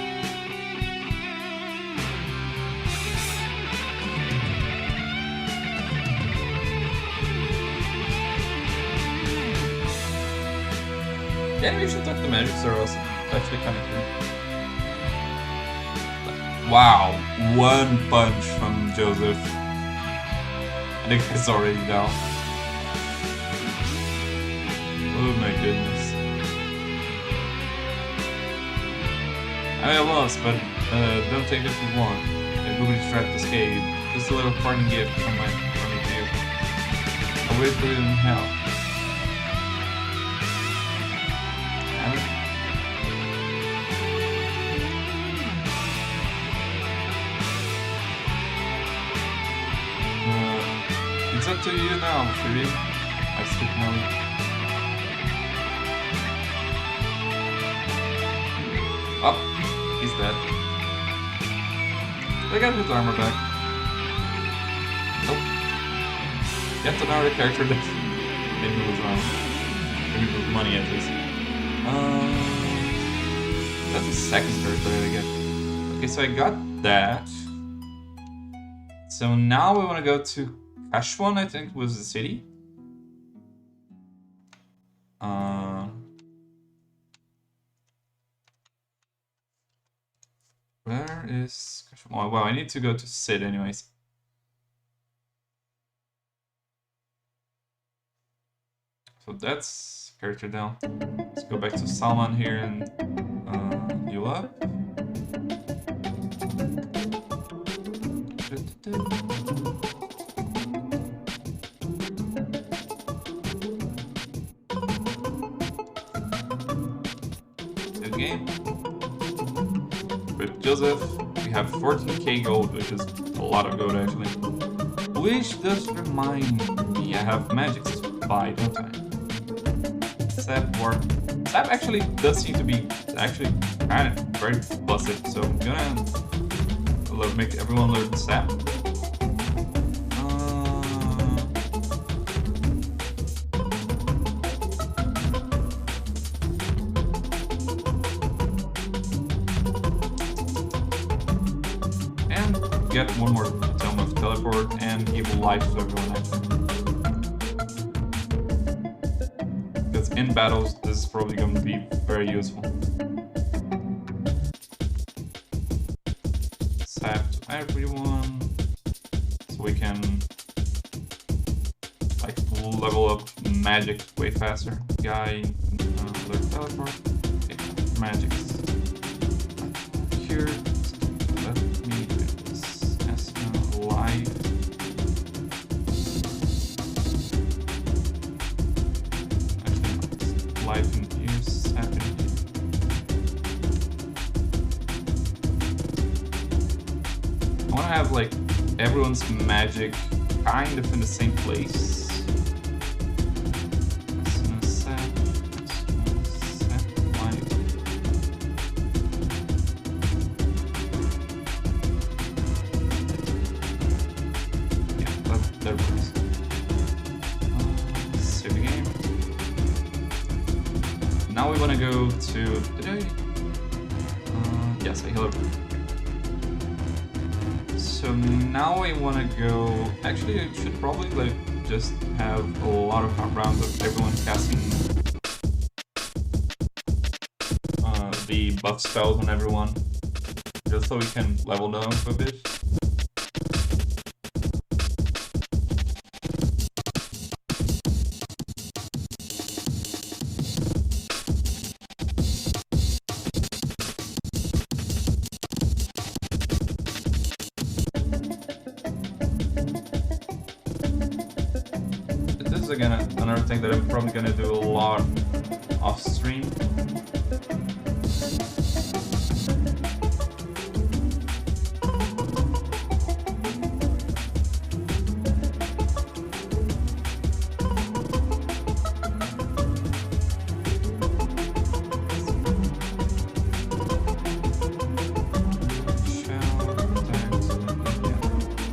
Yeah, we should talk to Magic Sir also. Actually kind of cool. Wow, one punch from Joseph. I think it's already down. Oh my goodness. I mean, I lost, but don't take it for one. Everybody's tried to escape. Just a little parting gift from me to you. I'll wait for you in hell. It's up to you now, Phoebe. I skip Nelly. Oh, he's dead. They got his armor back. Nope. Yet another character that maybe was wrong. Maybe with money at least. That's the second character that I get. Okay, so I got that. So now we want to go to Kashwan, I think was the city. Where is Kashwan? Oh, wow, I need to go to Sid anyways. So that's character down. Let's go back to Salman here and heal up. Good game. With Joseph, we have 14k gold, which is a lot of gold actually. Which does remind me, I have magic spy, don't I? Sap work. Sap actually does seem to be actually kind of very busted, so I'm gonna make everyone learn Sap. And get one more Tome of Teleport and give life to everyone actually. Because in battles, this is probably going to be very useful. Sap to everyone, so we can like level up magic way faster. Guy, learn teleport. Okay, magics. Here, let me do this. Esna, life. Life infused, Sap infused. I want to have like everyone's magic kind of in the same place. Sap life. Yeah, that works. Save the game. Now we want to go to... Did I? Yes, I heal up. So now I want to go... Actually, I should probably like just have a lot of rounds of everyone casting the buff spells on everyone. Just so we can level them up a bit. Again, another thing that I'm probably gonna do a lot off stream.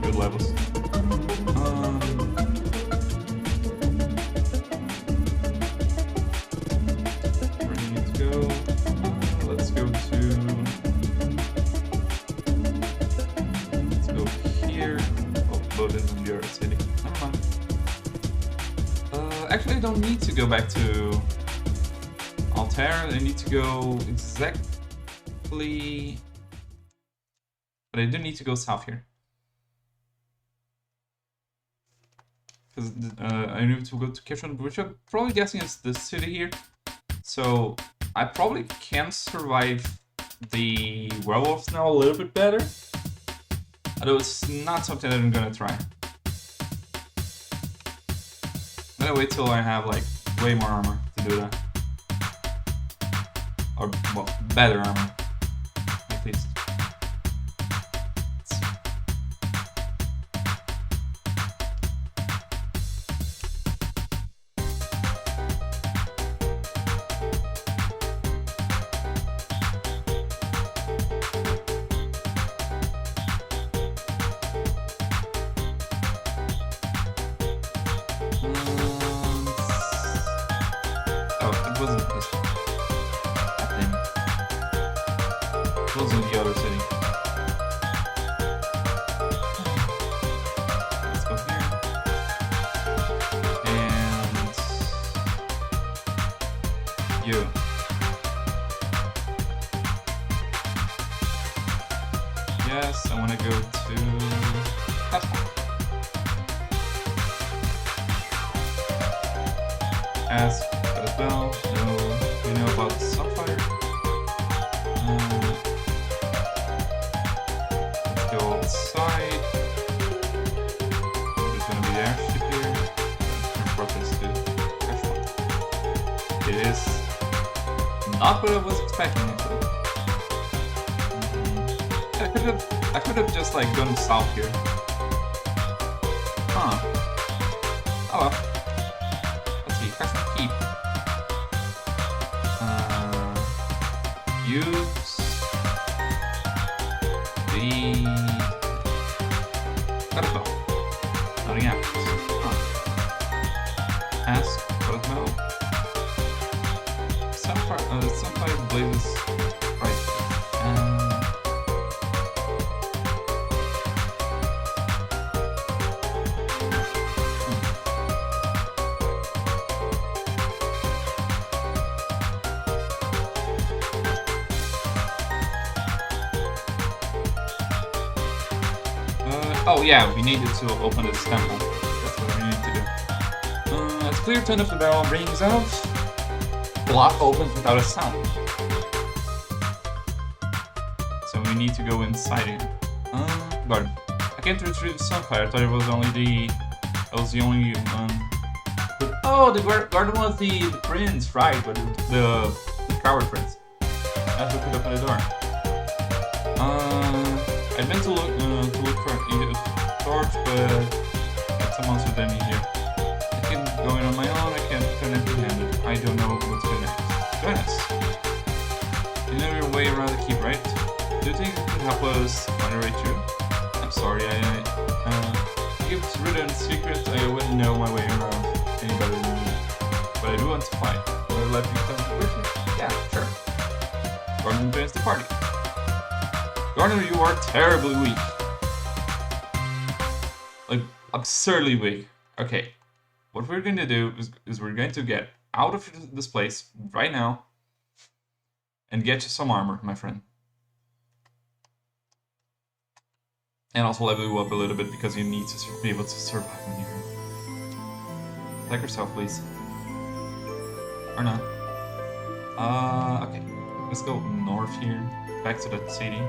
Good levels. Actually, I don't need to go back to Voltaire, I need to go exactly... But I do need to go south here. Because I need to go to Kirchhoff, which I'm probably guessing is the city here. So I probably can survive the werewolves now a little bit better. Although it's not something that I'm gonna try. I'm gonna wait till I have like way more armor to do that. Or, well, better armor, at least. Oh, it wasn't this one. That thing. It was in the other city. Let's go here. And... you. Yes, I want to go to... Passport. Ask as well. No, we know about Sunfire. Let's go outside. There's gonna be the airship here. Report this to Ashford. It is not what I was expecting actually. I could have just like gone south here. Huh. Oh well. Keep. Use the Cutterspell. Nothing happens. Huh. Ask Cutterspell. Sunfire blazes right. Oh yeah, we needed to open this temple. That's what we need to do. As clear 10 of the barrel rings out, block opens without a sound. So we need to go inside it. Garden. I can't retrieve the Sunfire. I thought it was only the... That was the only one. But, oh, the garden was the prince, right? But the coward prince. That's what could open the door. I meant to look for a torch, but it's a monster enemy here. I can go in on my own, I can't turn empty-handed. I don't know what's going next. Join us! You know your way around the keep, right? Do you think you can help us find a way through? I'm sorry, if it's written secret, I wouldn't know my way around any better than you. But I do want to fight. Will I let you come with me? Yeah, sure. Gordon joins the party. Garner, you are terribly weak. Like, absurdly weak. Okay, what we're going to do is we're going to get out of this place right now and get you some armor, my friend. And also level you up a little bit because you need to be able to survive when you're here. Attack yourself, please. Or not. Okay. Let's go north here, back to that city.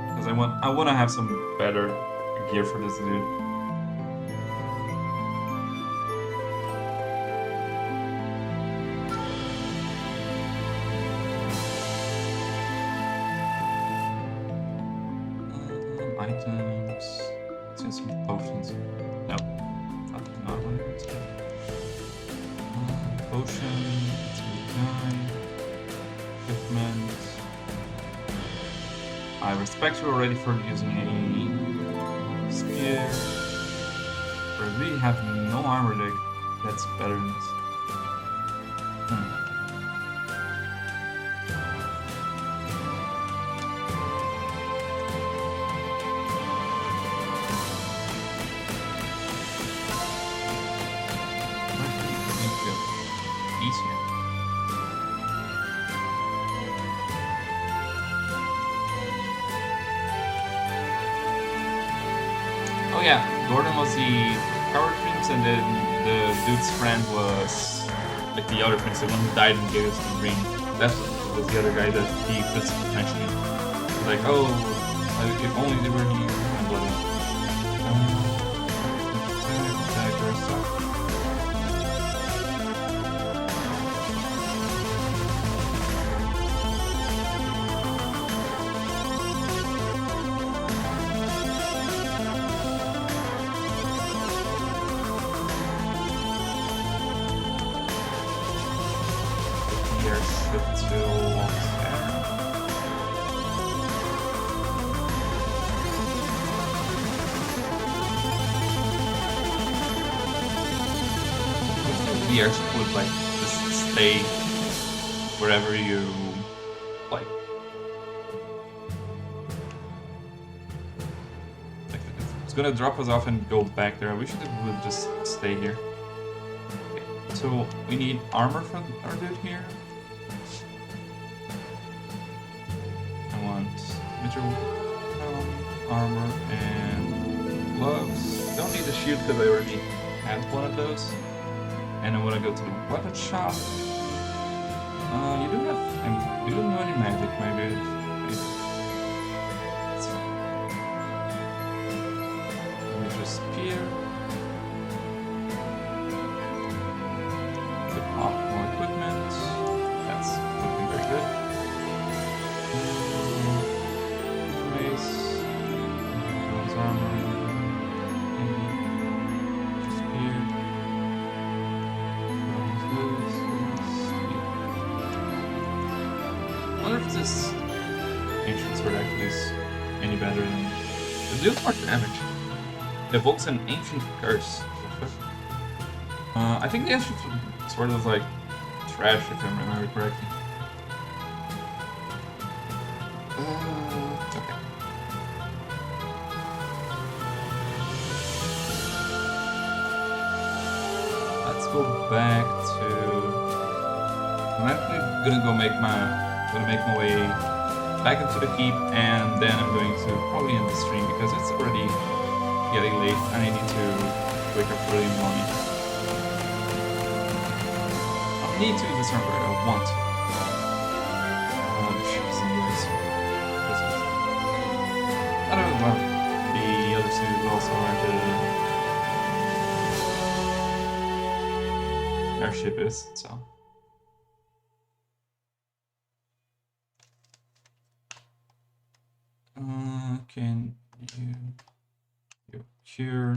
Because I want to have some better gear for this dude. Items. Let's get some potions. Nope. Not one. Potion. Equipment. I respect you already for using a spear. But I really have no armor deck that's better than this. Easier. Oh yeah, Gordon was the Power Prince, and then the dude's friend was like the other prince, the one who died and gave us the ring. That was the other guy that the prince was mentioning. Like, oh, if only they were here, and blah blah. The airship would like just stay wherever you like. It's gonna drop us off and go back there. I wish it would just stay here. Okay. So we need armor for our dude here. I want mitral armor and gloves. Don't need the shield because I already had one of those. And I want to go to the weapon shop. You do have... you don't know any magic, maybe. That's fine. Let me just spear. Equip more equipment. That's looking very good. Mace. Bronze armor. This ancient sword actually is any better than it deals more damage. It evokes an ancient curse. I think the ancient sword is like trash if I remember correctly. Okay. Let's go back to. I'm actually gonna go make my way back into the keep, and then I'm going to probably end the stream because it's already getting late and I need to wake up early in the morning. I need to discern where I want. Ships and guys. I don't know what the other two also are the airship is, so. Can you cure?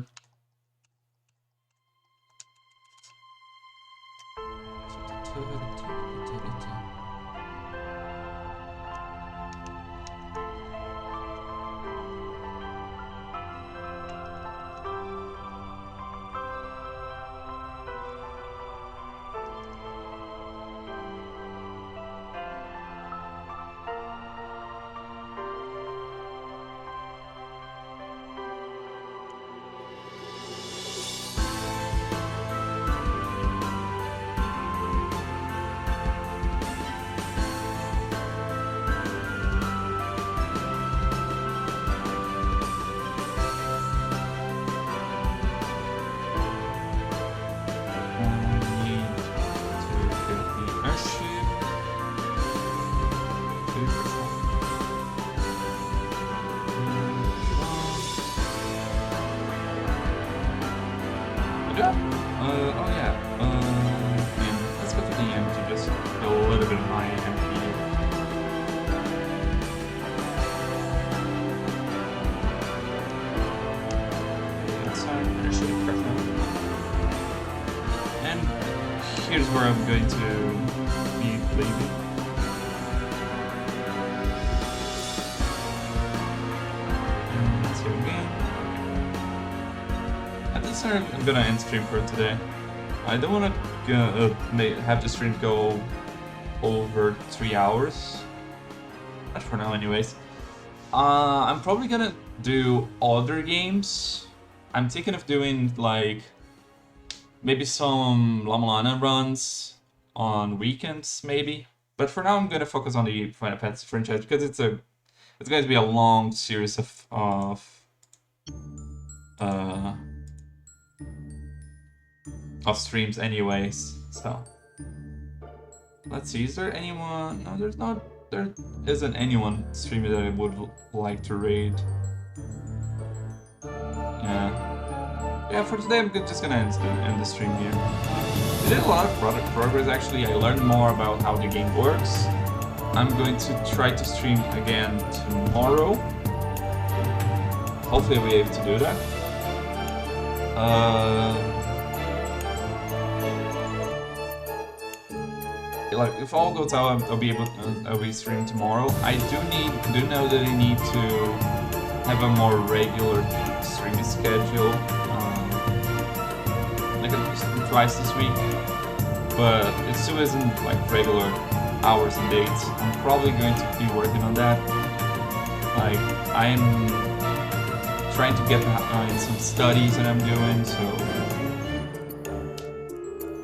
Let's go to the end to just go a little bit of my MP. And here's where I'm going to be leaving. Let's go again. At this time, I'm gonna end stream for today. I don't want to have the stream go over 3 hours. Not for now, anyways. I'm probably gonna do other games. I'm thinking of doing like maybe some La Mulana runs on weekends, maybe. But for now, I'm gonna focus on the Final Fantasy franchise because it's going to be a long series of of streams anyways, so let's see, is there anyone? No, there isn't anyone streaming that I would like to raid. Yeah, for today I'm just gonna end the stream here. I did a lot of progress actually. I learned more about how the game works. I'm going to try to stream again tomorrow. Hopefully I'll be able to do that. Like if all goes out, I'll be streaming tomorrow. I do know that I need to have a more regular streaming schedule, like at least twice this week. But it still isn't like regular hours and dates. I'm probably going to be working on that. Like I'm trying to get in some studies that I'm doing, so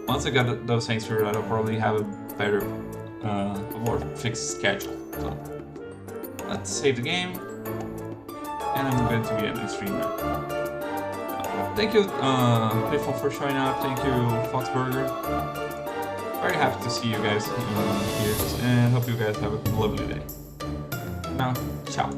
once I got those things figured out, I'll probably have a better, a more fixed schedule. So let's save the game, and I'm going to be ending the stream now. Thank you, Piffle, for showing up. Thank you, Foxburger. Very happy to see you guys here, and hope you guys have a lovely day. Now, ciao.